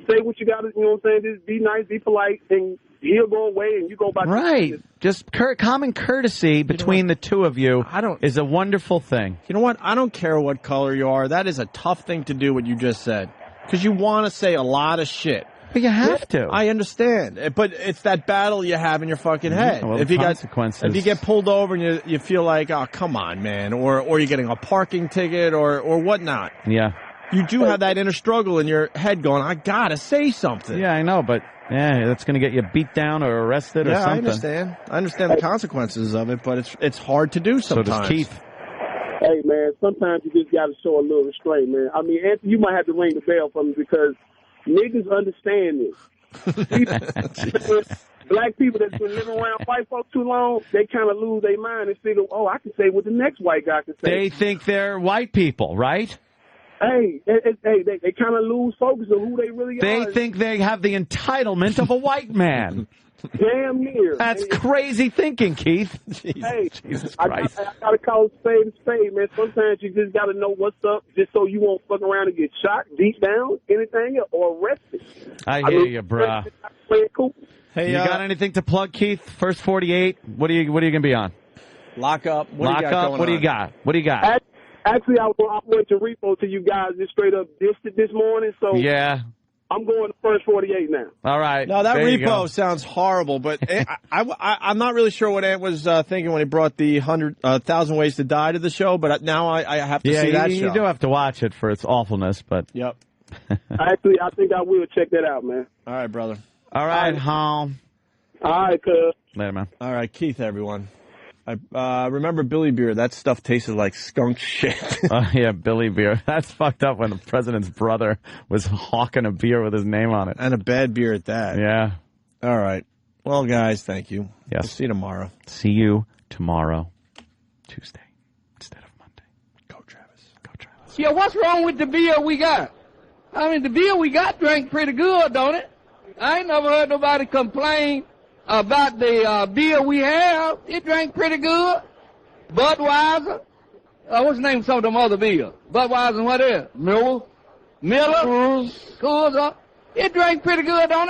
say what you got to, what I'm saying, just be nice, be polite, and he'll go away and you go about your right. business. Just common courtesy between the two of you is a wonderful thing. You know what? I don't care what color you are. That is a tough thing to do, what you just said. Because you want to say a lot of shit. But you have to. I understand. But it's that battle you have in your fucking head. Well, if you consequences. If you get pulled over and you feel like, oh, come on, man, or you're getting a parking ticket or whatnot. Yeah. You do have that inner struggle in your head going, I got to say something. Yeah, I know, but that's going to get you beat down or arrested or something. I understand the consequences of it, but it's hard to do sometimes. So does Keith. Hey, man, sometimes you just got to show a little restraint, man. I mean, Anthony, you might have to ring the bell for me because niggas understand this. Black people that's been living around white folks too long, they kind of lose their mind and figure, I can say what the next white guy can say. They think they're white people, right? Hey, they kind of lose focus on who they really are. They think they have the entitlement of a white man. Damn near. That's crazy thinking, Keith. Jesus Christ. I gotta call a spade, man. Sometimes you just gotta know what's up just so you won't fuck around and get shot, beat down, anything, or arrested. I hear you, bruh. Hey, you got anything to plug, Keith? First 48. What are you gonna be on? Lock up. What do you got? What do you got? Actually, I went to repo to you guys just straight up dissed it this morning, so yeah. I'm going to first 48 now. All right. No, that repo sounds horrible, but I'm not really sure what Ant was thinking when he brought the 1,000 Ways to Die to the show, but now I have to see that show. You do have to watch it for its awfulness, but... Yep. Actually, I think I will check that out, man. All right, brother. All right, home. All right, cuz. Later, man. All right, Keith, everyone. I remember Billy Beer. That stuff tasted like skunk shit. Oh, yeah, Billy Beer. That's fucked up when the president's brother was hawking a beer with his name on it. And a bad beer at that. Yeah. All right. Well, guys, thank you. Yes. We'll see you tomorrow. See you tomorrow, Tuesday, instead of Monday. Go, Travis. Go, Travis. Yeah, what's wrong with the beer we got? I mean, the beer we got drank pretty good, don't it? I ain't never heard nobody complain about the beer we have. It drank pretty good. Budweiser. What's the name of some of them other beers? Budweiser and what else? Miller. Coors. It drank pretty good, don't it?